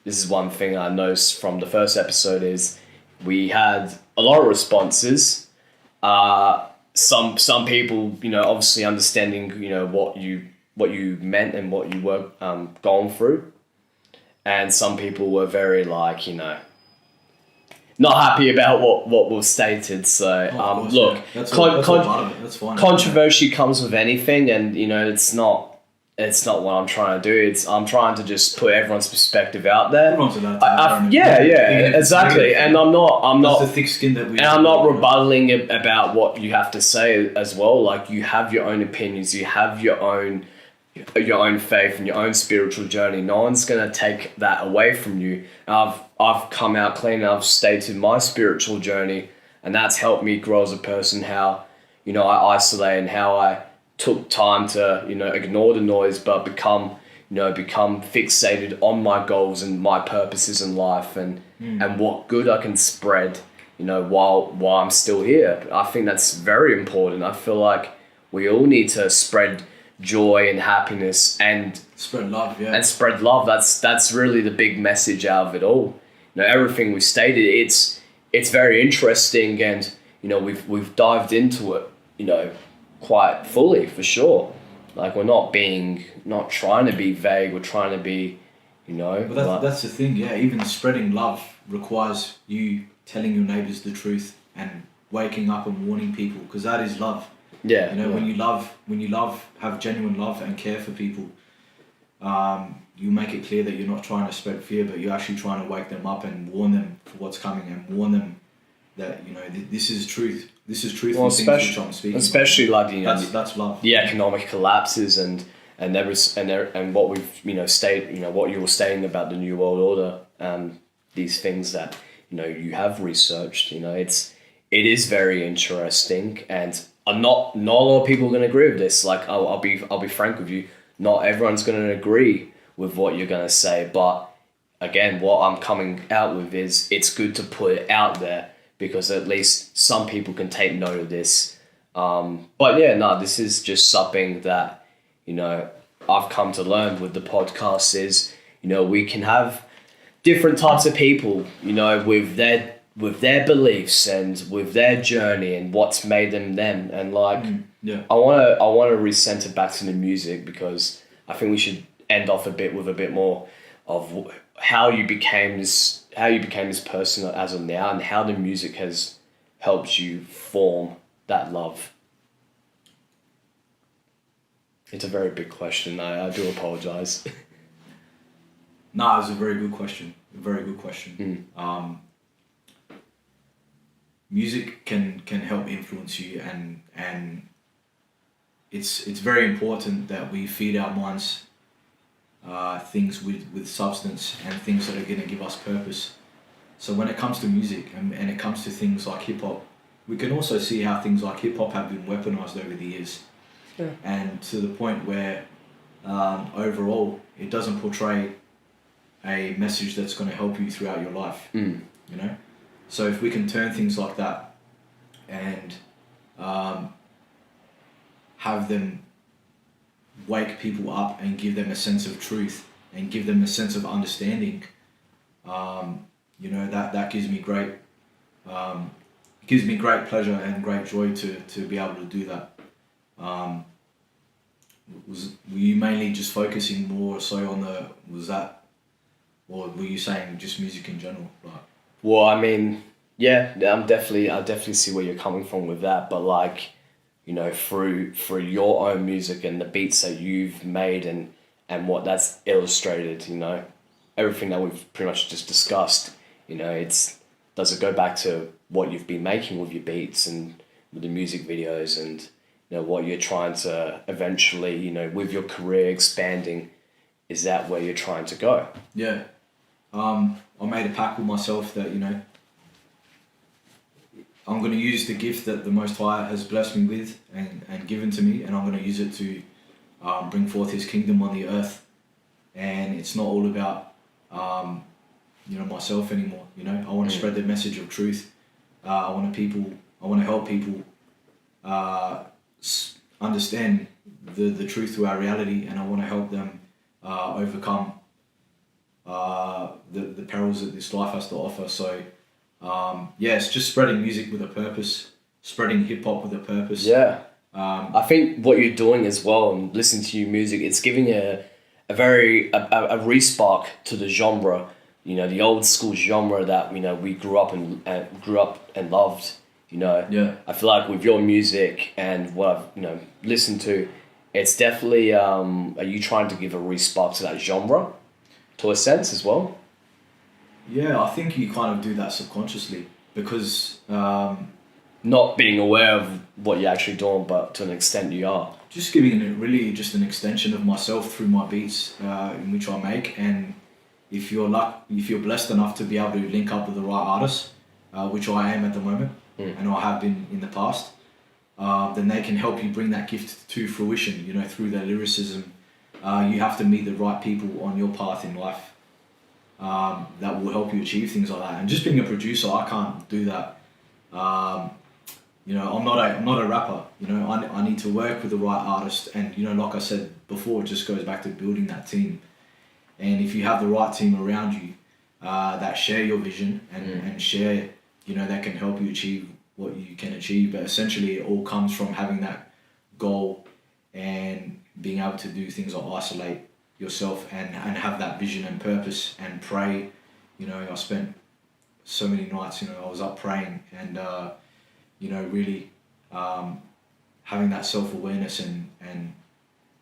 This is one thing I noticed from the first episode is we had a lot of responses. Some people, obviously understanding, what you meant and what you were going through, and some people were very like, not happy about what was stated. So course, look, yeah. That's all part of it. That's fine. Controversy comes with anything, and it's not what I'm trying to do. I'm trying to just put everyone's perspective out there. Exactly. And I'm not. That's the thick skin that we. And I'm not rebutting about what you have to say as well. Like, you have your own opinions. You have your own faith and your own spiritual journey. No one's gonna take that away from you. I've come out clean. And I've stated my spiritual journey, and that's helped me grow as a person. How I isolate, and how I took time to ignore the noise, but become fixated on my goals and my purposes in life, and what good I can spread while I'm still here. I think that's very important. I feel like we all need to spread joy and happiness and spread love. And spread love. That's really the big message out of it all. Everything we stated, it's very interesting, and we've dived into it quite fully, for sure. Like, we're not trying to be vague. We're trying to be, But that's the thing, yeah. Even spreading love requires you telling your neighbours the truth and waking up and warning people, because that is love. Yeah. When you love, have genuine love and care for people, you make it clear that you're not trying to spread fear, but you're actually trying to wake them up and warn them for what's coming, and warn them that this is truth. This is truth. Well, especially like that's love. The economic collapses and what we've stated, what you were saying about the New World Order, these things that you have researched. It is very interesting, and not a lot of people are going to agree with this. Like, I'll be frank with you. Not everyone's going to agree with what you're going to say, but again, what I'm coming out with is it's good to put it out there, because at least some people can take note of this. But yeah, no, this is just something that, I've come to learn with the podcast is, we can have different types of people, with their beliefs and with their journey and what's made them them. And like, I want to recenter back to the music, because I think we should end off with a bit more of how you became this person as of now, and how the music has helped you form that love. It's a very big question. I do apologize. No, it's a very good question. Music can help influence you, and it's very important that we feed our minds things with substance and things that are going to give us purpose. So when it comes to music and it comes to things like hip hop, we can also see how things like hip hop have been weaponized over the years, and to the point where overall it doesn't portray a message that's going to help you throughout your life. So if we can turn things like that and have them wake people up and give them a sense of truth and give them a sense of understanding, that gives me great pleasure and great joy to be able to do that. Were you mainly just focusing more so on or were you saying just music in general? Well, I mean, yeah, I definitely see where you're coming from with that, but like, through your own music and the beats that you've made and what that's illustrated, everything that we've pretty much just discussed, does it go back to what you've been making with your beats and with the music videos, and what you're trying to eventually, with your career expanding, is that where you're trying to go? Yeah. I made a pact with myself that, I'm going to use the gift that the Most High has blessed me with and given to me, and I'm going to use it to bring forth His kingdom on the earth. And it's not all about, myself anymore. I want to spread the message of truth. I want to help people understand the truth to our reality, and I want to help them overcome the perils that this life has to offer. So it's just spreading music with a purpose, spreading hip hop with a purpose. Yeah. I think what you're doing as well, and listening to your music, it's giving a re-spark to the genre, the old school genre that we grew up and loved. Yeah. I feel like with your music and what I've listened to, it's definitely are you trying to give a re-spark to that genre, to a sense as well? Yeah, I think you kind of do that subconsciously because not being aware of what you're actually doing, but to an extent you are. Just giving it really just an extension of myself through my beats in which I make, and if you're blessed enough to be able to link up with the right artists, which I am at the moment, and I have been in the past, then they can help you bring that gift to fruition, through their lyricism. You have to meet the right people on your path in life that will help you achieve things like that. And just being a producer, I can't do that. I'm not a rapper. I need to work with the right artist, and like I said before, it just goes back to building that team. And if you have the right team around you that share your vision and share, that can help you achieve what you can achieve. But essentially, it all comes from having that goal and being able to do things like isolate yourself and have that vision and purpose and pray. I spent so many nights, I was up praying and, really having that self-awareness and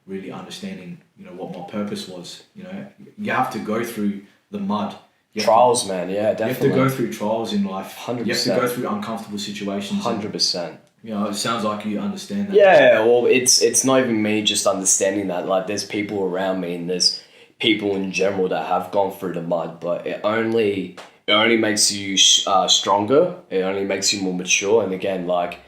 really understanding, what my purpose was. You have to go through the mud. Trials, man, yeah, definitely. You have to go through trials in life. 100%. You have to go through uncomfortable situations. 100%. It sounds like you understand that. Yeah, well, it's not even me just understanding that. Like, there's people around me and there's people in general that have gone through the mud, but it only makes you stronger. It only makes you more mature. And again, like,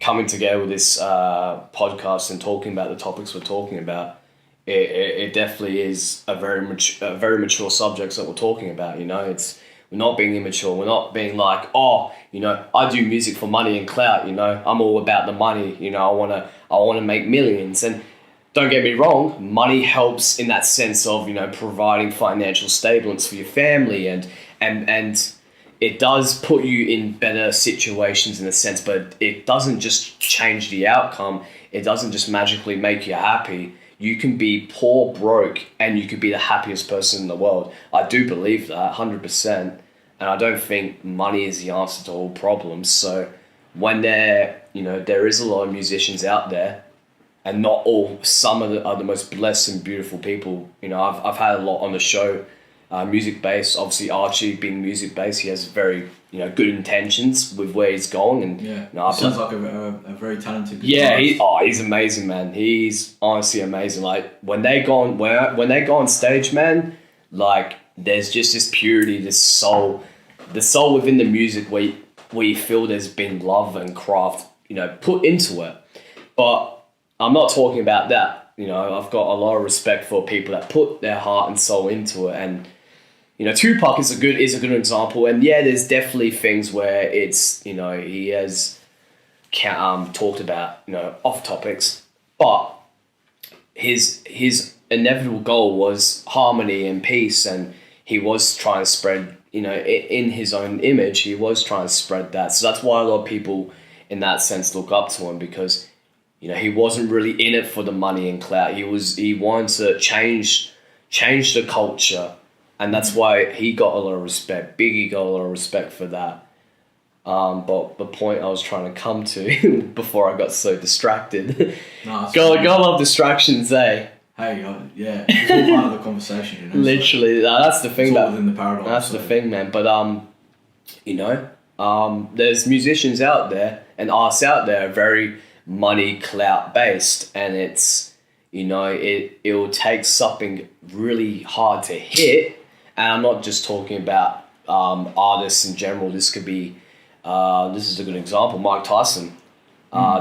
coming together with this podcast and talking about the topics we're talking about, it definitely is a very mature subjects that we're talking about. We're not being immature. We're not being like, I do music for money and clout. I'm all about the money. I wanna make millions. And don't get me wrong, money helps in that sense of providing financial stability for your family, and it does put you in better situations in a sense. But it doesn't just change the outcome. It doesn't just magically make you happy. You can be poor, broke, and you could be the happiest person in the world. I do believe that, 100%. And I don't think money is the answer to all problems. So when there is a lot of musicians out there, and not all, some are the most blessed and beautiful people. I've had a lot on the show, music-based. Obviously, Archie being music-based, he has very good intentions with where he's going, and sounds like a very talented guitarist. Yeah, he's amazing, man. He's honestly amazing. Like when they go on stage, man, like there's just this purity, this soul, the soul within the music where you feel there's been love and craft, put into it. But I'm not talking about that. I've got a lot of respect for people that put their heart and soul into it, and Tupac is a good example. And yeah, there's definitely things where it's he has talked about off topics, but his inevitable goal was harmony and peace, and he was trying to spread in his own image, he was trying to spread that. So that's why a lot of people in that sense look up to him, because he wasn't really in it for the money and clout. He wanted to change the culture. And that's why he got a lot of respect. Biggie got a lot of respect for that. But the point I was trying to come to before I got so distracted. Gotta love distractions, eh? Hey, yeah, it's all part of the conversation, Literally, that's the thing. It's all within the paradigm. That's the thing, man. But there's musicians out there and artists out there very money clout based, and it's it will take something really hard to hit. And I'm not just talking about artists in general. This could be, this is a good example, Mike Tyson.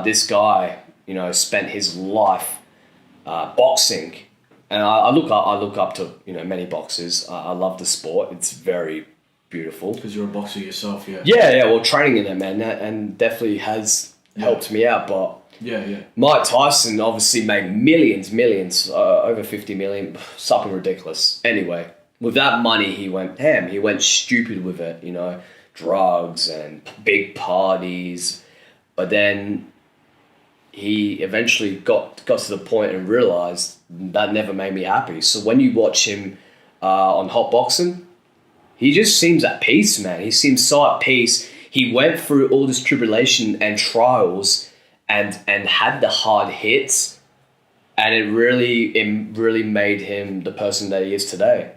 This guy, spent his life boxing. And I look up to, many boxers. I love the sport. It's very beautiful. Because you're a boxer yourself, yeah. Yeah, well, training in it, man, and definitely has helped me out. But Yeah. Mike Tyson obviously made millions, over 50 million, something ridiculous. Anyway, with that money, he went ham. He went stupid with it, you know, drugs and big parties. But then he eventually got to the point and realized that never made me happy. So when you watch him on Hot Boxing, he just seems at peace, man. He seems so at peace. He went through all this tribulation and trials and had the hard hits, and it really made him the person that he is today.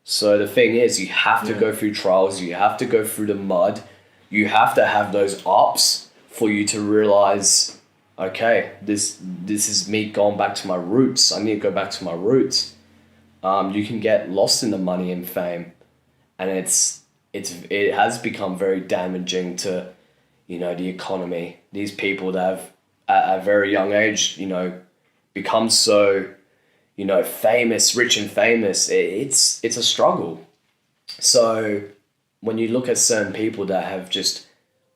So the thing is, you have to go through trials, you have to go through the mud, you have to have those ups for you to realize, okay, this is me going back to my roots. I need to go back to my roots. You can get lost in the money and fame, and it has become very damaging to, you know, the economy. These people that have at a very young age, you know, become so, you know, famous, rich and famous. It's a struggle. So when you look at certain people that have just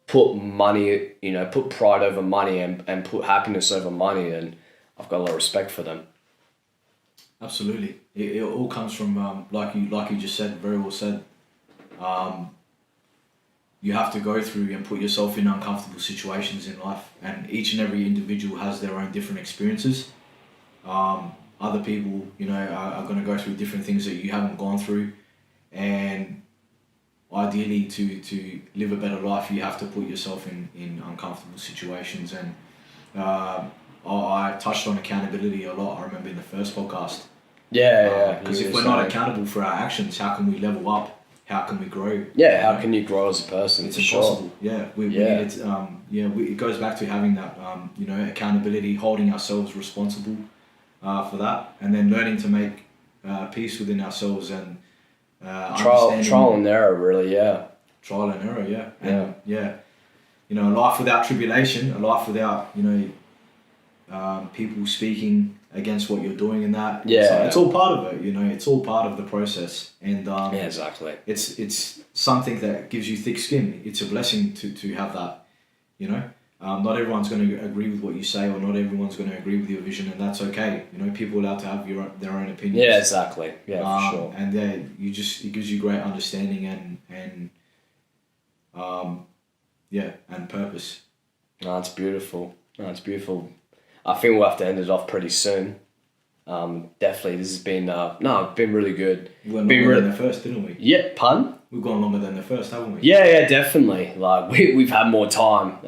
put money, you know, put pride over money and put happiness over money, then I've got a lot of respect for them. Absolutely. It all comes from, like you just said, very well said. You have to go through and put yourself in uncomfortable situations in life, and each and every individual has their own different experiences. Other people, you know, are going to go through different things that you haven't gone through, and ideally to live a better life, you have to put yourself in uncomfortable situations. And I touched on accountability a lot, I remember, in the first podcast. Yeah. Because if we're not accountable for our actions, how can we level up? How can we grow? Yeah, how can you grow as a person? It's impossible. Sure. Yeah, we need it. It goes back to having that, you know, accountability, holding ourselves responsible for that, and then learning to make peace within ourselves and trial and error, really. Yeah. Trial and error. Yeah. And you know, a life without tribulation, a life without, you know, people speaking against what you're doing in that. It's all part of it, you know, it's all part of the process. And exactly. It's something that gives you thick skin. It's a blessing to have that, you know. Not everyone's going to agree with what you say, or not everyone's going to agree with your vision, and that's okay. You know, people are allowed to have their own opinions. Yeah, exactly. Yeah, for sure. And then it gives you great understanding and purpose. No, it's beautiful. I think we'll have to end it off pretty soon. Definitely, this has been been really good. We went longer than the first, didn't we? Yeah, pun? We've gone longer than the first, haven't we? Yeah, definitely. Like we've had more time,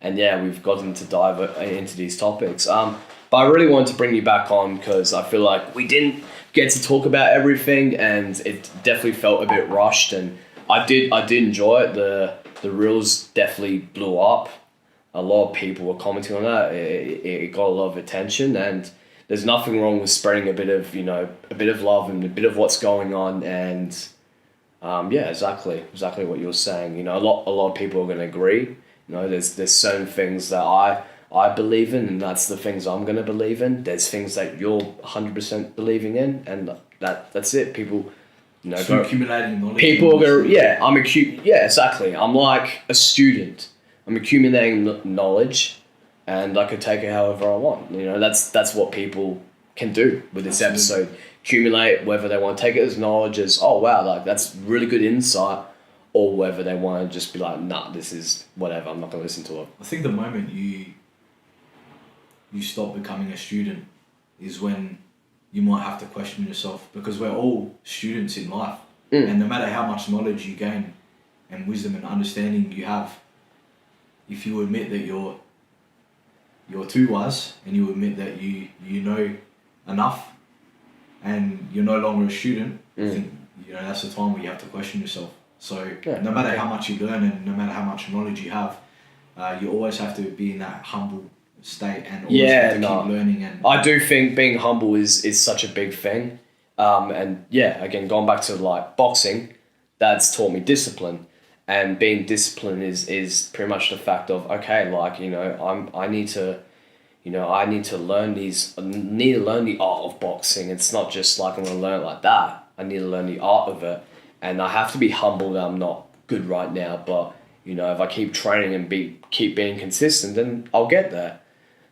and we've gotten to dive into these topics. But I really wanted to bring you back on because I feel like we didn't get to talk about everything, and it definitely felt a bit rushed. And I did enjoy it. The reels definitely blew up. A lot of people were commenting on that. It got a lot of attention, and there's nothing wrong with spreading a bit of love and a bit of what's going on. And exactly what you were saying. You know, a lot of people are going to agree. You know, there's certain things that I believe in, and that's the things I'm going to believe in. There's things that you're 100% believing in, and that's it. People, you know, accumulating knowledge. People are going to exactly. I'm like a student. I'm accumulating knowledge, and I could take it however I want. You know, that's what people can do with this episode. Accumulate, whether they want to take it as knowledge, as, oh wow, like that's really good insight, or whether they want to just be like, nah, this is whatever, I'm not going to listen to it. I think the moment you stop becoming a student is when you might have to question yourself, because we're all students in life. And no matter how much knowledge you gain and wisdom and understanding you have, if you admit that you're too wise, and you admit that you know enough and you're no longer a student, I think, you know, that's the time where you have to question yourself. So no matter how much you learn and no matter how much knowledge you have, you always have to be in that humble state and always have to keep learning. And I do think being humble is such a big thing. And again, going back to like boxing, that's taught me discipline. And being disciplined is pretty much the fact of, okay, like, you know, I need to learn the art of boxing. It's not just like I'm going to learn it like that. I need to learn the art of it. And I have to be humble that I'm not good right now, but you know, if I keep training and keep being consistent, then I'll get there.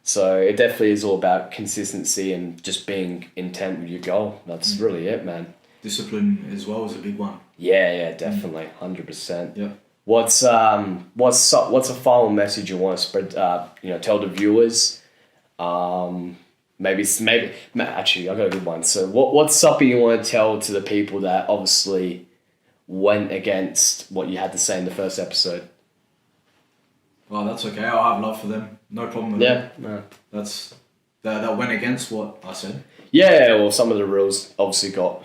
So it definitely is all about consistency and just being intent with your goal. That's really it, man. Discipline as well is a big one. Yeah, definitely, 100%. Yeah. What's a final message you want to spread? Tell the viewers. Maybe actually, I got a good one. So what's something you want to tell to the people that obviously went against what you had to say in the first episode? Well, that's okay. I'll have love for them. No problem with that. Yeah. No. That went against what I said. Yeah, well, some of the rules obviously got,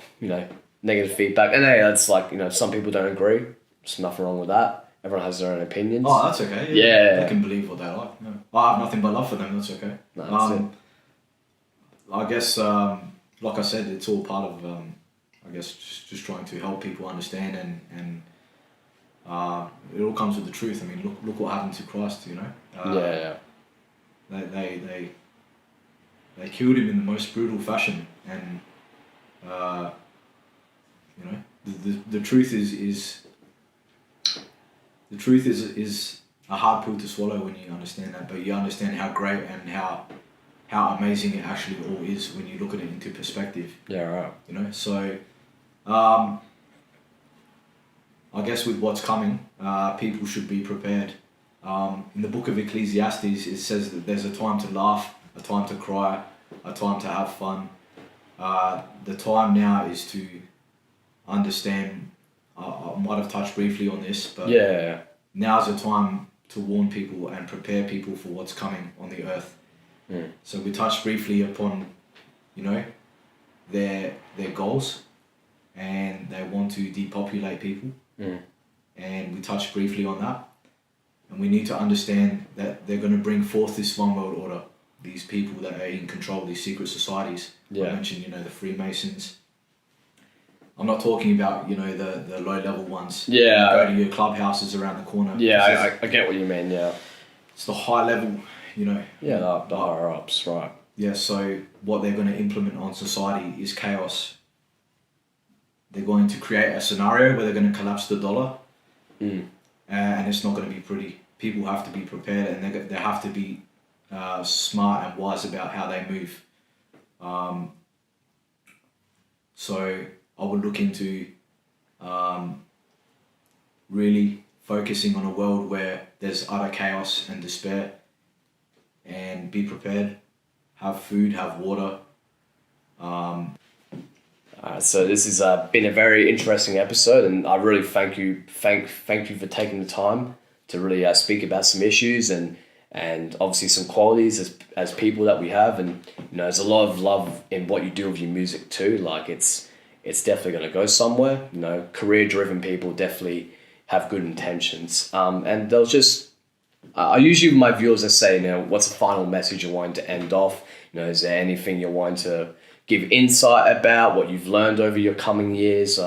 negative feedback. And hey, that's like, some people don't agree. There's nothing wrong with that. Everyone has their own opinions. Oh, that's okay. Yeah. They can believe what they like. Yeah. I have nothing but love for them. That's okay. No, that's it. I guess, like I said, it's all part of, just trying to help people understand and it all comes with the truth. I mean, look what happened to Christ, Yeah. They killed him in the most brutal fashion, and the truth is a hard pill to swallow when you understand that. But you understand how great and how amazing it actually all is when you look at it into perspective. Yeah, right. So I guess with what's coming, people should be prepared. In the book of Ecclesiastes, it says that there's a time to laugh, a time to cry, a time to have fun. The time now is to understand. I might have touched briefly on this, but now's the time to warn people and prepare people for what's coming on the earth. So we touched briefly upon, their goals, and they want to depopulate people. And we touched briefly on that. And we need to understand that they're going to bring forth this one world order. These people that are in control of these secret societies. I mentioned, the Freemasons. I'm not talking about, the low level ones. Yeah. Go to your clubhouses around the corner. Yeah, I get what you mean, yeah. It's the high level, Yeah, the higher ups, right. Yeah, so what they're going to implement on society is chaos. They're going to create a scenario where they're going to collapse the dollar. And it's not going to be pretty. People have to be prepared, and they have to be smart and wise about how they move. So I would look into really focusing on a world where there's utter chaos and despair, and be prepared. Have food, have water. So this has been a very interesting episode, and I really thank you for taking the time to really speak about some issues and obviously some qualities as people that we have, and there's a lot of love in what you do with your music too. Like it's definitely going to go somewhere. Career-driven people definitely have good intentions, and they'll just. I usually with my viewers I say, what's the final message you're wanting to end off? Is there anything you're wanting to give insight about what you've learned over your coming years?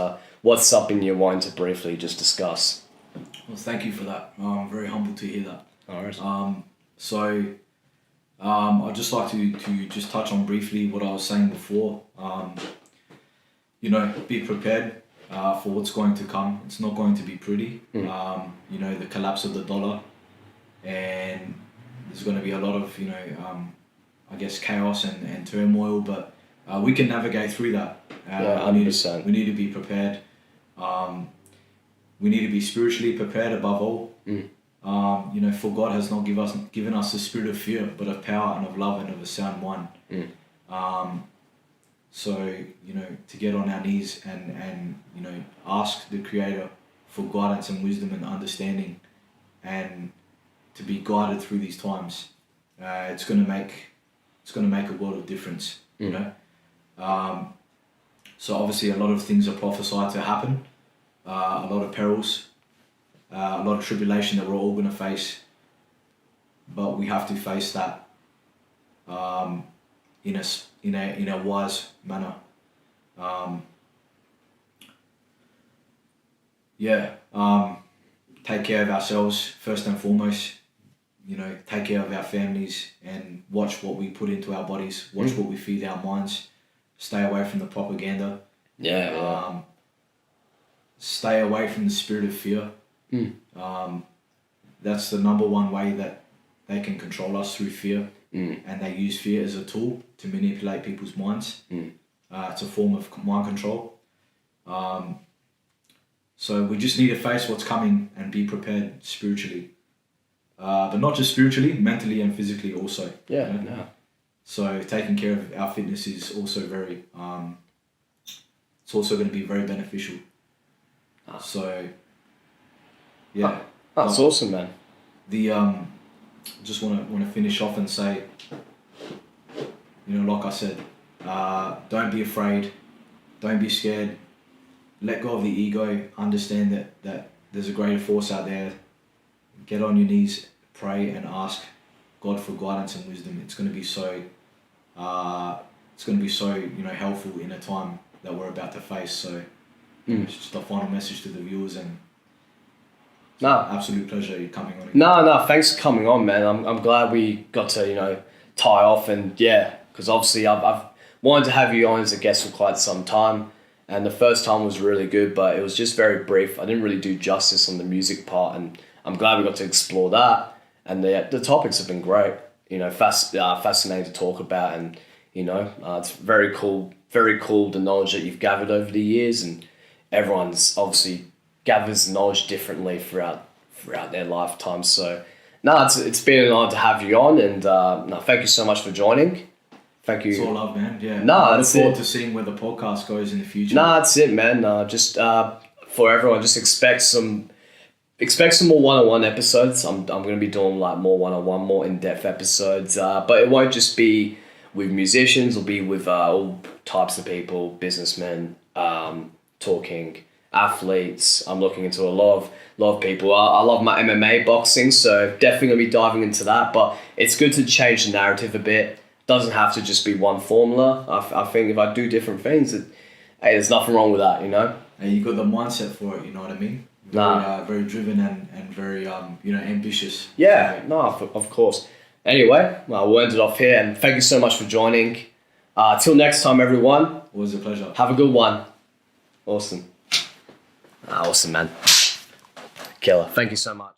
What's something you're wanting to briefly just discuss? Well, thank you for that. I'm very humbled to hear that. All right. So I'd just like to just touch on briefly what I was saying before. Be prepared for what's going to come. It's not going to be pretty. The collapse of the dollar, and there's going to be a lot of chaos and turmoil, but we can navigate through that. 100%. We need to be prepared. We need to be spiritually prepared above all. For God has not given us the spirit of fear, but of power and of love and of a sound mind. So, to get on our knees and ask the Creator for guidance and wisdom and understanding, and to be guided through these times. It's going to make a world of difference. So obviously a lot of things are prophesied to happen, a lot of perils, a lot of tribulation that we're all going to face, but we have to face that in a wise manner. Take care of ourselves first and foremost. Take care of our families and watch what we put into our bodies, watch what we feed our minds, stay away from the propaganda. Stay away from the spirit of fear. that's the number one way that they can control us, through fear. And they use fear as a tool to manipulate people's minds. It's a form of mind control. So we just need to face what's coming and be prepared spiritually. But not just spiritually, mentally and physically also. Yeah, you know? yeah. So taking care of our fitness is also very, it's also going to be very beneficial. So, yeah. That's awesome, man. Just want to finish off and say, like I said, don't be afraid, don't be scared, let go of the ego, understand that there's a greater force out there. Get on your knees, pray and ask God for guidance and wisdom. It's going to be so helpful in a time that we're about to face. So it's just a final message to the viewers, and absolute pleasure you coming on. No, thanks for coming on, man. I'm glad we got to, tie off, and because obviously I've wanted to have you on as a guest for quite some time, and the first time was really good, but it was just very brief. I didn't really do justice on the music part, and I'm glad we got to explore that, and the topics have been great, fascinating to talk about, and it's very cool the knowledge that you've gathered over the years, and everyone's obviously gathers knowledge differently throughout their lifetime. So it's been an honor to have you on, and thank you so much for joining. Thank you. It's all love, man. Yeah. I look forward to seeing where the podcast goes in the future. That's it, man. Just for everyone, just expect some more one-on-one episodes. I'm going to be doing like more one-on-one, more in-depth episodes, but it won't just be with musicians. It'll be with all types of people, businessmen, talking athletes. I'm looking into a lot of people. I love my MMA boxing, so definitely going to be diving into that, but it's good to change the narrative a bit. Doesn't have to just be one formula. I think if I do different things, there's nothing wrong with that, And you got the mindset for it, you know what I mean? Very driven and very ambitious. Yeah, of course. Anyway, we'll end it off here, and thank you so much for joining. Till next time, everyone. Always a pleasure. Have a good one. Awesome. Awesome, man. Killer. Thank you so much.